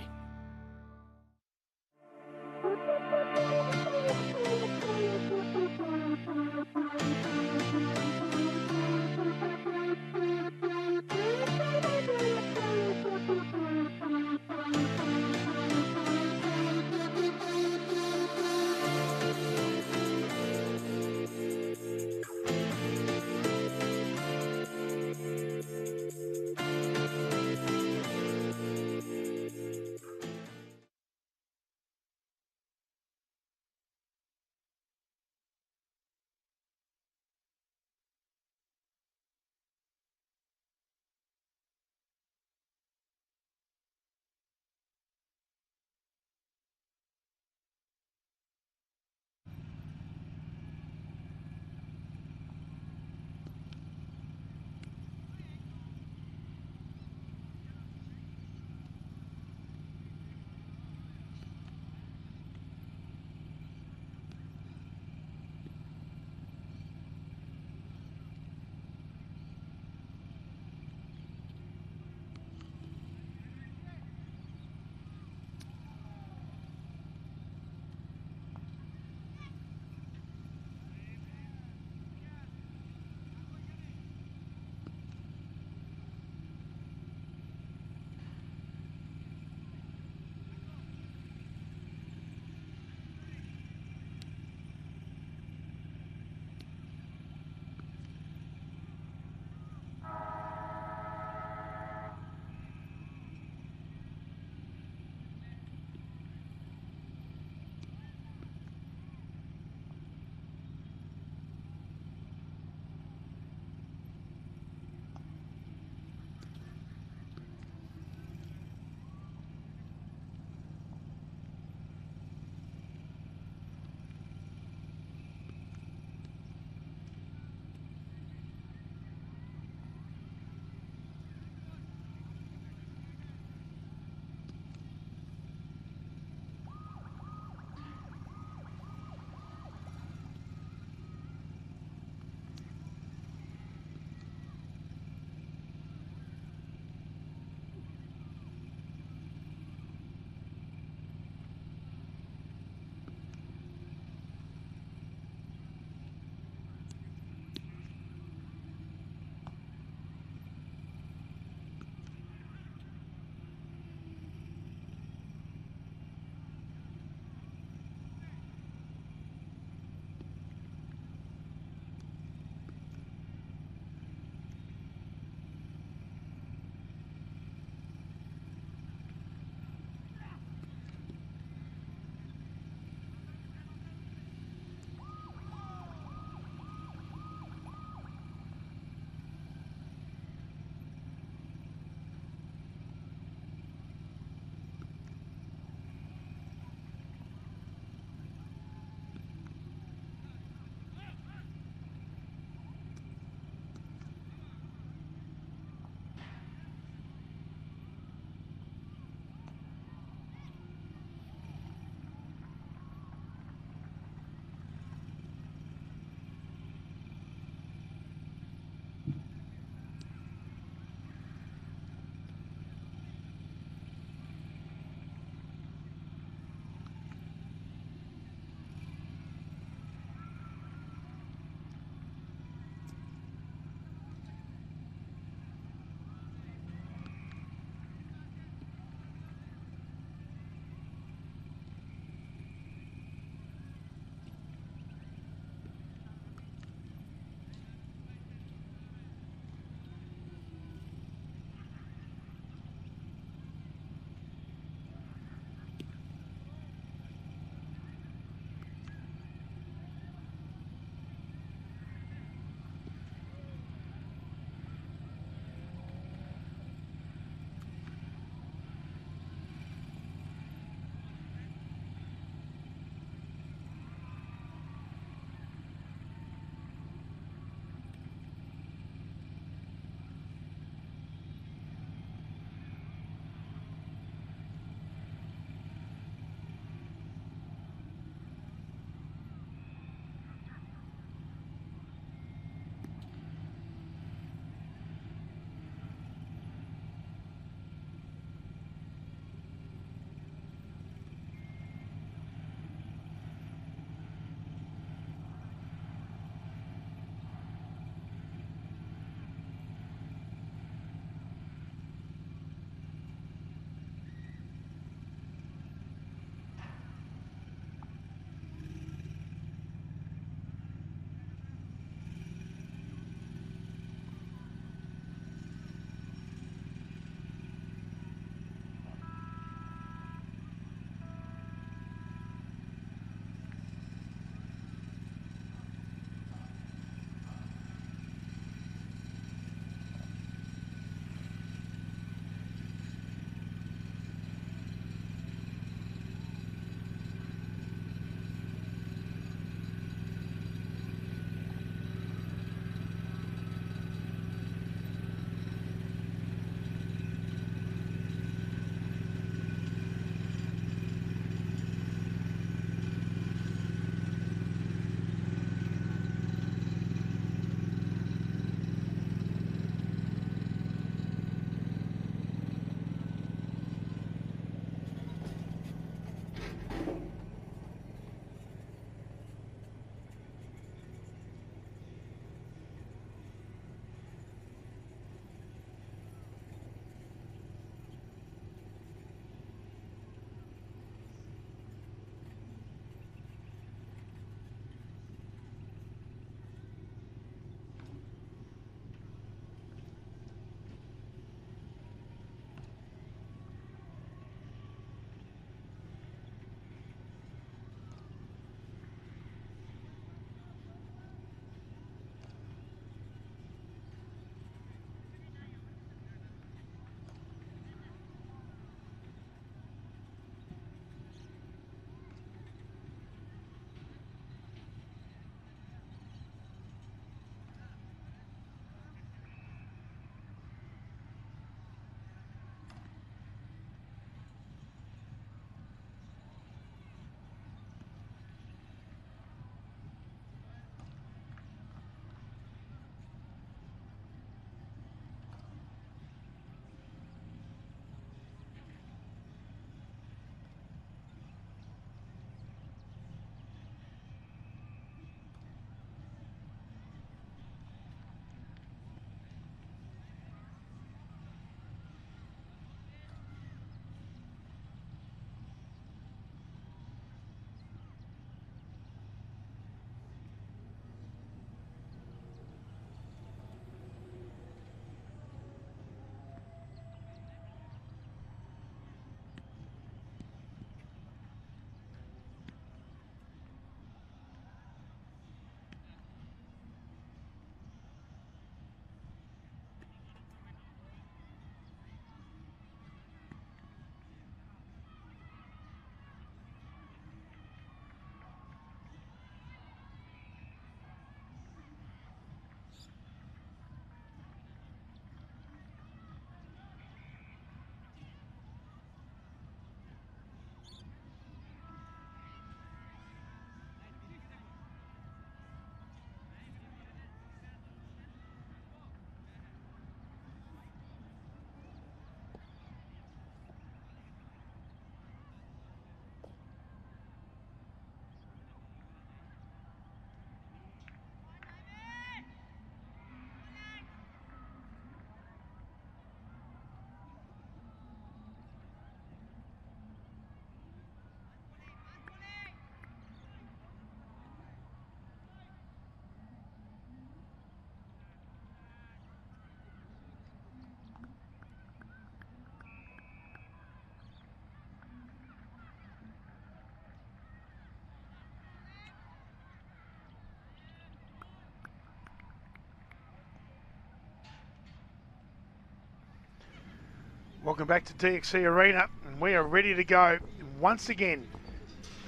Welcome back to DXC Arena, and we are ready to go. Once again,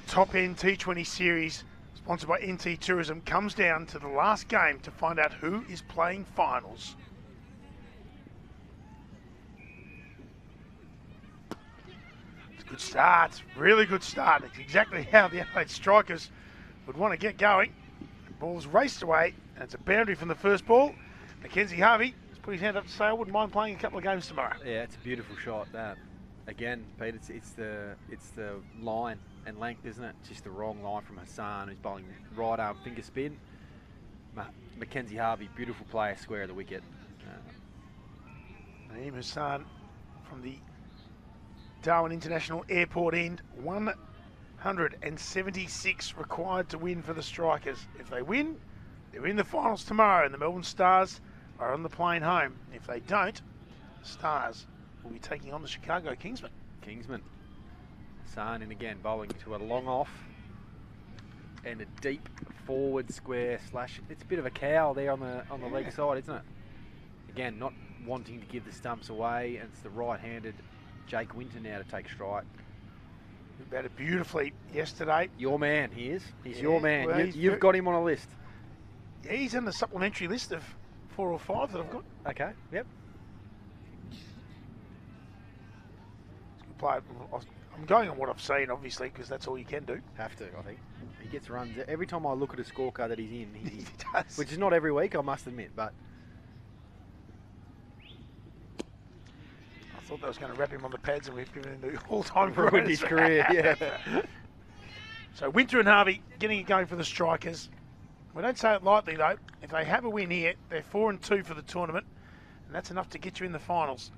top End T20 Series, sponsored by NT Tourism, comes down to the last game to find out who is playing finals. It's a good start, really good start. It's exactly how the Adelaide Strikers would want to get going. The ball's raced away, and it's a boundary from the first ball. Mackenzie Harvey put his hand up to say, I wouldn't mind playing a couple of games tomorrow. Yeah, it's a beautiful shot. That again, Pete. It's the line and length, isn't it? It's just the wrong line from Hassan, who's bowling right arm finger spin. Mackenzie Harvey, beautiful player, square of the wicket. Naeem Hassan from the Darwin International Airport end. 176 required to win for the Strikers. If they win, they're in the finals tomorrow, and the Melbourne Stars are on the plane home. If they don't, the Stars will be taking on the Chicago Kingsmen. Hassan in again, bowling to a long off and a deep forward square slash. It's a bit of a cow there on the leg side, isn't it? Again, not wanting to give the stumps away, and it's the right-handed Jake Winter now to take strike. He batted beautifully yesterday. Your man, he is. He's your man. Well, You've got him on a list. Yeah, he's in the supplementary list of 4 or 5 that I've got. Okay, yep. I'm going on what I've seen, obviously, because that's all you can do. Have to, I think. He gets runs. Every time I look at a scorecard that he's in, He does. which is not every week, I must admit, but I thought that was going to wrap him on the pads and we've given him the all-time ruined his career, yeah. So Winter and Harvey getting it going for the Strikers. We don't say it lightly, though. If they have a win here, they're 4-2 for the tournament, and that's enough to get you in the finals.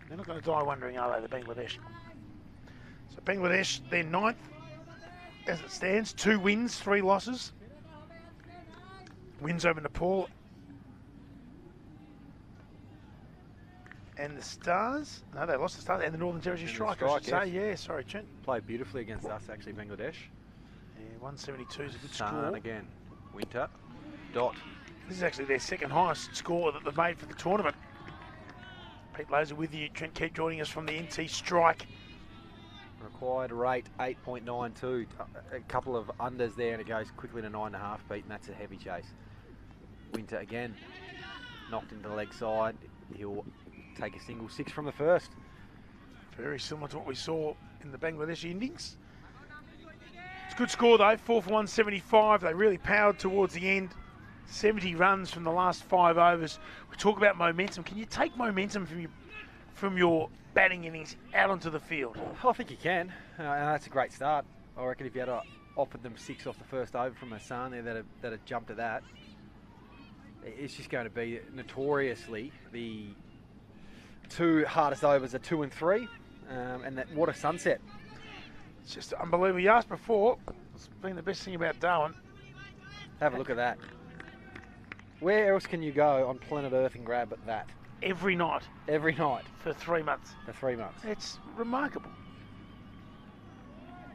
They're not going to die wondering, are they, the Bangladesh? So Bangladesh, they're 9th as it stands. 2 wins, 3 losses. Wins over Nepal. And the Stars, no, they lost the Stars, and the Northern Territory Strikers, I should say. Yeah, sorry, Trent. Played beautifully against us, actually, Bangladesh. Yeah, 172 is a good Hassan score. again. Winter. Dot. This is actually their second highest score that they've made for the tournament. Pete Loser with you. Trent, keep joining us from the NT Strike. Required rate 8.92. A couple of unders there, and it goes quickly to 9.5, Pete, and that's a heavy chase. Winter again. Knocked into the leg side. He'll take a single 6 from the first. Very similar to what we saw in the Bangladesh innings. It's a good score though, 4 for 175. They really powered towards the end. 70 runs from the last 5 overs. We talk about momentum. Can you take momentum from your batting innings out onto the field? I think you can. And that's a great start. I reckon if you had offered them 6 off the first over from Hassan there, that'd have jumped at that. It's just going to be notoriously the 2 hardest overs are 2 and 3, and what a sunset. It's just unbelievable. You asked before, it's been the best thing about Darwin. Have a look at that. Where else can you go on planet Earth and grab at that? Every night. Every night. For 3 months. For 3 months. It's remarkable.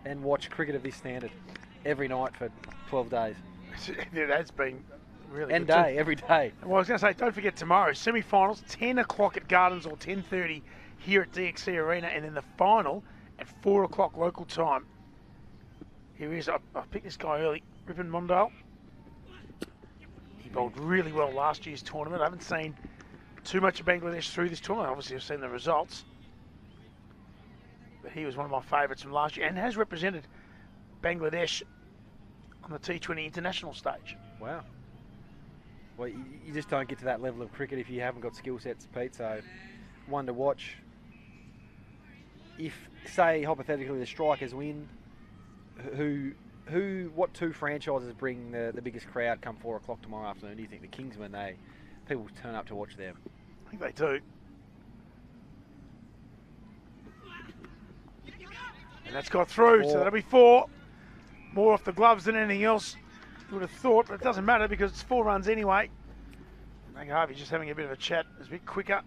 And watch cricket of this standard every night for 12 days. It has been really and good day, too. every day. Well, I was going to say, don't forget tomorrow, semi-finals, 10 o'clock at Gardens or 10:30 here at DXC Arena, and then the final at 4 o'clock local time. Here he is. I picked this guy early, Ripon Mondale. He bowled really well last year's tournament. I haven't seen too much of Bangladesh through this tournament. Obviously, I've seen the results. But he was one of my favourites from last year and has represented Bangladesh on the T20 international stage. Wow. Well, you just don't get to that level of cricket if you haven't got skill sets, Pete. So, one to watch. If, say, hypothetically, the Strikers win, what 2 franchises bring the biggest crowd come 4 o'clock tomorrow afternoon? Do you think the Kingsmen, people turn up to watch them? I think they do. And that's got through, so that'll be 4. More off the gloves than anything else. You would have thought, but it doesn't matter because it's 4 runs anyway. Harvey's just having a bit of a chat. It's a bit quicker.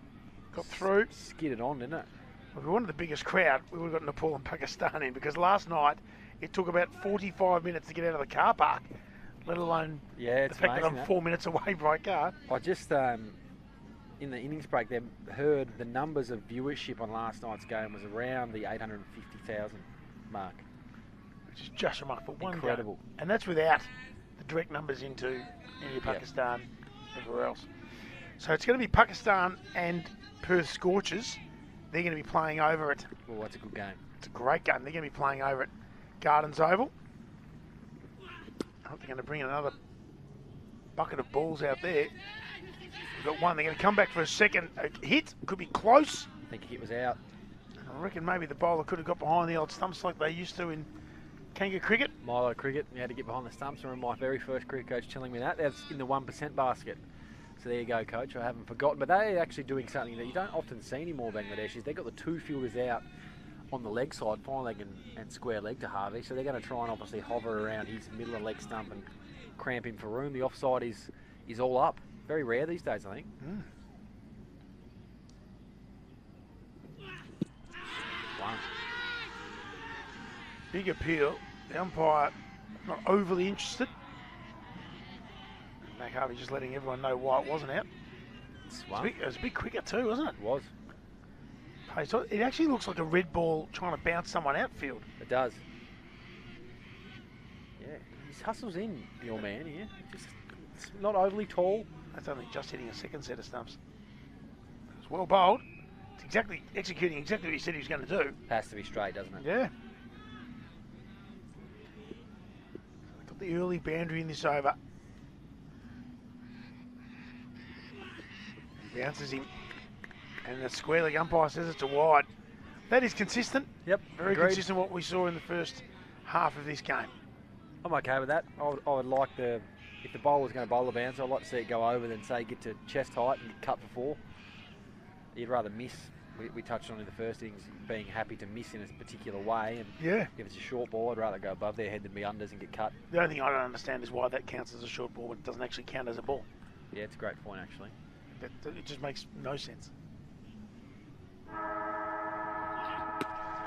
Got through. Skidded on, didn't it? Well, if we wanted the biggest crowd, we would have got Nepal and Pakistan in, because last night it took about 45 minutes to get out of the car park. let alone Yeah, the it's fact that amazing. I'm 4 minutes away by car. I just, in the innings break, then heard the numbers of viewership on last night's game was around the 850,000 mark. Which is just remarkable. One Incredible. game. And that's without the direct numbers into India, Pakistan, everywhere else. So it's going to be Pakistan and Perth Scorchers. They're going to be playing over at... Well, that's a good game. It's a great game. They're going to be playing over at Gardens Oval. I hope they're going to bring another bucket of balls out there. We've got one. They're going to come back for a second hit. Could be close. I think it was out. I reckon maybe the bowler could have got behind the old stumps like they used to in Kanga cricket. Milo cricket, you had to get behind the stumps. I remember my very first cricket coach telling me that. That's in the 1% basket. So there you go, coach. I haven't forgotten. But they're actually doing something that you don't often see anymore, Bangladesh. They've got the two fielders out on the leg side, fine leg and square leg to Harvey. So they're going to try and obviously hover around his middle of leg stump and cramp him for room. The offside is all up. Very rare these days, I think. One. Big appeal. The umpire not overly interested. Mac Harvey just letting everyone know why it wasn't out. It was a bit quicker too, wasn't it? It was. Hey, so it actually looks like a red ball trying to bounce someone outfield. It does. Yeah, he hustles in, your man here. Just it's not overly tall. That's only just hitting a second set of stumps. It was well bowled. It's exactly executing exactly what he said he was going to do. Has to be straight, doesn't it? Yeah. Got the early boundary in this over. Bounces him. And the square leg umpire says it's a wide. That is consistent. Yep. Very agreed. consistent what we saw in the first half of this game. I'm okay with that. I would like if the bowler was going to bowl the bounce, I'd like to see it go over than say get to chest height and get cut for four. You'd rather miss. We touched on in the first innings being happy to miss in a particular way, and Yeah. if it's a short ball, I'd rather go above their head than be unders and get cut. The only thing I don't understand is why that counts as a short ball when it doesn't actually count as a ball. Yeah, it's a great point actually. It just makes no sense.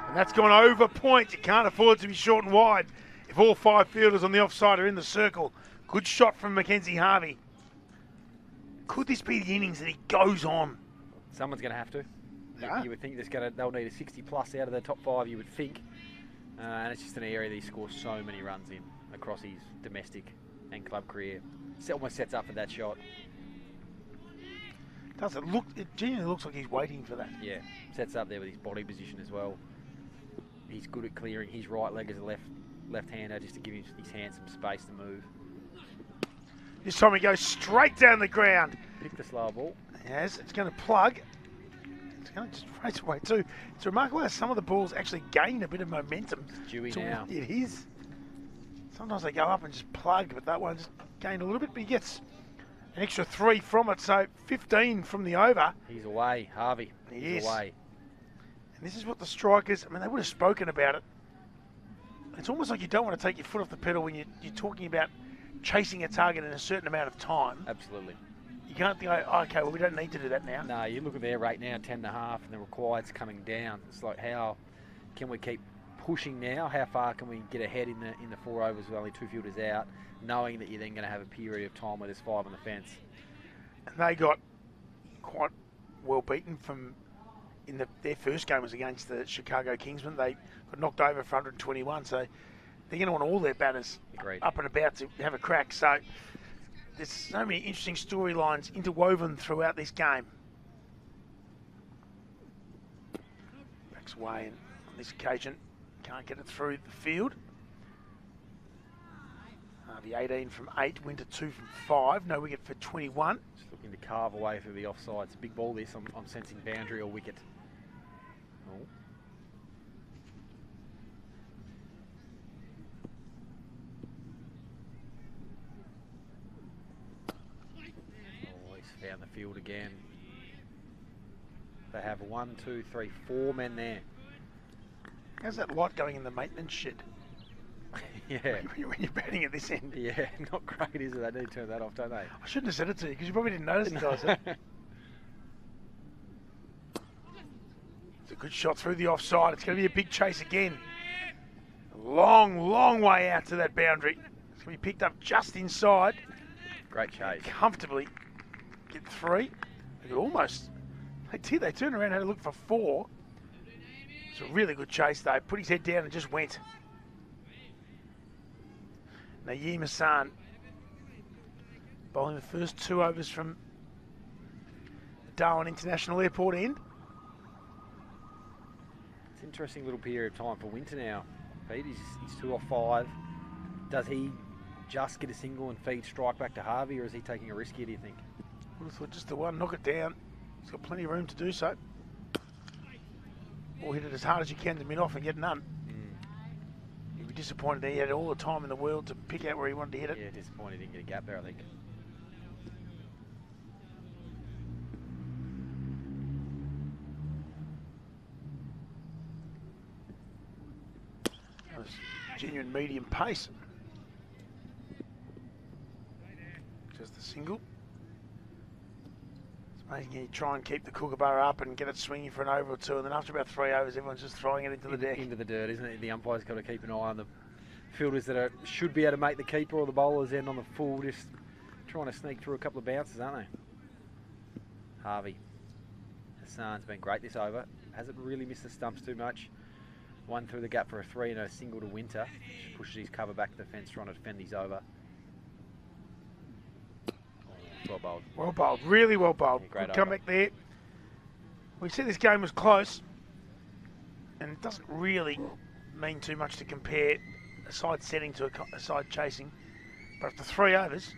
And that's gone over point. You can't afford to be short and wide if all five fielders on the offside are in the circle. Good shot from Mackenzie Harvey. Could this be the innings that he goes on? Someone's going to have to. Yeah. You would think they'll need a 60 plus out of the top five, you would think. And it's just an area that he scores so many runs in across his domestic and club career. It almost sets up for that shot. Does it look? It genuinely looks like he's waiting for that. Yeah, sets up there with his body position as well. He's good at clearing his right leg as a left-hander just to give his hands some space to move. This time he goes straight down the ground. Pick the slow ball. Yes, it's going to plug. It's going to just race away too. It's remarkable how some of the balls actually gain a bit of momentum. It's dewy now. It is. Sometimes they go up and just plug, but that one just gained a little bit, but he gets an extra 3 from it, so 15 from the over. He's away, Harvey. He's away. And this is what the strikers, I mean, they would have spoken about it. It's almost like you don't want to take your foot off the pedal when you're talking about chasing a target in a certain amount of time. Absolutely. You can't think, oh, okay, well, we don't need to do that now. No, you look at their rate now, 10.5, and the required's coming down. It's like, how can we keep pushing now? How far can we get ahead in the 4 overs with only 2 fielders out, knowing that you're then going to have a period of time where there's 5 on the fence? And they got quite well beaten from their first game was against the Chicago Kingsmen. They got knocked over for 121, so they're going to want all their batters up and about to have a crack. So there's so many interesting storylines interwoven throughout this game. Backs away, and on this occasion, can't get it through the field. The 18 from 8, Winter 2 from 5, no wicket for 21. Just looking to carve away through the offside. It's a big ball this. I'm sensing boundary or wicket. Oh. Oh, he's found the field again. They have 1, 2, 3, 4 men there. How's that light going in the maintenance shed? Yeah. When you're batting at this end. Yeah, not great, is it? They need to turn that off, don't they? I shouldn't have said it to you because you probably didn't notice it. I said. It's a good shot through the offside. It's going to be a big chase again. Long, long way out to that boundary. It's going to be picked up just inside. Great chase. Comfortably get 3. They almost, they turned around and had a look for 4. It's a really good chase though. Put his head down and just went. Naeem Hassan bowling the first 2 overs from the Darwin International Airport end. It's an interesting little period of time for Winter now. Pete, he's 2 off 5. Does he just get a single and feed strike back to Harvey, or is he taking a risk here, do you think? Would have thought just the one, knock it down. He's got plenty of room to do so. Or hit it as hard as you can to mid-off and get none. He'd be disappointed that he had all the time in the world to pick out where he wanted to hit it. Yeah, disappointed he didn't get a gap there, I think. That was genuine medium pace. Just a single. It's amazing you try and keep the kookaburra up and get it swinging for an over or 2, and then after about 3 overs, everyone's just throwing it into the deck. Into the dirt, isn't it? The umpire's got to keep an eye on the fielders that should be able to make the keeper, or the bowlers end on the full, just trying to sneak through a couple of bounces, aren't they? Harvey. Hassan's been great this over. Hasn't really missed the stumps too much. 1 through the gap for a 3 and a single to Winter. Pushes his cover back to the fence, trying to defend his over. Well bowled. Well bowled, really well bowled. Yeah, great Good comeback there. We said this game was close, and it doesn't really mean too much to compare a side setting to a side chasing. But after 3 overs,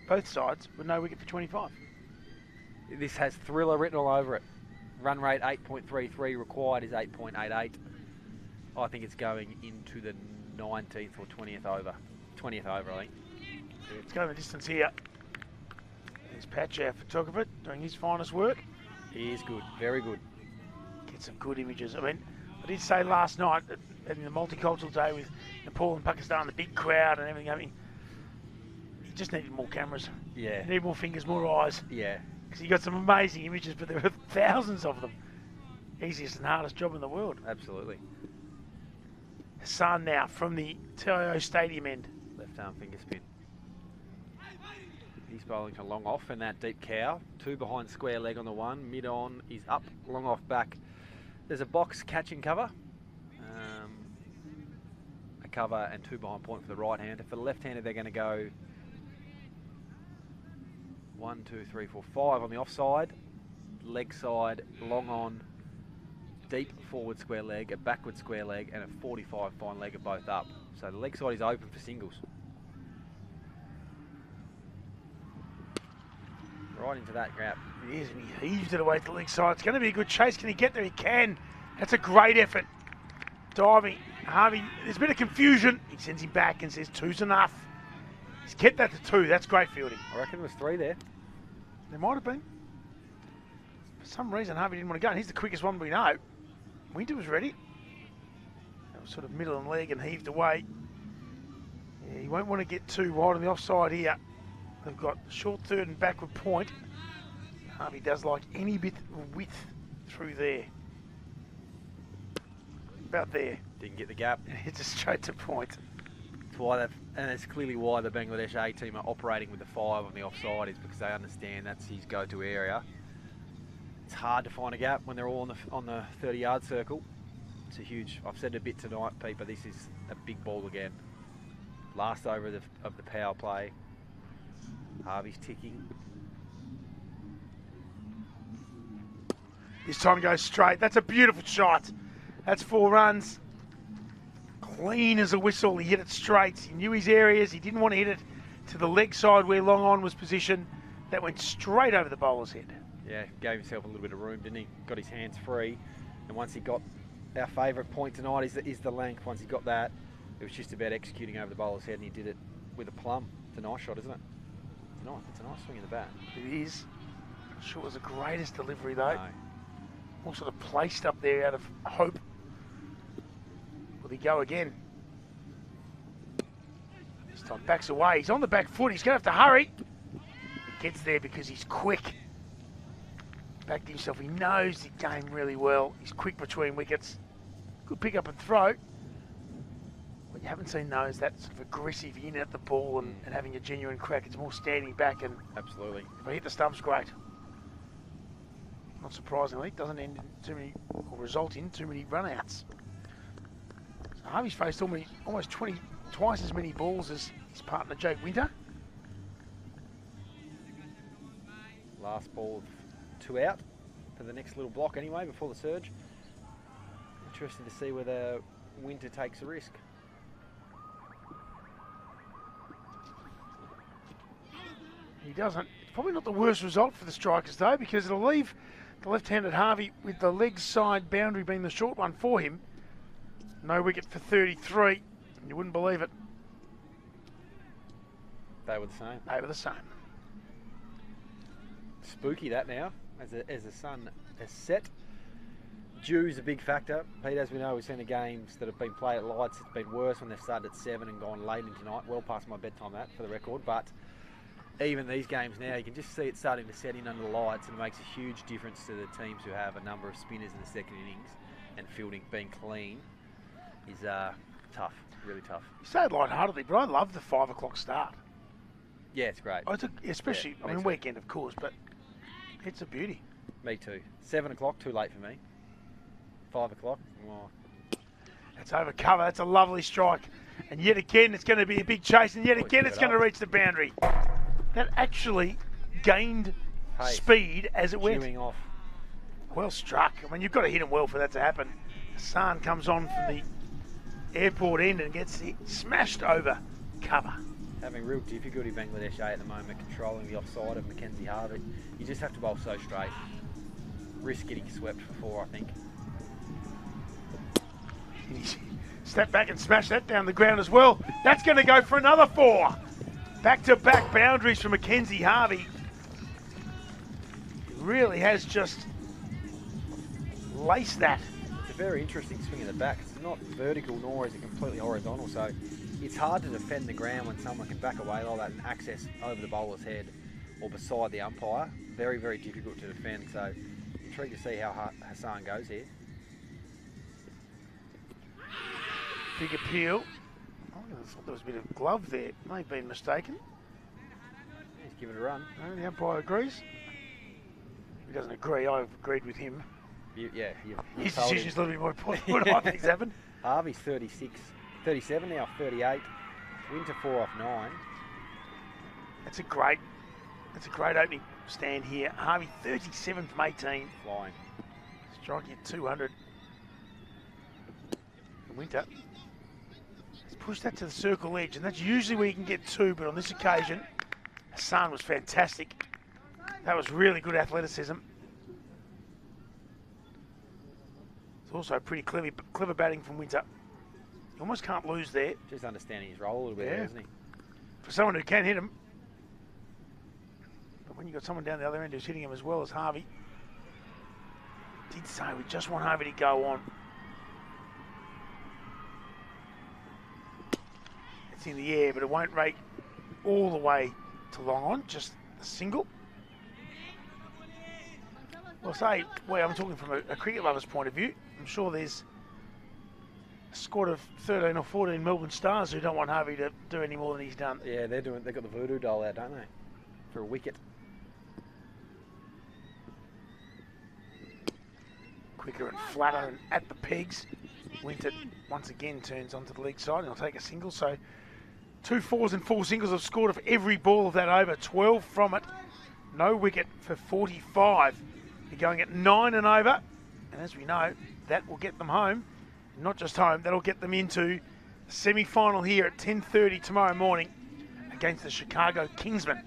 both sides with no wicket for 25. This has thriller written all over it. Run rate 8.33, required is 8.88. I think it's going into the 19th or 20th over. 20th over, I think. It's going the distance here. There's Patch, our photographer, doing his finest work. He is good, very good. Get some good images. I mean, I did say last night that in the multicultural day with Nepal and Pakistan, the big crowd and everything, I mean, he just needed more cameras. Yeah. He needed more fingers, more eyes. Yeah. Because he got some amazing images, but there are thousands of them. Easiest and hardest job in the world. Absolutely. Hassan now from the TIO Stadium end. Left arm finger spin. He's bowling to long off in that deep cow. 2 behind square leg on the 1. Mid on is up, long off back. There's a box catching cover. A cover and 2 behind point for the right hander. For the left hander, they're going to go 1, 2, 3, 4, 5 on the offside. Leg side, long on, deep forward square leg, a backward square leg, and a 45 fine leg are both up. So the leg side is open for singles. Right into that gap. It is, and he heaved it away to the leg side. It's going to be a good chase. Can he get there? He can. That's a great effort. Diving. Harvey, there's a bit of confusion. He sends him back and says 2's enough. He's kept that to 2. That's great fielding. I reckon there was 3 there. There might have been. For some reason, Harvey didn't want to go. And he's the quickest one we know. Winter was ready. That was sort of middle and leg and heaved away. Yeah, he won't want to get too wide on the offside here. They've got short third and backward point. Harvey does like any bit of width through there. About there. Didn't get the gap. It's just straight to point. That's why and it's clearly why the Bangladesh A team are operating with the 5 on the offside, is because they understand that's his go-to area. It's hard to find a gap when they're all on the 30-yard circle. It's a huge. I've said it a bit tonight, Pete, but this is a big ball again. Last over of the power play. Harvey's ticking. This time goes straight. That's a beautiful shot. That's 4 runs. Clean as a whistle. He hit it straight. He knew his areas. He didn't want to hit it to the leg side where long on was positioned. That went straight over the bowler's head. Yeah, gave himself a little bit of room, didn't he? Got his hands free. And once he got our favourite point tonight is the length. Once he got that, it was just about executing over the bowler's head, and he did it with a plum. It's a nice shot, isn't it? It's a nice swing in the bat. It is. I'm sure it was the greatest delivery though. No. All sort of placed up there out of hope. Will he go again? This time backs away. He's on the back foot. He's going to have to hurry. He gets there because he's quick. Backed himself. He knows the game really well. He's quick between wickets. Good pick up and throw. But You haven't seen those that sort of aggressive in at the ball and having a genuine crack. It's more standing back and Absolutely. if I hit the stumps, great. Not surprisingly, it doesn't end in too many or result in too many run-outs. So Harvey's faced almost twice as many balls as his partner Jake Winter. Last ball of 2 out for the next little block anyway before the surge. Interesting to see whether Winter takes a risk. He doesn't. It's probably not the worst result for the strikers though, because it'll leave the left-handed Harvey with the leg side boundary being the short one for him. No wicket for 33. You wouldn't believe it. They were the same. They were the same. Spooky that now, as the sun has set. Dew's a big factor. Pete, as we know, we've seen the games that have been played at lights. It's been worse when they've started at 7 and gone late into night. Well past my bedtime, that, for the record. But even these games now, you can just see it starting to set in under the lights, and it makes a huge difference to the teams who have a number of spinners in the second innings, and fielding being clean is tough, really tough. You say it lightheartedly, but I love the 5 o'clock start. Yeah, it's great. Especially, Yeah, I mean, weekend of course, but it's a beauty. Me too. 7 o'clock, too late for me. 5 o'clock, oh. That's over cover. That's a lovely strike. And yet again, it's going to be a big chase. And yet again, it's going to reach the boundary. That actually gained speed as it went. Chewing off. Well struck. I mean, you've got to hit him well for that to happen. Hassan comes on from the airport end and gets smashed over cover. Having real difficulty, Bangladesh A at the moment, controlling the offside of Mackenzie Harvey. You just have to bowl so straight. Risk getting swept for 4, I think. Step back and smash that down the ground as well. That's going to go for another 4. Back-to-back boundaries for Mackenzie Harvey. He really has just laced that. It's a very interesting swing in the back. It's not vertical, nor is it completely horizontal, so it's hard to defend the ground when someone can back away like that and access over the bowler's head or beside the umpire. Very, very difficult to defend, so intrigued to see how Hassan goes here. Big appeal. I thought there was a bit of glove there. May have been mistaken. He's given it a run. No, the umpire agrees. He doesn't agree. I've agreed with him. His decision's a little bit more important than what I think's happened. Harvey's 37 now, 38. Winter 4 off 9. That's a great opening stand here. Harvey 37 from 18. Flying. Striking at 200. Winter. Push that to the circle edge, and that's usually where you can get 2, but on this occasion, Hassan was fantastic. That was really good athleticism. It's also pretty clever batting from Winter. You almost can't lose there. Just understanding his role a little bit there, isn't he? For someone who can hit him. But when you've got someone down the other end who's hitting him as well as Harvey, did say we just want Harvey to go on. It's in the air, but it won't rake all the way to long on, just a single. Well, I'm talking from a cricket lover's point of view. I'm sure there's a squad of 13 or 14 Melbourne Stars who don't want Harvey to do any more than he's done. Yeah, they've got the voodoo doll out, don't they? For a wicket. Quicker and flatter and at the pegs. Winter once again turns onto the leg side and he'll take a single. So 2 4s and 4 singles have scored of every ball of that over. 12 from it. No wicket for 45. They're going at 9 and over. And as we know, that will get them home. Not just home, that'll get them into the semi-final here at 10:30 tomorrow morning against the Chicago Kingsmen.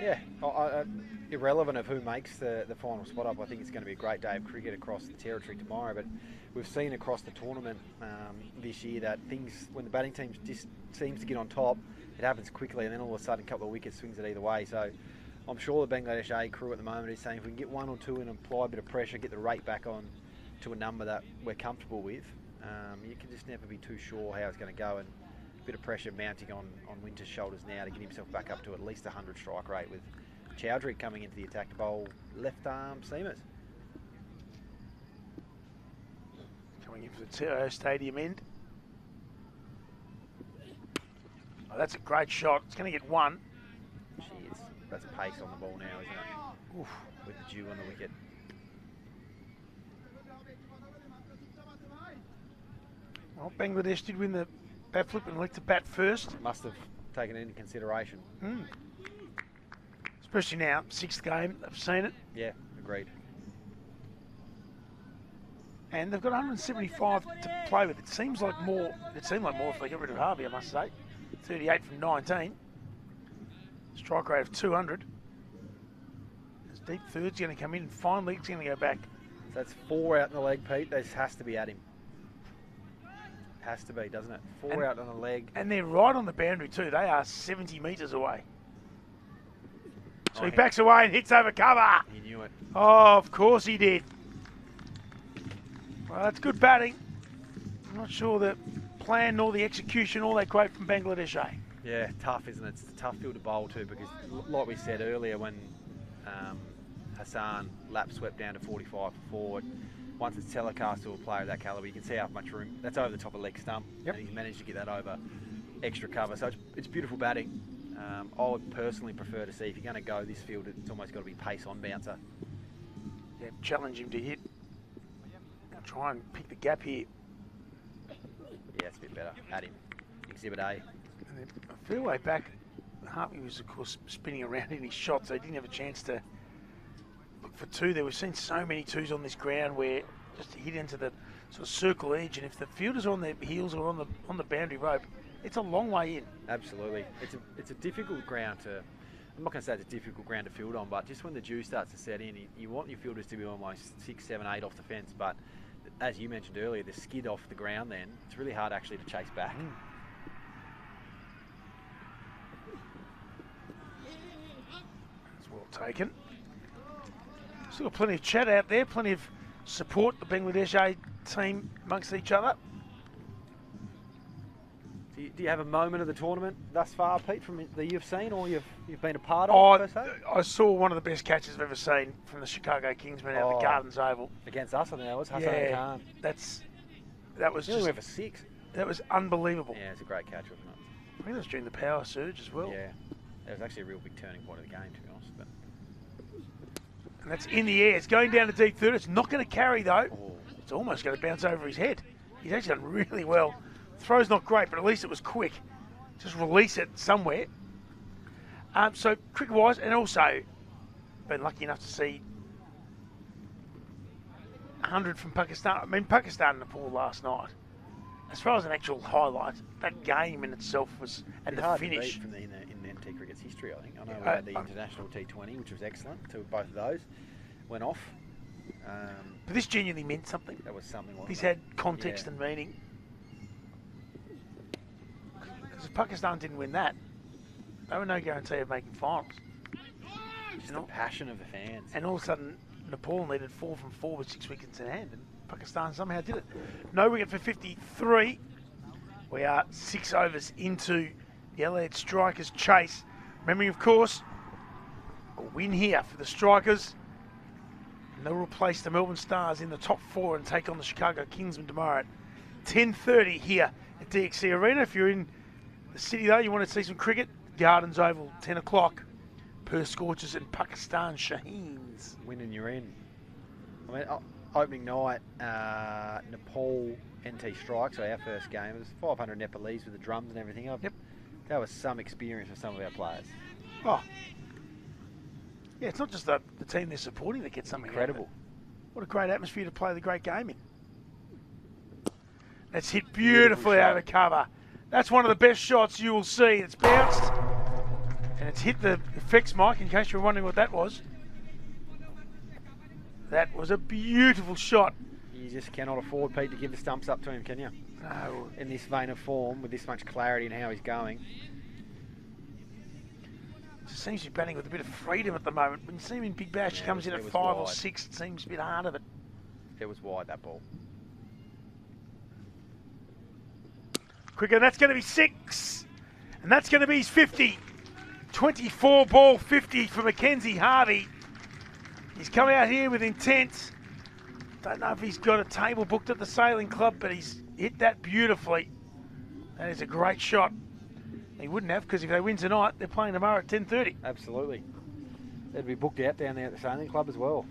Yeah, irrelevant of who makes the final spot up, I think it's going to be a great day of cricket across the territory tomorrow. But we've seen across the tournament this year that things, when the batting team just seems to get on top, it happens quickly, and then all of a sudden a couple of wickets swings it either way. So I'm sure the Bangladesh A crew at the moment is saying if we can get 1 or 2 and apply a bit of pressure, get the rate back on to a number that we're comfortable with, you can just never be too sure how it's going to go. And a bit of pressure mounting on Winter's shoulders now to get himself back up to at least 100 strike rate, with Chowdhury coming into the attack to bowl left arm seamers. Coming in for the Stadium end. Oh, that's a great shot. It's going to get one. Jeez, that's pace on the ball now, isn't it? Oof. With the dew on the wicket. Well, Bangladesh did win the bat flip and elected to bat first. Must have taken it into consideration. Especially now, 6th game, they've seen it. Yeah, agreed. And they've got 175 to play with. It seemed like more if they get rid of Harvey, I must say. 38 from 19. Strike rate of 200. His deep third's going to come in, and fine leg's going to go back. So that's 4 out in the leg, Pete. This has to be at him. Has to be, doesn't it? 4 out on the leg. And they're right on the boundary too. They are 70 metres away. So he backs away and hits over cover. He knew it. Oh, of course he did. Well, that's good batting. I'm not sure the plan nor the execution, all that great from Bangladesh, eh? Yeah, tough, isn't it? It's a tough field to bowl too, because like we said earlier, when Hassan lap swept down to 45 for forward, once it's telecast to a player of that calibre, you can see how much room. That's over the top of leg stump, and he's managed to get that over extra cover. So it's beautiful batting. I would personally prefer to see, if you're going to go this field, it's almost got to be pace on bouncer. Yeah, challenge him to hit. Try and pick the gap here. Yeah, it's a bit better. At him. Exhibit A. And then a fair way back, Harvey was, of course, spinning around in his shot, so he didn't have a chance to look for two there. We've seen so many twos on this ground where just hit into the sort of circle edge, and if the fielders are on their heels or on the boundary rope, it's a long way in. Absolutely. It's a difficult ground to... I'm not going to say it's a difficult ground to field on, but just when the dew starts to set in, you want your fielders to be almost 6, 7, 8 off the fence, but as you mentioned earlier, the skid off the ground then, it's really hard actually to chase back. That's well taken. Still got plenty of chat out there, plenty of support, the Bangladesh A team amongst each other. Do you have a moment of the tournament thus far, Pete, from that you've seen or you've been a part of, per se? I saw one of the best catches I've ever seen from the Chicago Kingsmen out of the Gardens Oval. Against us, I think that was Hassan Khan. That was he only went for 6. That was unbelievable. Yeah, it's a great catch, wasn't it? I think it was during the power surge as well. Yeah, it was actually a real big turning point of the game, to be honest. But and that's in the air. It's going down to deep third. It's not going to carry though. It's almost going to bounce over his head. He's actually done really well. Throw's not great, but at least it was quick. Just release it somewhere. So cricket-wise, and also been lucky enough to see 100 from Pakistan. I mean, Pakistan and Nepal last night. As far as an actual highlight, that game in itself was, and the finish. To beat in NT cricket's history, I think. I know we had the international T20, which was excellent. Both of those went off. But this genuinely meant something. That was something. This had context and meaning. Because if Pakistan didn't win that, they were no guarantee of making finals. Just the passion of the fans. And all of a sudden, Nepal needed 4 from 4 with 6 wickets in hand, and Pakistan somehow did it. No wicket for 53. We are 6 overs into the Adelaide Strikers' chase. Remembering, of course, a win here for the Strikers, and they'll replace the Melbourne Stars in the top 4 and take on the Chicago Kingsmen tomorrow at 10:30 here at DXC Arena. If you're in the city, though, you want to see some cricket, Gardens Oval, 10 o'clock. Perth Scorchers and Pakistan Shaheens. Win and you're in. I mean, opening night, Nepal NT Strike, so our first game, it was 500 Nepalese with the drums and everything. Yep. That was some experience for some of our players. Oh. Yeah, it's not just the team they're supporting that gets something incredible. Out of it. What a great atmosphere to play the great game in. That's hit beautifully out of cover. That's one of the best shots you will see. It's bounced and it's hit the effects mic, in case you're wondering what that was. That was a beautiful shot. You just cannot afford, Pete, to give the stumps up to him, can you? No. In this vein of form, with this much clarity in how he's going. Just seems to be batting with a bit of freedom at the moment. When you see him in Big Bash, he comes in at 5 or 6. It seems a bit harder, but it was wide, that ball. Quicker, and that's going to be 6. And that's going to be his 50. 24 ball 50 for Mackenzie Harvey. He's come out here with intent. Don't know if he's got a table booked at the Sailing Club, but he's hit that beautifully. That is a great shot He wouldn't have, because if they win tonight, they're playing tomorrow at 10:30. Absolutely. They'd be booked out down there at the Sailing Club as well.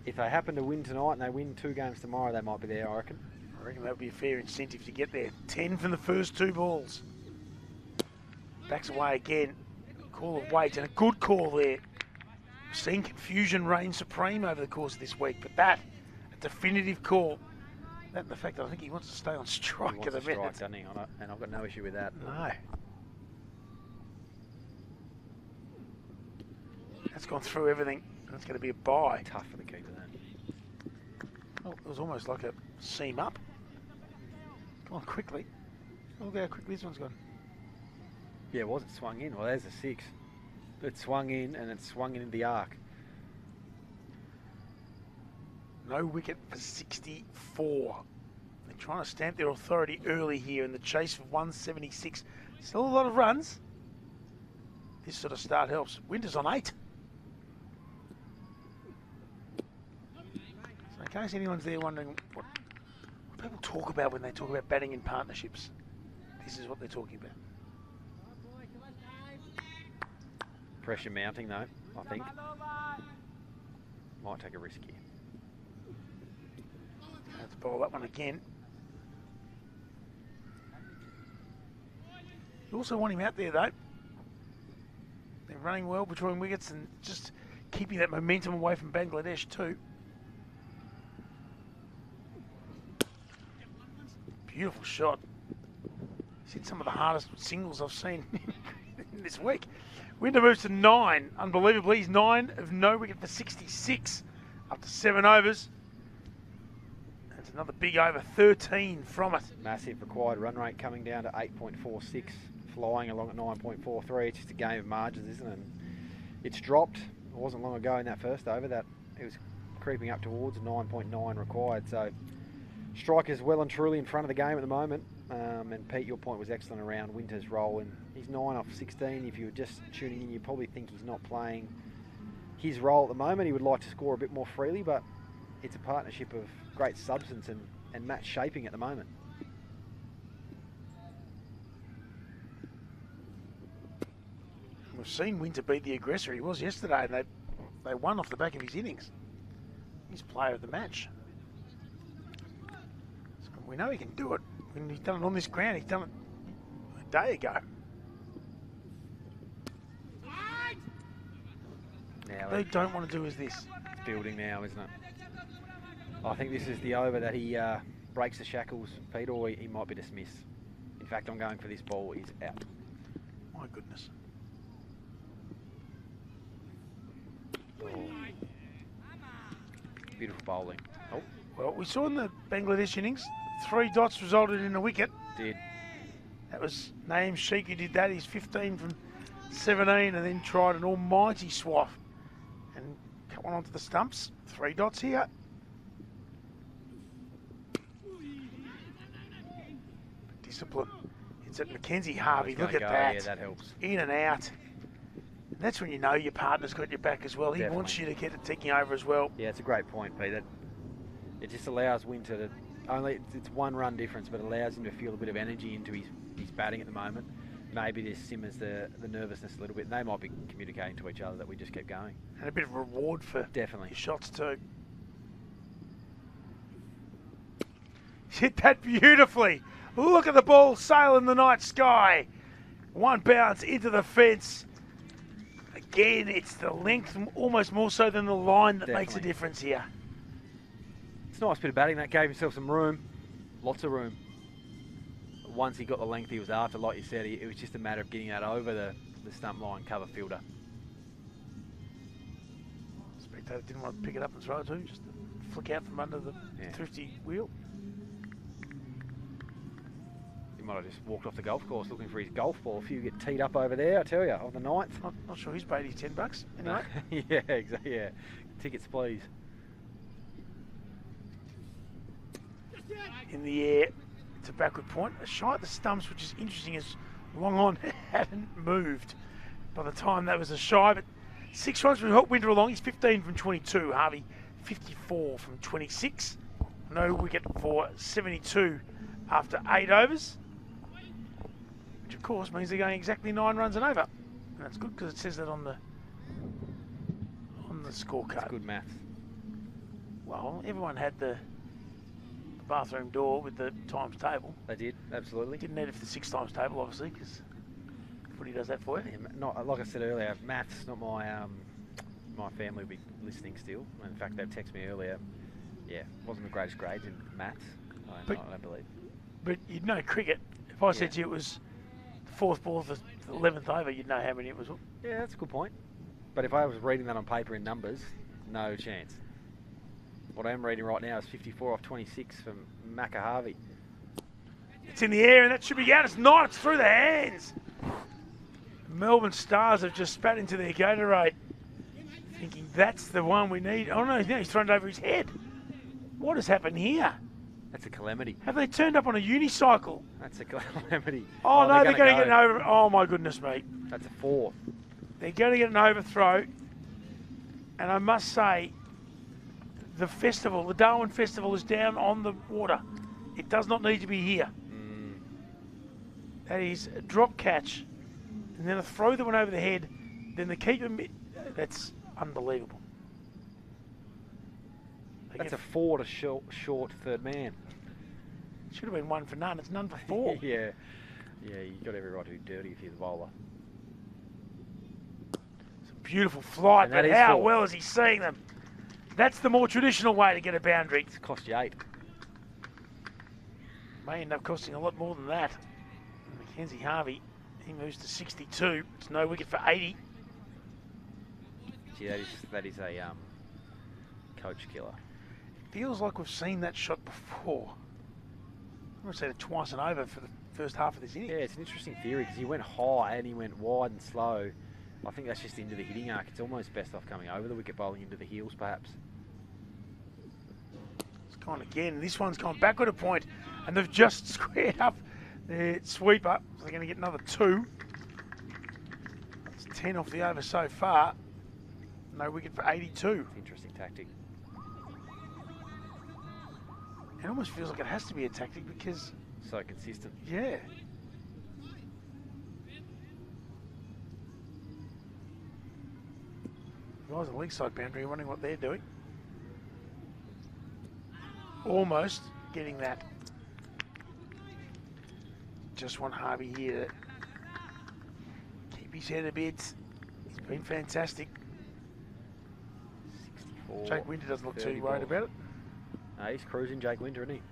If they happen to win tonight and they win 2 games tomorrow, they might be there, I reckon. I reckon that would be a fair incentive to get there. 10 from the first 2 balls. Backs away again. Call of weight, and a good call there. We've seen confusion reign supreme over the course of this week, but that, a definitive call. That and the fact that I think he wants to stay on strike at the minute. Strike, doesn't he? And I've got no issue with that. No. That's gone through everything. That's going to be a bye. Tough for the keeper then. Oh, it was almost like a seam up. Come on, quickly. Look how quickly this one's gone. Yeah, it was. It swung in. Well, there's a 6. It swung in and it swung into the arc. No wicket for 64. They're trying to stamp their authority early here in the chase for 176. Still a lot of runs. This sort of start helps. Winter's on 8. So in case anyone's there wondering what people talk about when they talk about batting in partnerships, this is what they're talking about. Pressure mounting though, I think. Might take a risk here. Have to bowl that one again. You also want him out there though. They're running well between wickets and just keeping that momentum away from Bangladesh too. Beautiful shot. He's hit some of the hardest singles I've seen in this week. Winter moves to 9. Unbelievably, he's 9 of no wicket for 66. Up to 7 overs. That's another big over, 13 from it. Massive required run rate coming down to 8.46, flying along at 9.43. It's just a game of margins, isn't it? And it's dropped. It wasn't long ago in that first over that it was creeping up towards 9.9 required. So striker's well and truly in front of the game at the moment. And Pete, your point was excellent around Winter's role, and he's 9 off 16. If you were just tuning in, you probably think he's not playing his role at the moment. He would like to score a bit more freely, but it's a partnership of great substance and match shaping at the moment. We've seen Winter beat the aggressor. He was yesterday, and they won off the back of his innings. He's player of the match. So we know he can do it. When he's done it on this ground, he's done it a day ago. Now What they don't want to do is this. it's building now, isn't it? I think this is the over that he breaks the shackles, Pete, or he might be dismissed. In fact, I'm going for this ball. He's out. My goodness. Oh. Beautiful bowling. Oh, Well, we saw in the Bangladesh innings, 3 dots resulted in a wicket. did. That was Naeem Sheikh who did that. He's 15 from 17 and then tried an almighty swaff and cut one onto the stumps. 3 dots here. Discipline. It's at Mackenzie Harvey. Look at that. Yeah, that helps. In and out. And that's when you know your partner's got your back as well. He Definitely. wants you to get it ticking over as well. Yeah, it's a great point, Pete. That it just allows Winter to it's 1 run difference, but allows him to feel a bit of energy into his batting at the moment. Maybe this simmers the nervousness a little bit, and they might be communicating to each other that we just keep going. And a bit of reward for Definitely. your shots too. Hit that beautifully. Look at the ball sail in the night sky. 1 bounce into the fence. Again, it's the length, almost more so than the line, that makes a Definitely. difference here. It's a nice bit of batting. That gave himself some room. Lots of room. Once he got the length he was after, like you said, it was just a matter of getting that over the stump line cover fielder. Spectator didn't want to pick it up and throw it to him, just to flick out from under the thrifty wheel. He might have just walked off the golf course looking for his golf ball. A few get teed up over there, I tell you, on the 9th. Not sure he's paid his $10 anyway. Yeah, exactly. Yeah, tickets, please. In the air, it's a backward point. A shy at the stumps, which is interesting as long on hadn't moved by the time that was a shy. But 6 runs will help Winter along. He's 15 from 22. Harvey 54 from 26. No wicket for 72 after 8 overs. which of course means they're going exactly 9 runs and over. And that's good because it says that on the scorecard. That's good maths. Well, everyone had the bathroom door with the times table. They did, absolutely. Didn't need it for the 6 times table, obviously, because footy does that for you. Yeah, not like I said earlier, maths not my my family will be listening still. In fact, they've texted me earlier. Yeah, wasn't the greatest grades in maths. I don't believe. But you'd know cricket. If I said to you it was the 4th ball of the 11th over, you'd know how many it was. Yeah, that's a good point. But if I was reading that on paper in numbers, no chance. What I am reading right now is 54 off 26 from Macca Harvey. It's in the air and that should be out. It's not. It's through the hands. Melbourne Stars have just spat into their Gatorade, thinking that's the one we need. Oh no, he's thrown it over his head. What has happened here? That's a calamity. Have they turned up on a unicycle? That's a calamity. Oh no, they're going to get an over. Oh my goodness me. That's a 4. They're going to get an overthrow. And I must say, the festival, the Darwin Festival is down on the water. It does not need to be here. That is a drop catch. And then a throw that went over the head. Then the keeper, that's unbelievable. That's a 4 to short third man. Should have been 1 for none. It's none for 4. Yeah, you got every right to be dirty if you're the bowler. It's a beautiful flight, And but how well is he seeing them? That's the more traditional way to get a boundary. It's cost you 8. May end up costing a lot more than that. Mackenzie Harvey, he moves to 62. It's no wicket for 80. Gee, that is a coach killer. Feels like we've seen that shot before. I've seen it twice and over for the first half of this inning. Yeah, it's an interesting theory because he went high and he went wide and slow. I think that's just into the hitting arc. It's almost best off coming over the wicket, bowling into the heels perhaps. It's gone again. This one's gone backward a point and they've just squared up their sweeper. So they're going to get another 2. That's 10 off the over so far. No wicket for 82. Interesting tactic. It almost feels like it has to be a tactic because... So consistent. Yeah. Guys on the leg side boundary are wondering what they're doing. Almost getting that. Just want Harvey here to keep his head a bit. He's been fantastic. 64. Jake Winter doesn't look too worried about it. No, he's cruising Jake Winter, isn't he?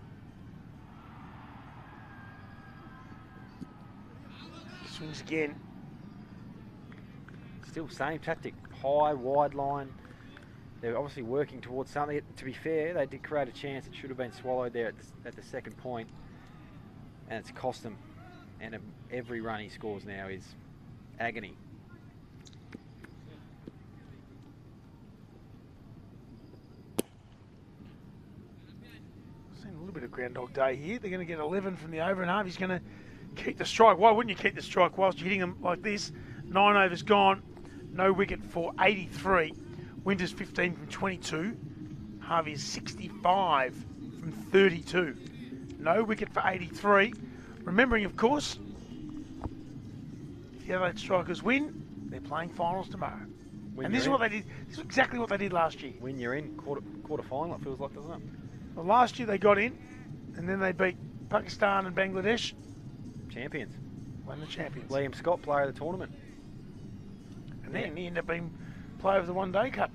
Swings again. Still same tactic. High, wide line. They're obviously working towards something. To be fair, they did create a chance. It should have been swallowed there at the second point. And it's cost them. And every run he scores now is agony. Seen a little bit of Groundhog Day here. They're going to get 11 from the over and Harvey's going to keep the strike. Why wouldn't you keep the strike whilst you're hitting them like this? 9 overs gone. No wicket for 83. Winter's 15 from 22. Harvey is 65 from 32. No wicket for 83. Remembering, of course, if the Adelaide Strikers win, they're playing finals tomorrow. And this is what they did. This is exactly what they did last year. When you're in quarter final, it feels like, doesn't it? Well, last year they got in, and then they beat Pakistan and Bangladesh. Champions. Won the champions. Liam Scott, player of the tournament. And then he ended up being player of the One Day Cup.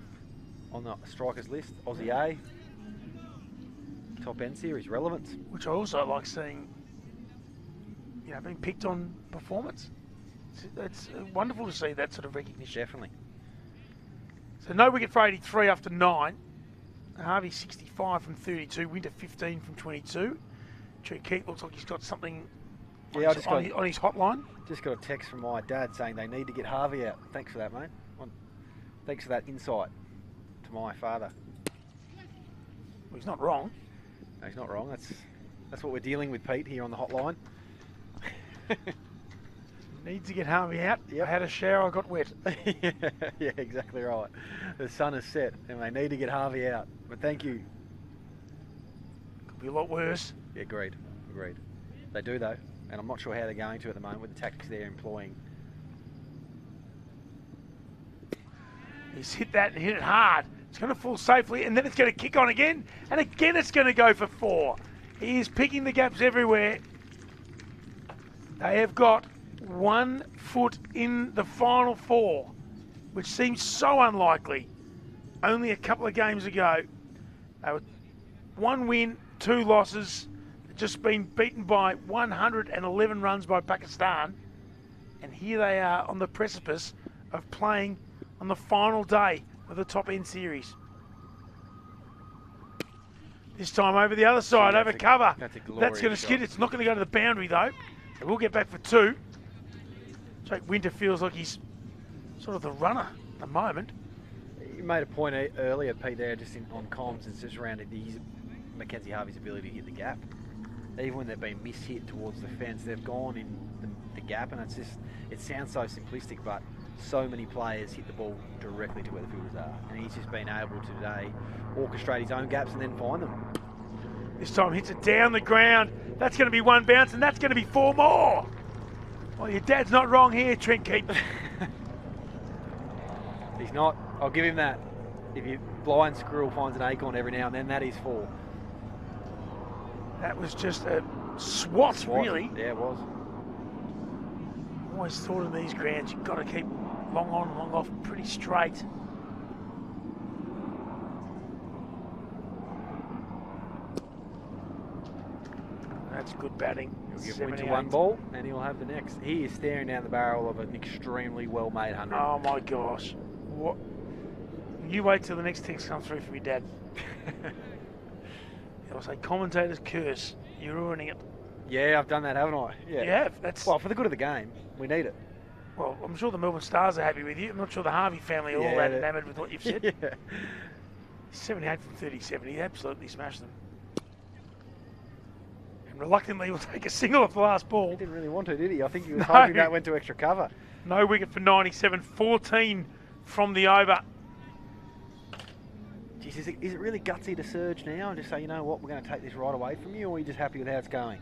On the strikers list, Aussie A. Top End Series, relevance. Which I also like seeing, you know, being picked on performance. It's wonderful to see that sort of recognition. Definitely. So no wicket for 83 after 9. Harvey 65 from 32. Winter 15 from 22. Tree Keith looks like he's got something on his hotline. Just got a text from my dad saying they need to get Harvey out. Thanks for that, mate. Thanks for that insight to my father. Well, he's not wrong. No, he's not wrong. That's what we're dealing with, Pete, here on the hotline. Needs to get Harvey out. Yep. I had a shower, I got wet. Yeah, exactly right. The sun is set and they need to get Harvey out. But thank you. Could be a lot worse. Yeah, agreed. They do though. and I'm not sure how they're going to at the moment with the tactics they're employing. He's hit that and hit it hard. It's going to fall safely, and then it's going to kick on again, and again it's going to go for 4. He is picking the gaps everywhere. They have got 1 foot in the final 4, which seems so unlikely. Only a couple of games ago, they were 1 win, 2 losses, just been beaten by 111 runs by Pakistan, and here they are on the precipice of playing on the final day of the Top End Series. This time over the other side, over cover. That's going to skid. It's not going to go to the boundary though. So we'll get back for 2. Jake Winter feels like he's sort of the runner at the moment. You made a point earlier, Pete, there just on comms. It's just around Mackenzie Harvey's ability to hit the gap. Even when they've been mishit towards the fence, they've gone in the gap, and it sounds so simplistic, but so many players hit the ball directly to where the fielders are, and he's just been able to today orchestrate his own gaps and then find them. This time hits it down the ground. That's going to be 1 bounce, and that's going to be 4 more. Well, your dad's not wrong here, Trent Keep. He's not. I'll give him that. If you blind squirrel finds an acorn every now and then, that is 4. That was just a swat, really. Yeah, it was. Always thought in these grounds you've got to keep long on, long off, pretty straight. That's good batting. He'll give Winter 1 ball, and he'll have the next. He is staring down the barrel of an extremely well-made 100. Oh my gosh! What? You wait till the next text comes through from your dad. It'll say commentator's curse. You're ruining it. Yeah, I've done that, haven't I? Yeah. You have. That's well for the good of the game. We need it. Well, I'm sure the Melbourne Stars are happy with you. I'm not sure the Harvey family are all that enamoured with what you've said. Yeah. 78 from 37. He absolutely smashed them. And reluctantly will take a single off the last ball. He didn't really want to, did he? I think he was hoping that went to extra cover. No wicket for 97. 14 from the over. Jeez, is it really gutsy to surge now and just say, you know what, we're going to take this right away from you, or are you just happy with how it's going?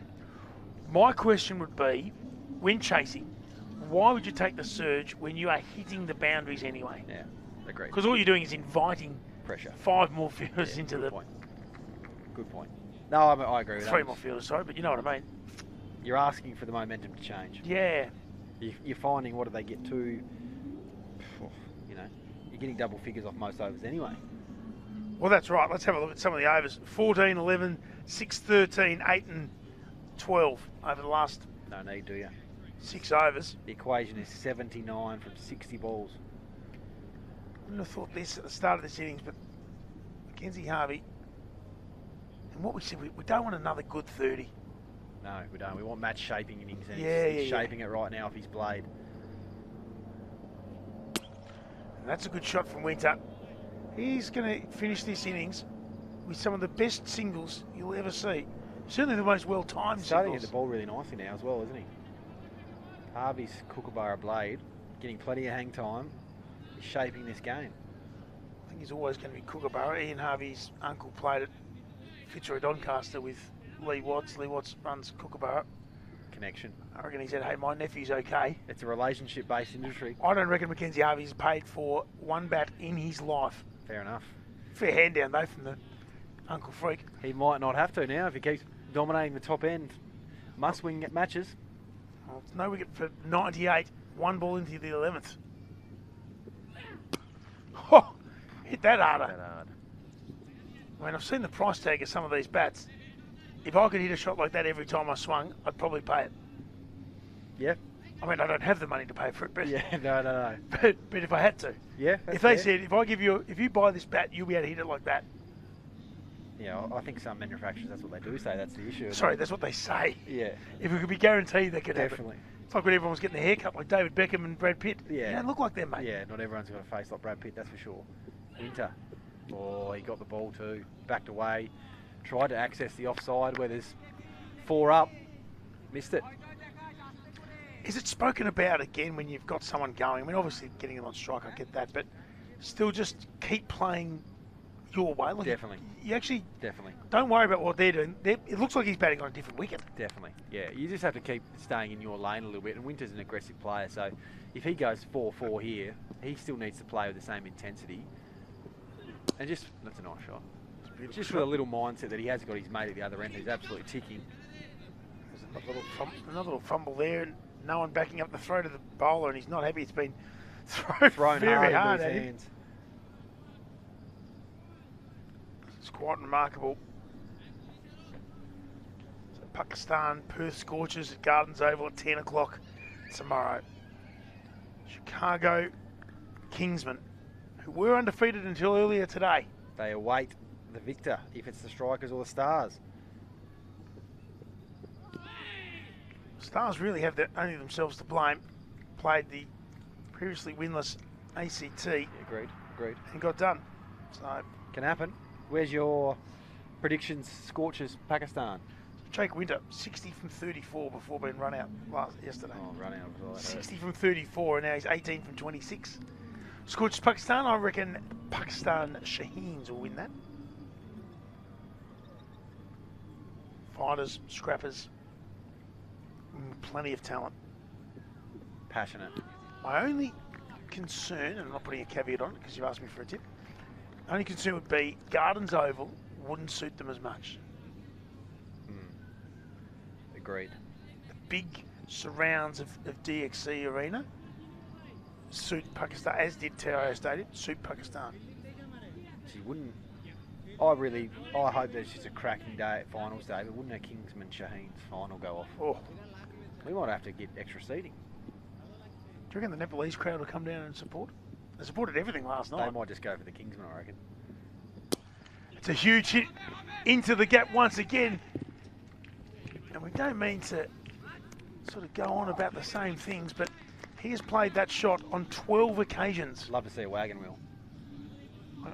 My question would be, when chasing, why would you take the surge when you are hitting the boundaries anyway? Yeah, agreed. Because all you're doing is inviting pressure. 5 more fielders into the... Point. Good point. No, I agree with that. 3 more fielders, sorry, but you know what I mean. You're asking for the momentum to change. Yeah. You're finding, what do they get to? You know, you're getting double figures off most overs anyway. Well, that's right. Let's have a look at some of the overs. 14, 11, 6, 13, 8 and 12 over the last... No need, do you? 6 overs. The equation is 79 from 60 balls. I wouldn't have thought this at the start of this innings, but Mackenzie Harvey, and what we said, we don't want another good 30. No, we don't. We want match shaping innings, and he's shaping it right now off his blade. And that's a good shot from Winter. He's going to finish this innings with some of the best singles you'll ever see. Certainly the most well-timed singles. Starting to hit the ball really nicely now as well, isn't he? Harvey's Kookaburra blade, getting plenty of hang time. He's shaping this game. I think he's always going to be Kookaburra. Ian Harvey's uncle played at Fitzroy Doncaster with Lee Watts. Lee Watts runs Kookaburra. Connection. I reckon he said, hey, my nephew's okay. It's a relationship-based industry. I don't reckon Mackenzie Harvey's paid for 1 bat in his life. Fair enough. Fair hand down, though, from the Uncle Freak. He might not have to now if he keeps dominating the top end. Must-win matches. Well, no wicket for 98. 1 ball into the 11th. Oh, hit that harder. That hard. I mean, I've seen the price tag of some of these bats. If I could hit a shot like that every time I swung, I'd probably pay it. Yeah. I mean, I don't have the money to pay for it, but yeah, no. But if I had to, yeah. If they said, if you buy this bat, you'll be able to hit it like that. Yeah, I think some manufacturers, that's what they do say. That's the issue. Sorry, that's what they say. Yeah. If it could be guaranteed, they could definitely. Have it. It's like when everyone was getting a haircut, like David Beckham and Brad Pitt. Yeah. You don't look like them, mate. Yeah, not everyone's got a face like Brad Pitt, that's for sure. Winter. Oh, he got the ball too. Backed away. Tried to access the offside where there's 4 up. Missed it. Is it spoken about again when you've got someone going? I mean, obviously getting them on strike, I get that, but still just keep playing your way. Like Definitely. You actually Definitely. don't worry about what they're doing. It looks like he's batting on a different wicket. Definitely. Yeah, you just have to keep staying in your lane a little bit. And Winter's an aggressive player, so if he goes 4-4 here, he still needs to play with the same intensity. And just, that's a nice shot. Just with a little mindset that he has got his mate at the other end who's absolutely ticking. There's another little fumble there, and no one backing up the throw to the bowler, and he's not happy. It's been thrown very hard into at his him. hands. It's quite remarkable. So Pakistan, Perth Scorchers at Gardens Oval at 10 o'clock tomorrow. Chicago Kingsmen, who were undefeated until earlier today. They await the victor, if it's the Strikers or the Stars. Stars really have only themselves to blame. Played the previously winless ACT. Agreed. And got done. So Can happen. Where's your predictions, Scorchers, Pakistan? Jake Winter, 60 from 34 before being run out yesterday. Oh, run out was all I heard. 60 from 34, and now he's 18 from 26. Scorchers Pakistan, I reckon Pakistan Shaheens will win that. Fighters, scrappers, plenty of talent. Passionate. My only concern, and I'm not putting a caveat on it because you've asked me for a tip, only concern would be Gardens Oval wouldn't suit them as much. Agreed. The big surrounds of DXC Arena suit Pakistan, as did TIO Stadium, suit Pakistan. She wouldn't. I hope there's just a cracking day at finals day, but wouldn't a Kingsman Shaheens final go off? Oh. We might have to get extra seating. Do you reckon the Nepalese crowd will come down and support? They supported everything last night. They might just go for the Kingsman, I reckon. It's a huge hit into the gap once again. And we don't mean to sort of go on about the same things, but he has played that shot on 12 occasions. Love to see a wagon wheel.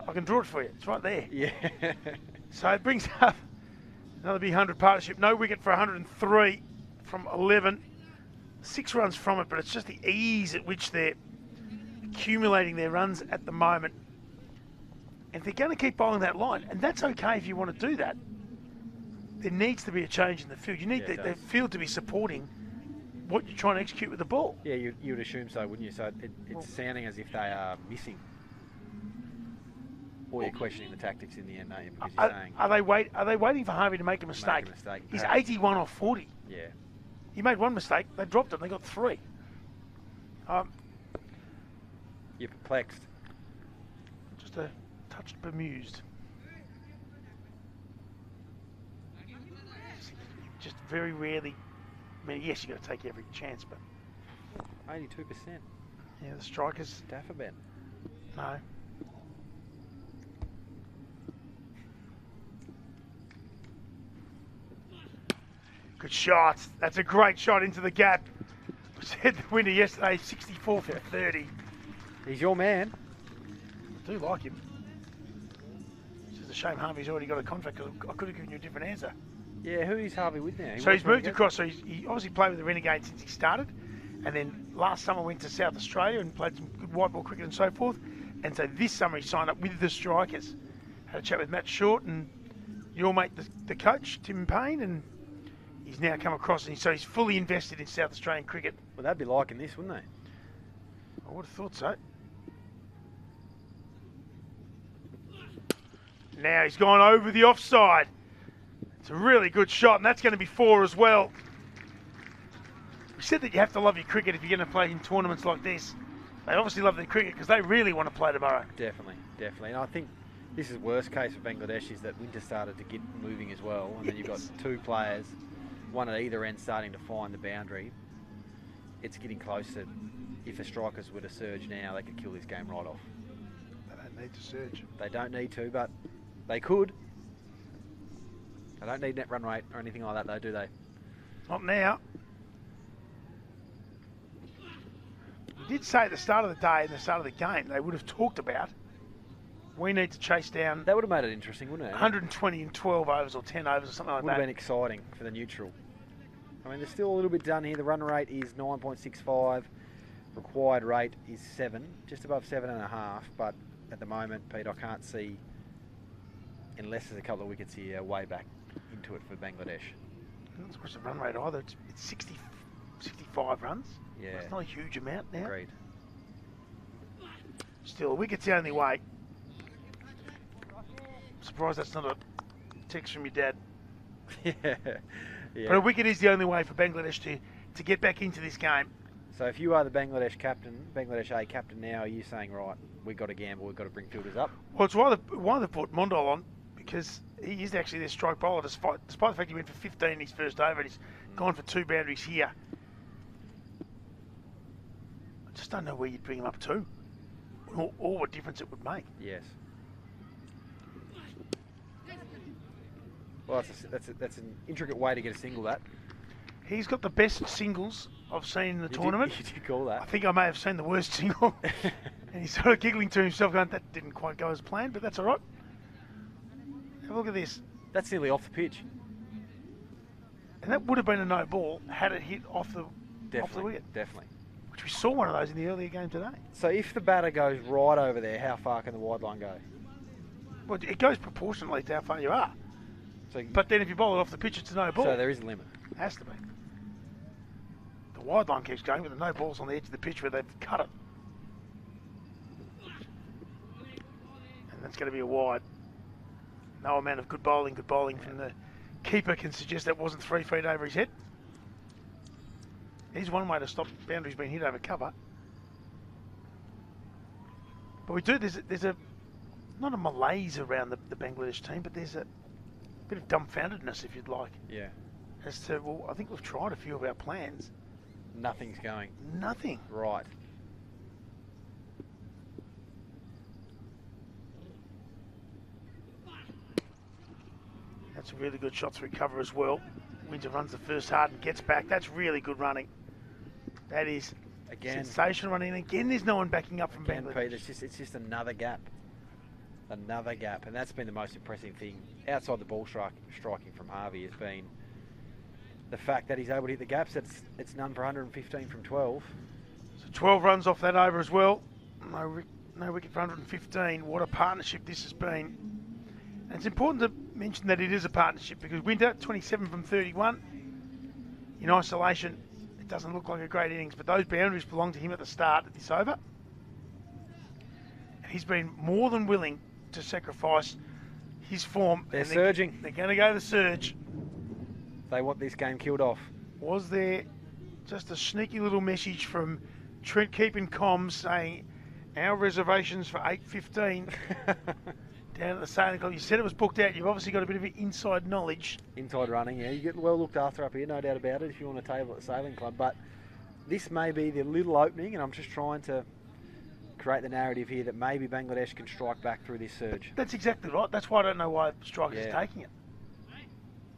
I can draw it for you. It's right there. Yeah. So it brings up another big 100 partnership. No wicket for 103 from 11. 6 runs from it, but it's just the ease at which they're accumulating their runs at the moment. And they're going to keep bowling that line, and that's okay if you want to do that. There needs to be a change in the field. You need the field to be supporting what you're trying to execute with the ball. Yeah, you would assume so, wouldn't you? So it's sounding as if they are missing. Or you're questioning the tactics in the end, aren't you? Because you're saying... Are they waiting for Harvey to make a mistake? He's 81 off 40. Yeah. He made one mistake. They dropped it. They got 3. You're perplexed. Just a touch bemused. Just very rarely. I mean, yes, you've got to take every chance, but 82%. yeah, the strikers. Dafferben. No. Good shot. That's a great shot into the gap. We said the winner yesterday, 64 for 30. He's your man. I do like him. It's just a shame Harvey's already got a contract because I could have given you a different answer. Yeah, who is Harvey with now? So he's moved across. So he obviously played with the Renegades since he started. And then last summer went to South Australia and played some good white ball cricket and so forth. And so this summer he signed up with the Strikers. Had a chat with Matt Short and your mate, the coach, Tim Payne, and he's now come across, and so he's fully invested in South Australian cricket. Well, they'd be liking this, wouldn't they? I would have thought so. Now he's gone over the offside. It's a really good shot, and that's going to be 4 as well. We said that you have to love your cricket if you're going to play in tournaments like this. They obviously love their cricket because they really want to play tomorrow. Definitely. And I think this is worst case for Bangladesh is that Winter started to get moving as well, and then you've got 2 players, one at either end starting to find the boundary. It's getting closer. If the Strikers were to surge now, they could kill this game right off. They don't need to surge. They don't need to, but they could. They don't need net run rate or anything like that though, do they? Not now. We did say at the start of the day and the start of the game, they would have talked about we need to chase down. That would have made it interesting, wouldn't it? 120 in 12 overs or 10 overs or something like that. Would have been exciting for the neutral. I mean, there's still a little bit done here. The run rate is 9.65. Required rate is 7, just above 7.5. But at the moment, Pete, I can't see unless there's a couple of wickets here, way back into it for Bangladesh. Not so much the run rate either. It's 65 runs. Yeah. It's not a huge amount now. Agreed. Still, a wicket's the only way. I'm surprised that's not a text from your dad. Yeah. But a wicket is the only way for Bangladesh to get back into this game. So if you are the Bangladesh captain, Bangladesh A captain now, are you saying, right, we've got to gamble, we've got to bring fielders up? Well, it's why they put Mondol on, because he is actually their strike bowler, despite the fact he went for 15 in his first over and he's gone for 2 boundaries here. I just don't know where you'd bring him up to, or what difference it would make. Yes. Well, that's an intricate way to get a single, that. He's got the best singles I've seen in the tournament. You did call that. I think I may have seen the worst single. And he's sort of giggling to himself going, that didn't quite go as planned, but that's all right. Have a look at this. That's nearly off the pitch. And that would have been a no ball had it hit off the wicket. Definitely. Which we saw one of those in the earlier game today. So if the batter goes right over there, how far can the wide line go? Well, it goes proportionally to how far you are. So, But then if you bowl it off the pitch, it's a no ball. so there is a limit. Has to be. The wide line keeps going, but the no ball's on the edge of the pitch where they've cut it. And that's going to be a wide. No amount of good bowling from the keeper can suggest that wasn't 3 feet over his head. Here's one way to stop boundaries being hit over cover. But we do, there's a not a malaise around the Bangladesh team, but there's a bit of dumbfoundedness, if you'd like. Yeah. As to, well, I think we've tried a few of our plans. Nothing's going. Nothing. Right. That's a really good shot through cover as well. Windsor runs the first hard and gets back. That's really good running. That is Again. sensational running. Again, there's no one backing up from Again, Bangladesh. Pete, it's just another gap. Another gap. And that's been the most impressive thing outside the ball striking from Harvey has been the fact that he's able to hit the gaps. It's none for 115 from 12. So 12 runs off that over as well. No wicket for 115. What a partnership this has been. And it's important to mention that it is a partnership because Winter, 27 from 31. In isolation, it doesn't look like a great innings, but those boundaries belong to him at the start of this over. And he's been more than willing to sacrifice his form. They're surging. They're going to go the surge. They want this game killed off. Was there just a sneaky little message from Trent keeping comms saying our reservations for 8:15 down at the Sailing Club? You said it was booked out. You've obviously got a bit of inside knowledge. Inside running, yeah. You get well looked after up here, no doubt about it, if you want a table at the Sailing Club. But this may be the little opening, and I'm just trying to create the narrative here that maybe Bangladesh can strike back through this surge. That's exactly right. That's why I don't know why Strikers are taking it.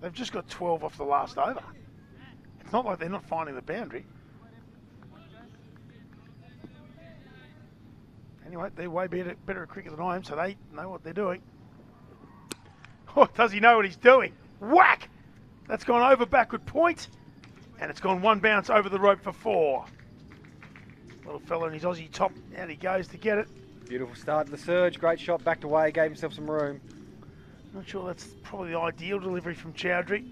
They've just got 12 off the last over. It's not like they're not finding the boundary. Anyway, they're way better at cricket than I am, so they know what they're doing. Oh, does he know what he's doing? Whack! That's gone over backward point, and it's gone one bounce over the rope for 4. Little fella in his Aussie top, out he goes to get it. Beautiful start to the surge, great shot, backed away, gave himself some room. Not sure that's probably the ideal delivery from Chowdhury.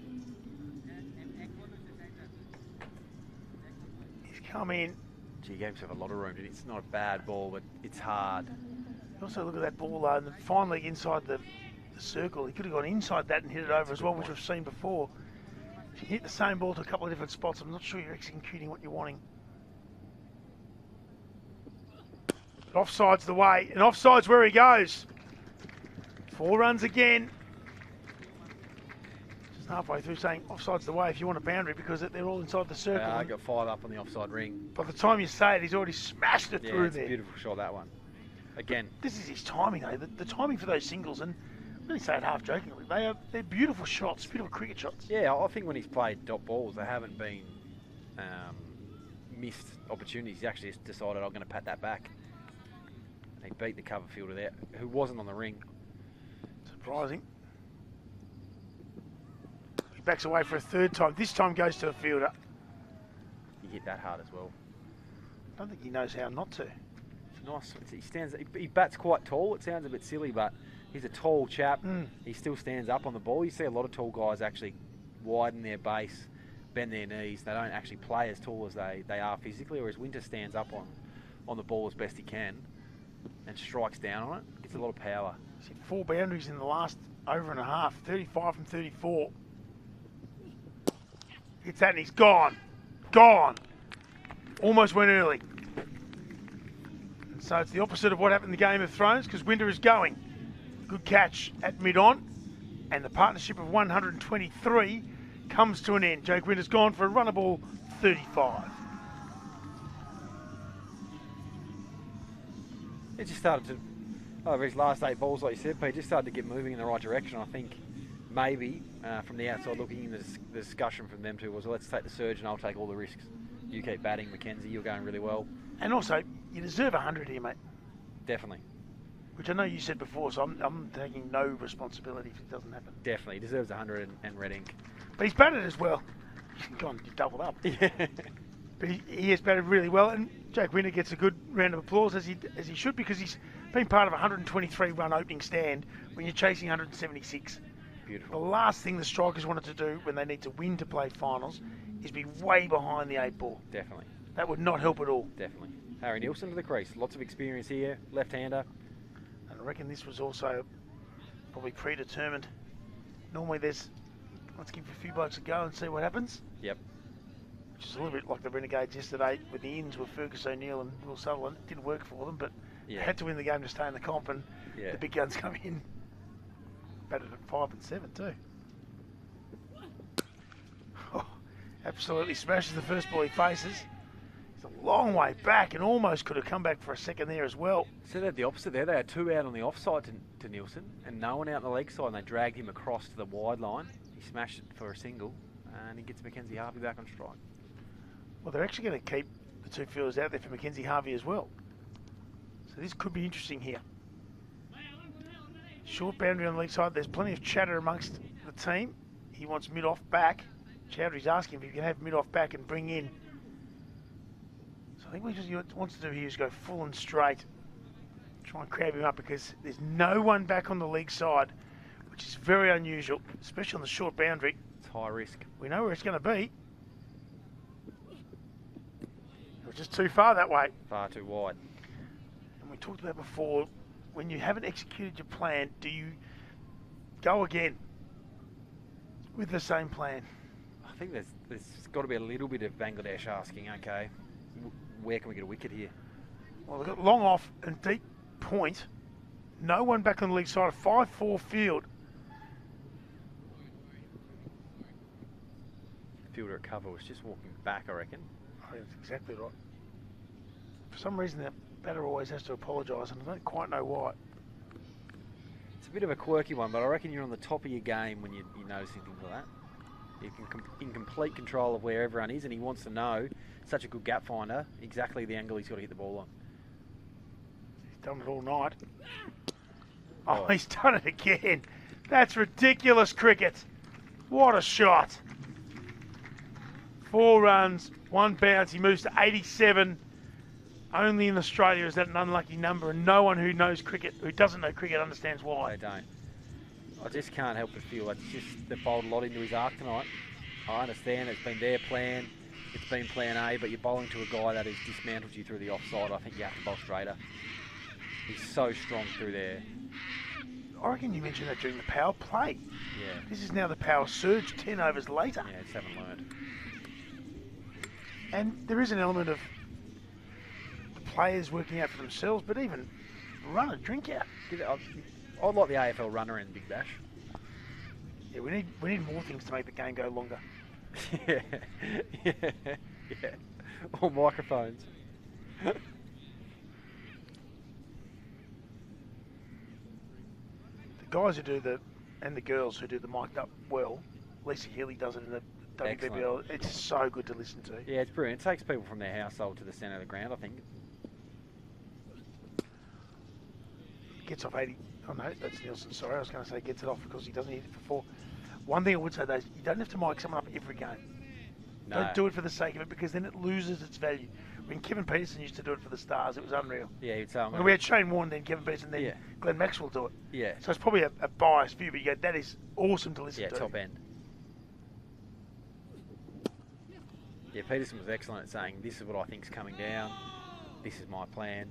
He's come in. Gee, he gave himself a lot of room, didn't he? It's not a bad ball, but it's hard. Also look at that ball though, and then finally inside the circle. He could have gone inside that and hit it over as well, which we've seen before. If you hit the same ball to a couple of different spots, I'm not sure you're executing what you're wanting. But offside's the way, and offside's where he goes. 4 runs again. Just halfway through saying offside's the way if you want a boundary because they're all inside the circle. I got 5 up on the offside ring. By the time you say it, he's already smashed it through it's there. a beautiful shot, that one. Again. This is his timing, though. The timing for those singles, and I really say it half jokingly, they're beautiful shots, beautiful cricket shots. Yeah, I think when he's played dot balls, they haven't been missed opportunities. He actually just decided, I'm going to pat that back. And he beat the cover fielder there, who wasn't on the ring. Surprising. He backs away for a 3rd time. This time goes to a fielder. He hit that hard as well. I don't think he knows how not to. Nice. He bats quite tall. It sounds a bit silly, but He's a tall chap. He still stands up on the ball. You see a lot of tall guys actually widen their base, bend their knees. They don't actually play as tall as they are physically, whereas Winter stands up on the ball as best he can and strikes down on it. Gets a lot of power. He's hit 4 boundaries in the last over and a half, 35 from 34. Hits that and he's gone. Gone. Almost went early. And so it's the opposite of what happened in the Game of Thrones, because Winter is going. Good catch at mid-on. And the partnership of 123 comes to an end. Jake Winter's gone for a run of ball 35. It just started to, over his last 8 balls, like you said, Pete, just started to get moving in the right direction. I think maybe from the outside looking in, the discussion from them two was, well, let's take the surge and I'll take all the risks. You keep batting, Mackenzie, you're going really well. And also, you deserve 100 here, mate. Definitely. Which I know you said before, so I'm taking no responsibility if it doesn't happen. Definitely. He deserves 100 and red ink. But he's batted as well. God, you doubled up. Yeah. But he has batted really well, and Jake Winter gets a good round of applause, as he should, because he's been part of a 123-run opening stand when you're chasing 176. Beautiful. The last thing the strikers wanted to do when they need to win to play finals is be way behind the 8 ball. Definitely. That would not help at all. Definitely. Harry Nielsen to the crease. Lots of experience here. Left-hander. And I reckon this was also probably predetermined. Normally there's, let's give a few blokes a go and see what happens. Yep. Which is a little bit like the Renegades yesterday with the ins with Fergus O'Neill and Will Sutherland. It didn't work for them, but they had to win the game to stay in the comp, and the big guns come in. Batted at 5 and 7 too. Oh, absolutely smashes the first ball he faces. He's a long way back and almost could have come back for a second there as well. So they had the opposite there. They had 2 out on the offside to Nielsen and no one out on the leg side, and they dragged him across to the wide line. He smashed it for a single and he gets Mackenzie Harvey back on strike. Well, they're actually going to keep the 2 fielders out there for Mackenzie Harvey as well. So this could be interesting here. Short boundary on the leg side. There's plenty of chatter amongst the team. He wants mid-off back. Chowdhury's asking if he can have mid-off back and bring in. So I think what he wants to do here is go full and straight. Try and crab him up, because there's no one back on the leg side, which is very unusual, especially on the short boundary. It's high risk. We know where it's going to be. It was just too far that way. Far too wide. And we talked about before, when you haven't executed your plan, do you go again with the same plan? I think there's got to be a little bit of Bangladesh asking, okay, where can we get a wicket here? Well, they've got long off and deep point. No one back on the leg side, a 5-4 field. Fielder at cover was just walking back, I reckon. I think that's exactly right. For some reason, that batter always has to apologise, and I don't quite know why. It's a bit of a quirky one, but I reckon you're on the top of your game when you're noticing things like that. You're in complete control of where everyone is, and he wants to know, such a good gap finder, exactly the angle he's got to hit the ball on. He's done it all night. Oh, he's done it again. That's ridiculous cricket. What a shot. 4 runs, 1 bounce. He moves to 87. Only in Australia is that an unlucky number, and no one who knows cricket, who doesn't know cricket, understands why. They don't. I just can't help but feel it's just they've bowled a lot into his arc tonight. I understand it's been their plan, it's been plan A, but you're bowling to a guy that has dismantled you through the offside. I think you have to bowl straighter. He's so strong through there. I reckon you mentioned that during the power play. Yeah. This is now the power surge 10 overs later. Yeah, just haven't learned. And there is an element of the players working out for themselves, but even run a drink out. I'd like the AFL runner in Big Bash. Yeah, we need more things to make the game go longer. yeah. Or microphones. The guys who do and the girls who do the mic'd up well, Lisa Healy does it in the WBBL. Excellent. It's so good to listen to. Yeah, it's brilliant. It takes people from their household to the centre of the ground, I think. Gets off 80. Oh no, that's Nielsen. Sorry, I was going to say gets it off because he doesn't hit it for 4. One thing I would say though is you don't have to mic someone up every game. No. Don't do it for the sake of it, because then it loses its value. When Kevin Peterson used to do it for the Stars, it was unreal. Yeah, he'd say, When we had Shane Warne, then Kevin Peterson, then Yeah. Glenn Maxwell do it. Yeah. So it's probably a biased view, but you go, that is awesome to listen Yeah, to. top end. Yeah, Peterson was excellent at saying, this is what I think's coming down, this is my plan,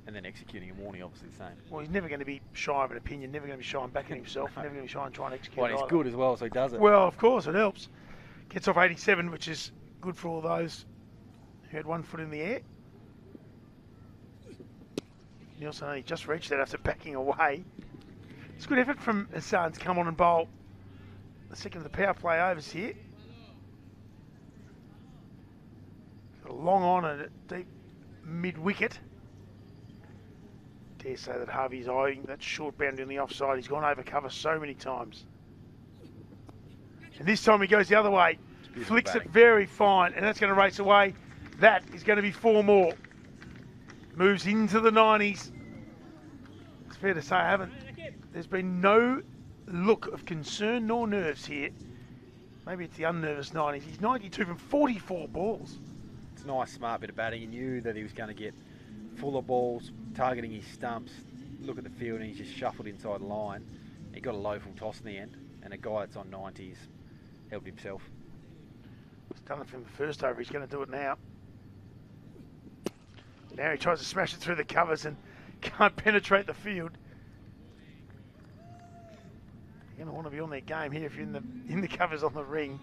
and then executing and Warney obviously the same. Well, he's never going to be shy of an opinion, never going to be shy on backing himself, never going to be shy on trying to execute Well, he's either. good as well, so he does it. Well, of course, it helps. Gets off 87, which is good for all those who had one foot in the air. Nielsen only just reached that after backing away. It's a good effort from Hassan to come on and bowl the second of the power play overs here. Got a long on and a deep mid-wicket. Dare say that Harvey's eyeing that short boundary on the offside. He's gone over cover so many times. And this time he goes the other way. Flicks it very fine, and that's going to race away. That is going to be 4 more. Moves into the 90s. It's fair to say there's been no look of concern nor nerves here. Maybe it's the unnervous 90s. He's 92 from 44 balls. It's a nice, smart bit of batting. He knew that he was going to get full of balls, targeting his stumps. Look at the field, and he's just shuffled inside the line. He got a low full toss in the end, and a guy that's on 90s helped himself. He's done it from the first over. He's going to do it now. Now he tries to smash it through the covers and can't penetrate the field. You're going to want to be on their game here if you're in the covers on the ring.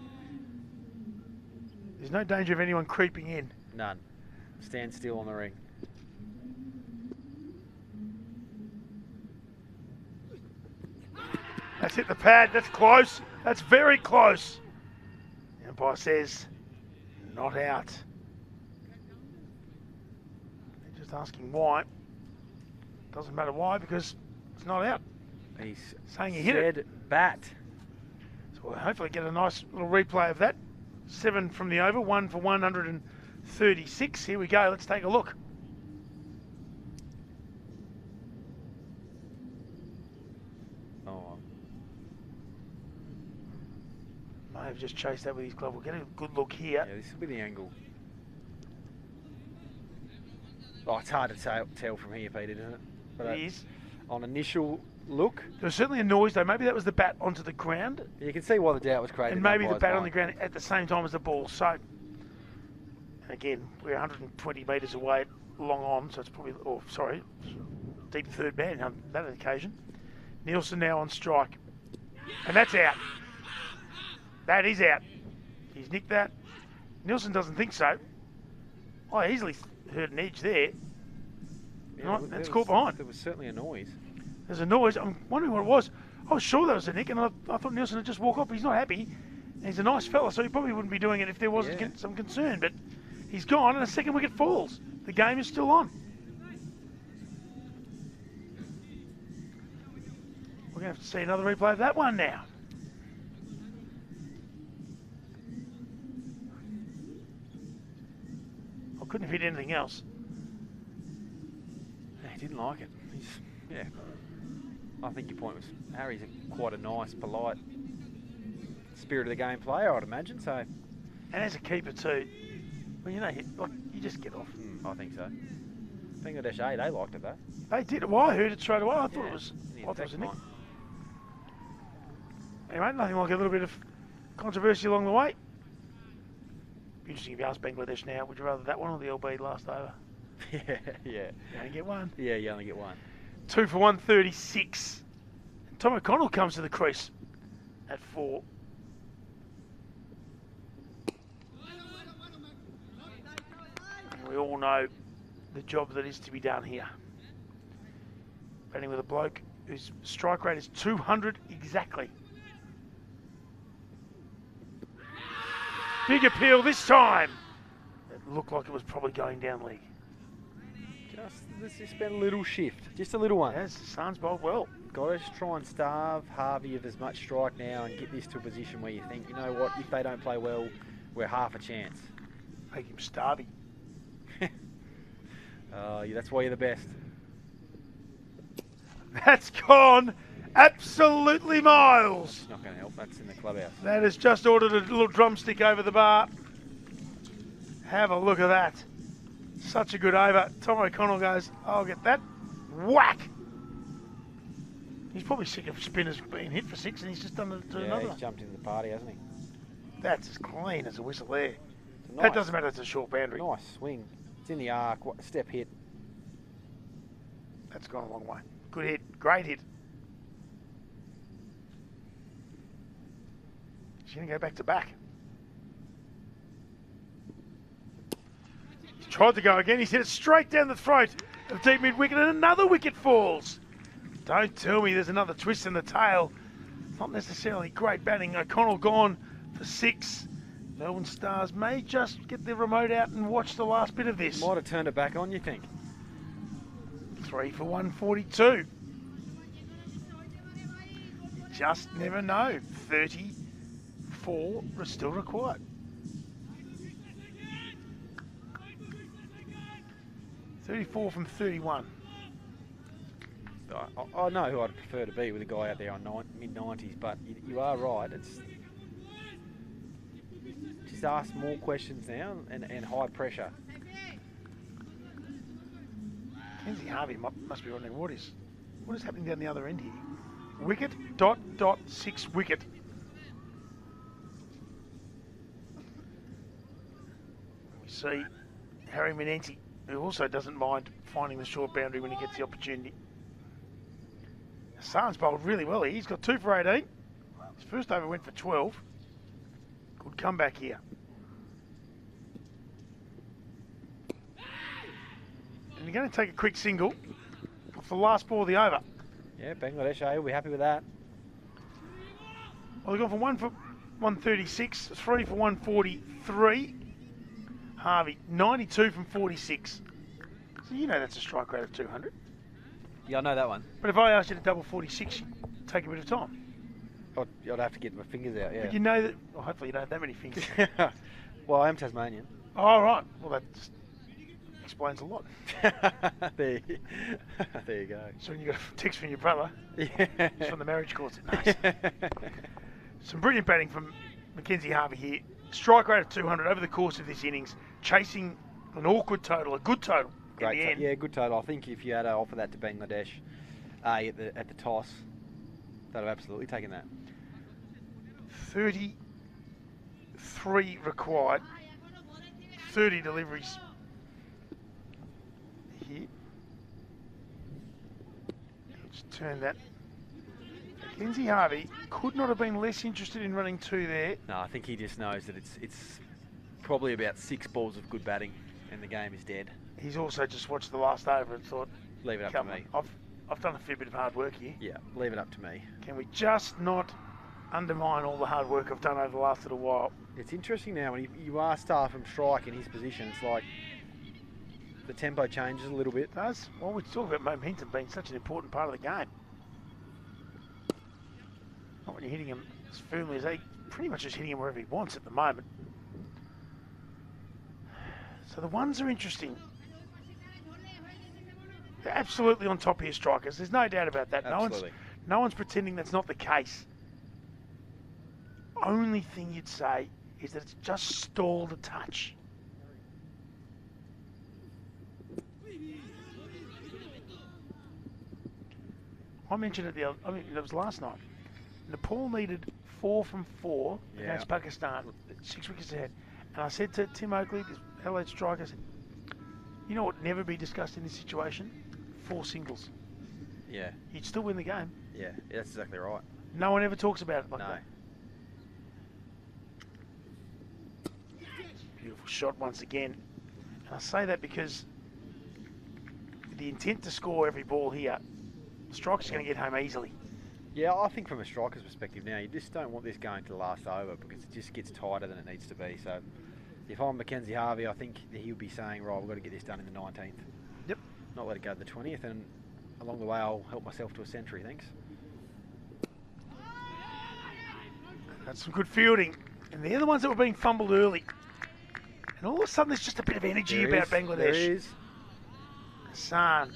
There's no danger of anyone creeping in. None. Stand still on the ring. That's hit the pad. That's close. That's very close. The umpire says, not out. They're just asking why. Doesn't matter why, because it's not out. He's saying he hit it. Bat. So we'll hopefully get a nice little replay of that. 7 from the over, 1 for 136. Here we go. Let's take a look. Oh. May have just chased that with his glove. We'll get a good look here. Yeah, this will be the angle. Oh, it's hard to tell from here, Peter, isn't it? But It is. On initial look, There was certainly a noise, though. Maybe that was the bat onto the ground. you can see why the doubt was created. And in maybe the umpire's bat on mind. the ground at the same time as the ball. So, again, we're 120 metres away, long on, so it's probably, deep third man on that occasion. Nielsen now on strike. And that's out. That is out. He's nicked that. Nielsen doesn't think so. I easily heard an edge there. Yeah, That's caught behind. There was certainly a noise. There's a noise. I'm wondering what it was. I was sure that was a nick, and I thought Nielsen would just walk off. He's not happy. And he's a nice fella, so he probably wouldn't be doing it if there wasn't some concern. But he's gone, and a second wicket falls. The game is still on. We're going to have to see another replay of that one now. I couldn't have hit anything else. He didn't like it. Yeah. I think your point was Harry's quite a nice, polite, spirit of the game player, I'd imagine. So. And as a keeper too, well, you just get off. I think so. Bangladesh A, they liked it though. They did. Well, I heard it straight away. I thought it was a nick. Anyway, nothing like a little bit of controversy along the way. Be interesting if you ask Bangladesh now, would you rather that one or the LB last over? Yeah. You only get one. Yeah, you only get one. 2 for 136. And Tom O'Connell comes to the crease at 4. And we all know the job that is to be done here. Batting with a bloke whose strike rate is 200 exactly. Big appeal this time. It looked like it was probably going down leg. Let's just spend a little shift, just a little one. Yes, Suns bowled well. Got to try and starve Harvey of as much strike now and get this to a position where you think, you know what, if they don't play well, we're half a chance. Make him starvy. That's why you're the best. That's gone absolutely miles. It's not going to help. That's in the clubhouse. That has just ordered a little drumstick over the bar. Have a look at that. Such a good over. Tom O'Connell goes, I'll get that. Whack! He's probably sick of spinners being hit for 6 and he's just done it to another. Yeah, he's jumped into the party, hasn't he? That's as clean as a whistle there. Nice, That doesn't matter, it's a short boundary. nice swing. It's in the arc. Step hit. That's gone a long way. Good hit. Great hit. She's going to go back to back. He's tried to go again. He's hit it straight down the throat of deep mid-wicket and another wicket falls. Don't tell me there's another twist in the tail. Not necessarily great batting. O'Connell gone for 6. Melbourne Stars may just get the remote out and watch the last bit of this. Might have turned it back on, you think? 3 for 142. You just never know. 34 are still required. 34 from 31. I know who I'd prefer to be with a guy out there on mid-90s, but you are right. It's just ask more questions now and high pressure. Kenzie Harvey must be wondering what is happening down the other end here. Wicket, .. 6 wicket. We see Harry Minenti, who also doesn't mind finding the short boundary when he gets the opportunity. Hassan's bowled really well here. He's got 2 for 18. His first over went for 12. Good comeback here. And you're going to take a quick single off the last ball of the over. Yeah, Bangladesh will be happy with that. Well, they've gone for 1 for 136, 3 for 143. Harvey, 92 from 46. So you know that's a strike rate of 200. Yeah, I know that one. But if I asked you to double 46, you'd take a bit of time. I'd have to get my fingers out, yeah. But you know that, well, hopefully you don't have that many fingers. Well, I am Tasmanian. Oh, right. Well, that just explains a lot. there you go. So when you got a text from your brother, Yeah. it's from the marriage course. Nice. Some brilliant batting from Mackenzie Harvey here. Strike rate of 200 over the course of this innings, chasing an awkward total, a good total in the end. Yeah, good total. I think if you had to offer that to Bangladesh at the toss, they'd have absolutely taken that. 33 required, 30 deliveries here. Let's turn that. Mackenzie Harvey could not have been less interested in running 2 there. No, I think he just knows that it's probably about 6 balls of good batting and the game is dead. He's also just watched the last over and thought, Leave it up to me. I've done a fair bit of hard work here. Yeah, leave it up to me. Can we just not undermine all the hard work I've done over the last little while? It's interesting now when you are star from strike in his position. It's like the tempo changes a little bit. It does. Well, we talk about momentum being such an important part of the game. Not when you're hitting him as firmly as he pretty much just hitting him wherever he wants at the moment. So the ones are interesting. They're absolutely on top of your strikers. There's no doubt about that. Absolutely. No one's pretending that's not the case. Only thing you'd say is that it's just stalled a touch. I mentioned it that was last night. Nepal needed 4 from 4 against Pakistan, 6 wickets ahead. And I said to Tim Oakley, the Adelaide striker, I said, you know what would never be discussed in this situation? 4 singles. Yeah. You'd still win the game. Yeah, that's exactly right. No one ever talks about it like No. that. Beautiful shot once again. And I say that because the intent to score every ball here, the striker's going to get home easily. Yeah, I think from a striker's perspective now, you just don't want this going to the last over because it just gets tighter than it needs to be. So if I'm Mackenzie Harvey, I think he'll be saying, right, we've got to get this done in the 19th. Yep. Not let it go to the 20th, and along the way I'll help myself to a century, thanks. That's some good fielding. And they're the ones that were being fumbled early. And all of a sudden there's just a bit of energy about Bangladesh. There is. Hassan,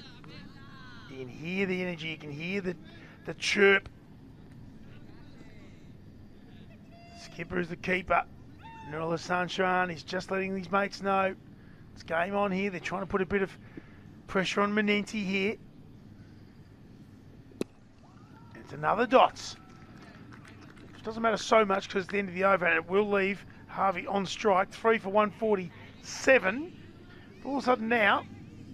you can hear the energy, you can hear the chirp. Skipper is the keeper. Nurul Hassan Shahan is just letting these mates know It's game on here. They're trying to put a bit of pressure on Manenti here. And it's another dots. It doesn't matter so much because it's the end of the over and it will leave Harvey on strike. 3 for 147. But all of a sudden now,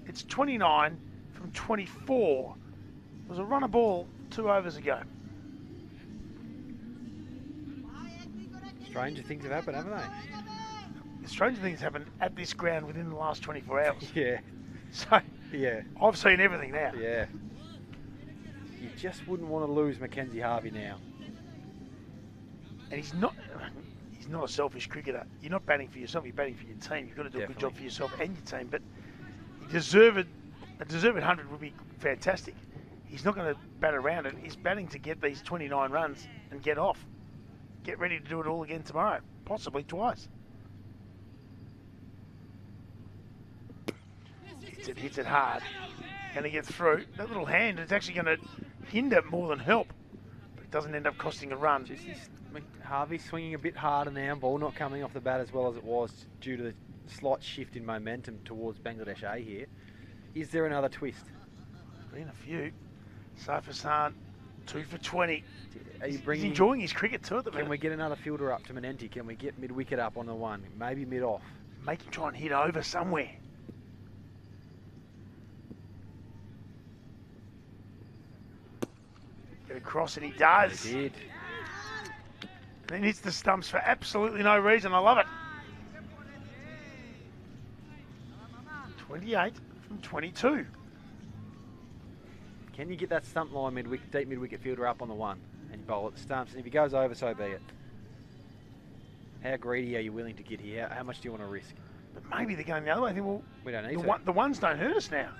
it's 29 from 24. It was a runner ball 2 overs ago. Stranger things have happened, haven't they? Stranger things happened at this ground within the last 24 hours. Yeah. So, Yeah. I've seen everything now. Yeah. You just wouldn't want to lose Mackenzie Harvey now. And he's not a selfish cricketer. You're not batting for yourself, you're batting for your team. You've got to do a good job for yourself and your team. But a deserved 100 would be fantastic. He's not going to bat around it. He's batting to get these 29 runs and get off. Get ready to do it all again tomorrow, possibly twice. Hits it hard. Going to get through. That little hand is actually going to hinder more than help. But it doesn't end up costing a run. Harvey swinging a bit harder now, ball not coming off the bat as well as it was due to the slight shift in momentum towards Bangladesh A here. Is there another twist? Been a few. Safasan, 2 for 20. He's enjoying his cricket too at the minute. Can we get another fielder up to Manenti? Can we get mid-wicket up on the one? Maybe mid-off. Make him try and hit over somewhere. Get across and he does. He did. And then hits the stumps for absolutely no reason. I love it. 28 from 22. Can you get that stump line deep mid-wicket fielder up on the one and bowl at the stumps? And if he goes over, so be it. How greedy are you willing to get here? How much do you want to risk? But maybe they're going the other way. I think, well, we don't need the ones don't hurt us now.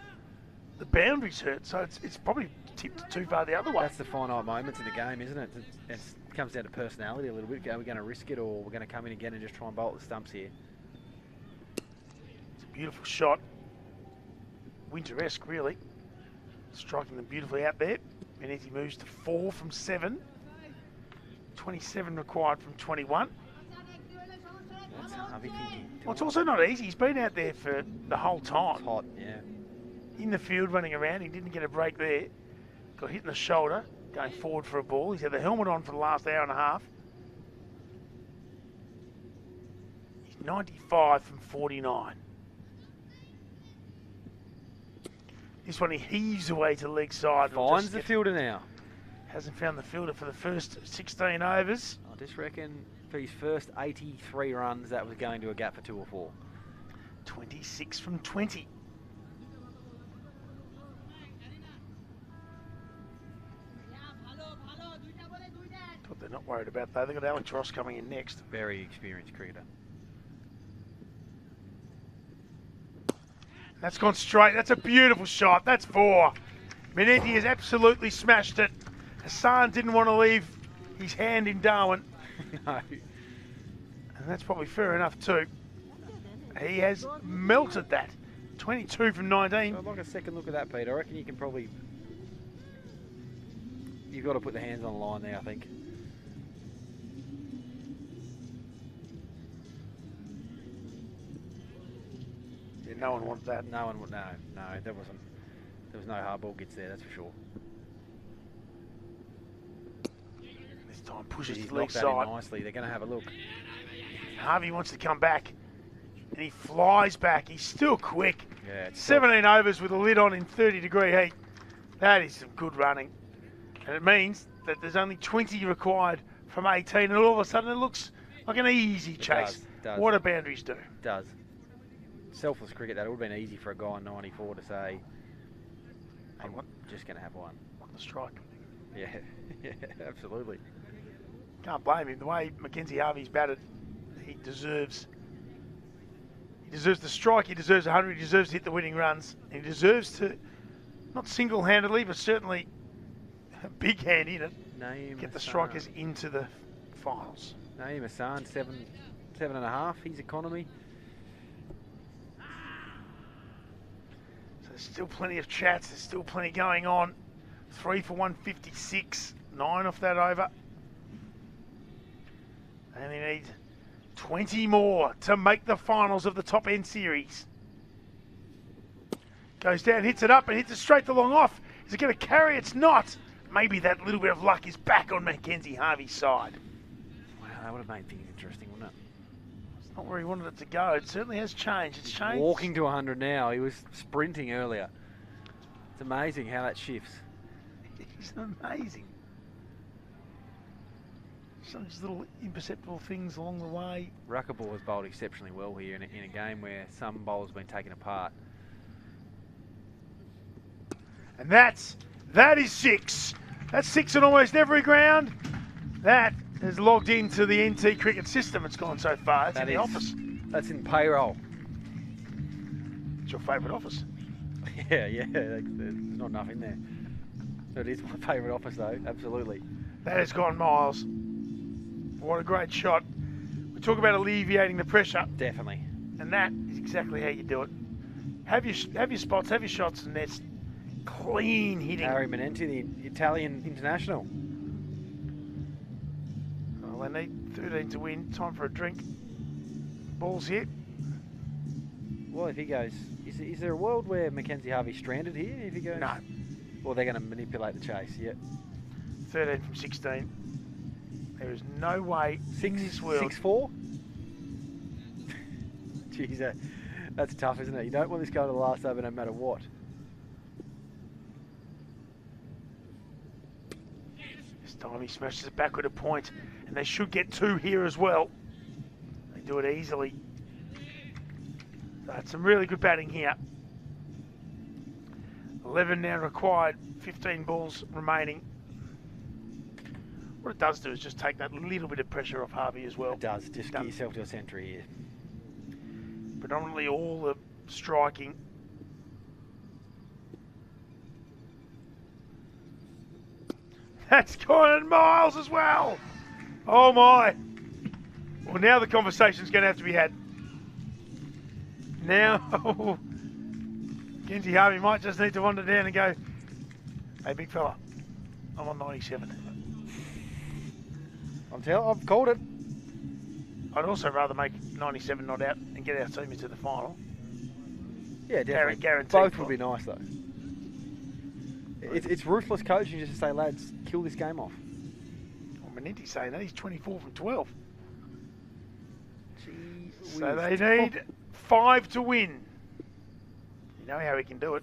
The boundaries hurt, so it's probably tipped too far the other way. That's the finite moments in the game, isn't it? It comes down to personality a little bit. Are we going to risk it, or we're going to come in again and just try and bowl at the stumps here? It's a beautiful shot. Winter-esque, really. Striking them beautifully out there. Manenti moves to 4 from 7. 27 required from 21. That's Harvey thinking. Well, it's also not easy. He's been out there for the whole time. It's hot, yeah. In the field running around. He didn't get a break there. Got hit in the shoulder, going forward for a ball. He's had the helmet on for the last hour and a half. He's 95 from 49. This one he heaves away to leg side. Finds the fielder now. Hasn't found the fielder for the first 16 overs. I just reckon for his first 83 runs, that was going to a gap for 2 or 4. 26 from 20. What they're not worried about though. They've got Alex Ross coming in next. Very experienced cricketer. That's gone straight. That's a beautiful shot. That's 4. Manenti has absolutely smashed it. Hassan didn't want to leave his hand in Darwin. No. And that's probably fair enough too. He has melted that. 22 from 19. So I'd like a second look at that, Pete. I reckon you can probably... You've got to put the hands on the line there, I think. Yeah, no one wants that. No one would. No, there wasn't. There was no hard ball gets there. That's for sure. This time pushes He's to the leg knocked that side. in nicely. They're going to have a look. Harvey wants to come back, and he flies back. He's still quick. Yeah, it's 17 overs with a lid on in 30-degree heat. That is some good running, and it means that there's only 20 required from 18, and all of a sudden it looks like an easy chase. Does. What do boundaries do? It does. Selfless cricket. That would have been easy for a guy on 94 to say, I'm just going to have one. On the strike. Yeah, yeah, absolutely. Can't blame him. The way Mackenzie Harvey's batted, he deserves the strike, he deserves 100, he deserves to hit the winning runs. He deserves to, not single-handedly, but certainly a big hand in it, get the strikers into the finals. Naeem Hassan, 7.5, his economy. So there's still plenty of chats, there's still plenty going on. 3 for 156, 9 off that over. And he needs 20 more to make the finals of the Top End Series. Goes down, hits it up, and hits it straight to long off. Is it going to carry? It's not. Maybe that little bit of luck is back on Mackenzie Harvey's side. Wow, that would have made things interesting, wouldn't it? It's not where he wanted it to go. It certainly has changed. It's changed. Walking to 100 now. He was sprinting earlier. It's amazing how that shifts. It's amazing. Some of these little imperceptible things along the way. Ruckaball has bowled exceptionally well here in a game where some bowlers have been taken apart. And that is 6. That's 6 on almost every ground. That has logged into the NT cricket system. It's gone so far. It's in the office. That's in payroll. It's your favourite office. Yeah. There's not enough in there. It is my favourite office though, absolutely. That has gone miles. What a great shot. We talk about alleviating the pressure. Definitely. And that is exactly how you do it. Have your spots, have your shots, and that's clean hitting. Harry Manenti, the Italian international. Well, they need 13 to win. Time for a drink. Ball's hit. Well, if he goes, is there a world where Mackenzie Harvey's stranded here? If he goes, No. Well, they're going to manipulate the chase. Yep. 13 from 16. There is no way in this world. 6-4. Jeez, that's tough, isn't it? You don't want this going to the last over no matter what. This time he smashes it back with a point, and they should get 2 here as well. They do it easily. That's some really good batting here. 11 now required, 15 balls remaining. What it does do is just take that little bit of pressure off Harvey as well. It does. Just get yourself to a century here. Predominantly all the striking. That's gone in miles as well. Oh my. Well, now the conversation's going to have to be had. Now, Mackenzie Harvey might just need to wander down and go, hey, big fella, I'm on 97. I've called it. I'd also rather make 97 not out and get our team into the final. Yeah, definitely. Guaranteed. Both would be nice, though. It's ruthless coaching just to say, lads, kill this game off. Well, Manenti's saying that. He's 24 from 12. Gee So whiz. they need 5 to win. You know how he can do it.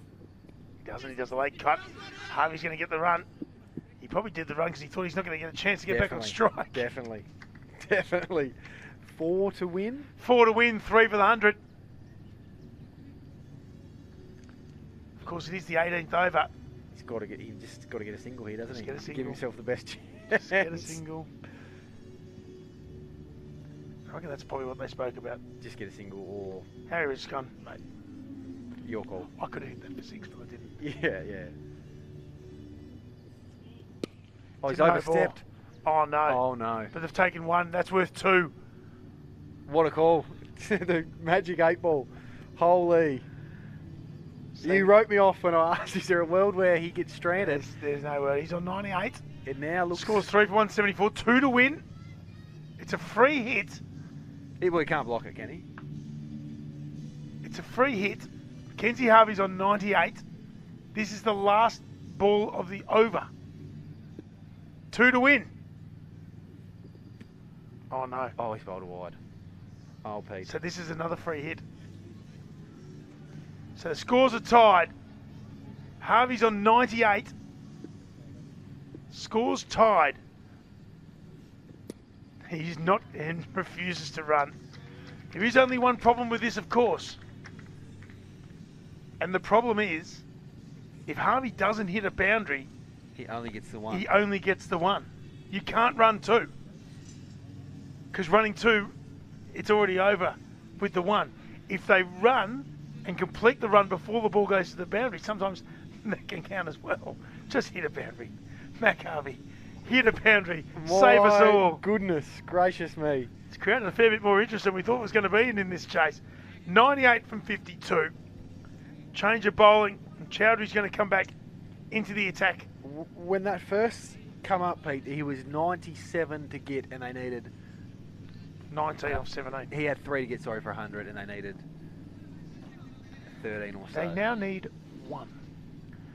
He doesn't. He does the late cut. Harvey's going to get the run. He probably did the run because he thought he's not going to get a chance to get back on strike. Definitely. 4 to win. 4 to win, 3 for the 100. Of course, it is the 18th over. He's got to get a single here, doesn't Just he? get a single. Give himself the best chance. Just get a single. I reckon that's probably what they spoke about. Just get a single or Harry was just gone, mate. your call. I could have hit that for 6, but I didn't. Yeah. Oh, he's It's a no overstepped. ball. Oh no. Oh no. But they've taken 1. That's worth 2. What a call. The magic 8 ball. Holy. You wrote me off when I asked, is there a world where he gets stranded? There's no word. He's on 98. It now looks... Scores 3 for 174. 2 to win. It's a free hit. Well, he can't block it, can he? It's a free hit. Mackenzie Harvey's on 98. This is the last ball of the over. 2 to win. Oh no. Oh, he's bowled wide. Oh, Pete. So this is another free hit. So the scores are tied. Harvey's on 98. Scores tied. He's not and refuses to run. There is only one problem with this, of course. And the problem is, if Harvey doesn't hit a boundary, He only gets the 1. he only gets the 1. You can't run 2. Because running 2, it's already over with the 1. If they run and complete the run before the ball goes to the boundary, sometimes that can count as well. Just hit a boundary. Mac Harvey, hit a boundary. Save us all. Goodness gracious me. It's created a fair bit more interest than we thought it was going to be in this chase. 98 from 52. Change of bowling, and Chowdhury's going to come back into the attack. When that first come up, Pete, he was 97 to get, and they needed... 19 off 17. He had 3 to get, sorry, for 100, and they needed 13 or so. They now need 1.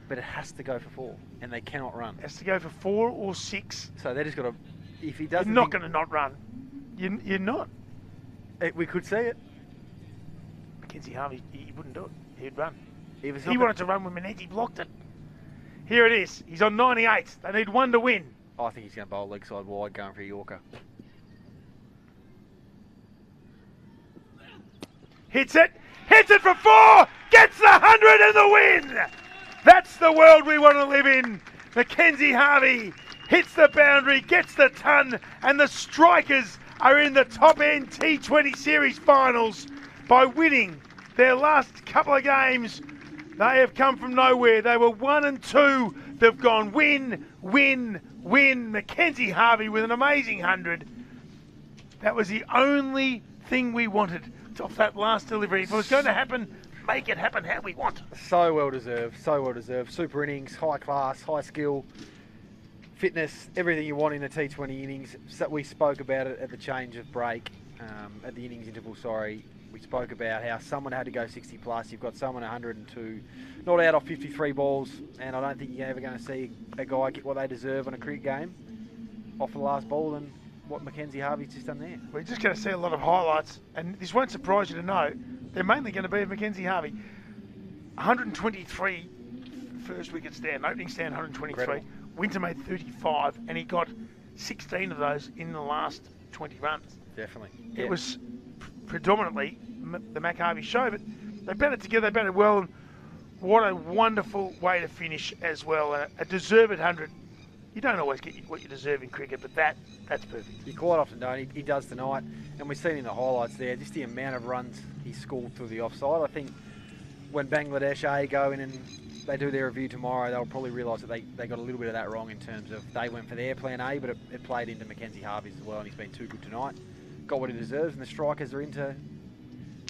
But it has to go for 4, and they cannot run. Has to go for 4 or 6. So they just got to. If he You're doesn't, not going to not run. You're not. We could see it. Mackenzie Harvey, he wouldn't do it. He'd run. He was He wanted to run when Menenti blocked it. Here it is. He's on 98. They need 1 to win. I think he's going to bowl leg side wide, going for a Yorker. Hits it for 4, gets the 100 and the win. That's the world we want to live in. Mackenzie Harvey hits the boundary, gets the ton, and the Strikers are in the top end T20 Series finals by winning their last couple of games. They have come from nowhere. They were 1 and 2. They've gone win, win, win. Mackenzie Harvey with an amazing 100. That was the only thing we wanted off that last delivery. If it was going to happen, make it happen how we want. So well deserved, so well deserved. Super innings, high class, high skill, fitness, everything you want in a T20 innings. So we spoke about it at the change of break, at the innings interval, sorry. We spoke about how someone had to go 60 plus. You've got someone 102, not out off 53 balls, and I don't think you're ever going to see a guy get what they deserve on a cricket game off the last ball than what Mackenzie Harvey's just done there. We're just going to see a lot of highlights, and this won't surprise you to know they're mainly going to be of Mackenzie Harvey. 123 first wicket stand, opening stand 123. Incredible. Winter made 35, and he got 16 of those in the last 20 runs. Definitely. It was predominantly the Mac Harvey show, but they batted together, they batted well, and what a wonderful way to finish as well. A deserved 100. You don't always get what you deserve in cricket, but that's perfect. You quite often don't. He does tonight, and we've seen in the highlights there just the amount of runs he scored through the offside. I think when Bangladesh go in and they do their review tomorrow, they'll probably realise that they got a little bit of that wrong in terms of they went for their plan A, but it played into Mackenzie Harvey's as well, and he's been too good tonight. Got what he deserves, and the Strikers are into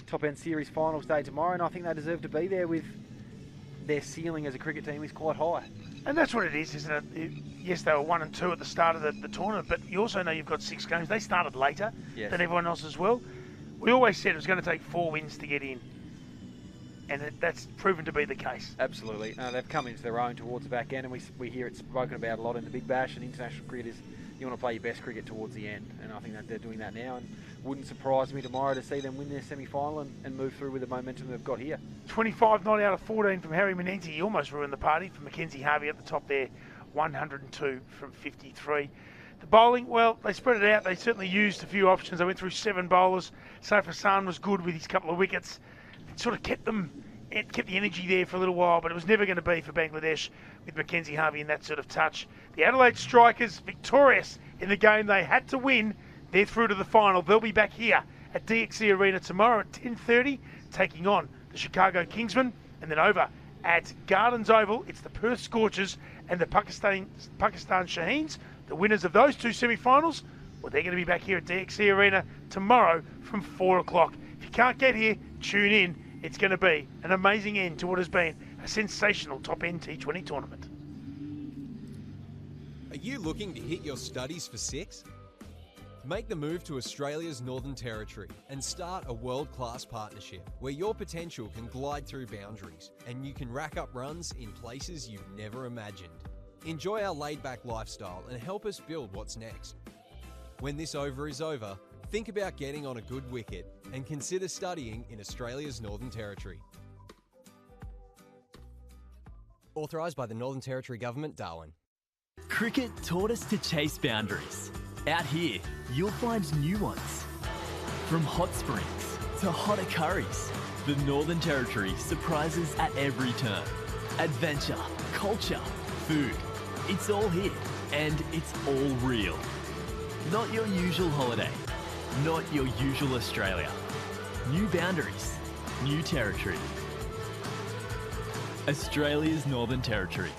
top end series finals day tomorrow, and I think they deserve to be there. With their ceiling as a cricket team is quite high. And that's what it is, isn't it? Yes, they were 1 and 2 at the start of the tournament, but you also know you've got 6 games. They started later than everyone else as well. We always said it was going to take 4 wins to get in, and that's proven to be the case. Absolutely. They've come into their own towards the back end, and we hear it spoken about a lot in the Big Bash and international cricket is you want to play your best cricket towards the end, and I think that they're doing that now, and wouldn't surprise me tomorrow to see them win their semi-final and move through with the momentum they've got here. 25 not out of 14 from Harry Menenti. He almost ruined the party for Mackenzie Harvey at the top there. 102 from 53. The bowling, well, they spread it out. They certainly used a few options. They went through 7 bowlers. Saif Hassan was good with his couple of wickets. It sort of kept the energy there for a little while, but it was never going to be for Bangladesh with Mackenzie Harvey in that sort of touch. The Adelaide Strikers victorious in the game they had to win. They're through to the final. They'll be back here at DXC Arena tomorrow at 10:30, taking on the Chicago Kingsmen, and then over at Gardens Oval, it's the Perth Scorchers and the Pakistan Shaheens. The winners of those 2 semi-finals, well, they're going to be back here at DXC Arena tomorrow from 4 o'clock. If you can't get here, tune in. It's going to be an amazing end to what has been a sensational top-end T20 tournament. Are you looking to hit your studies for 6? Make the move to Australia's Northern Territory and start a world-class partnership where your potential can glide through boundaries and you can rack up runs in places you've never imagined. Enjoy our laid-back lifestyle and help us build what's next. When this over is over, think about getting on a good wicket and consider studying in Australia's Northern Territory. Authorised by the Northern Territory Government, Darwin. Cricket taught us to chase boundaries. Out here, you'll find new ones. From hot springs to hotter curries, the Northern Territory surprises at every turn. Adventure, culture, food, it's all here and it's all real. Not your usual holiday, not your usual Australia. New boundaries, new territory. Australia's Northern Territory.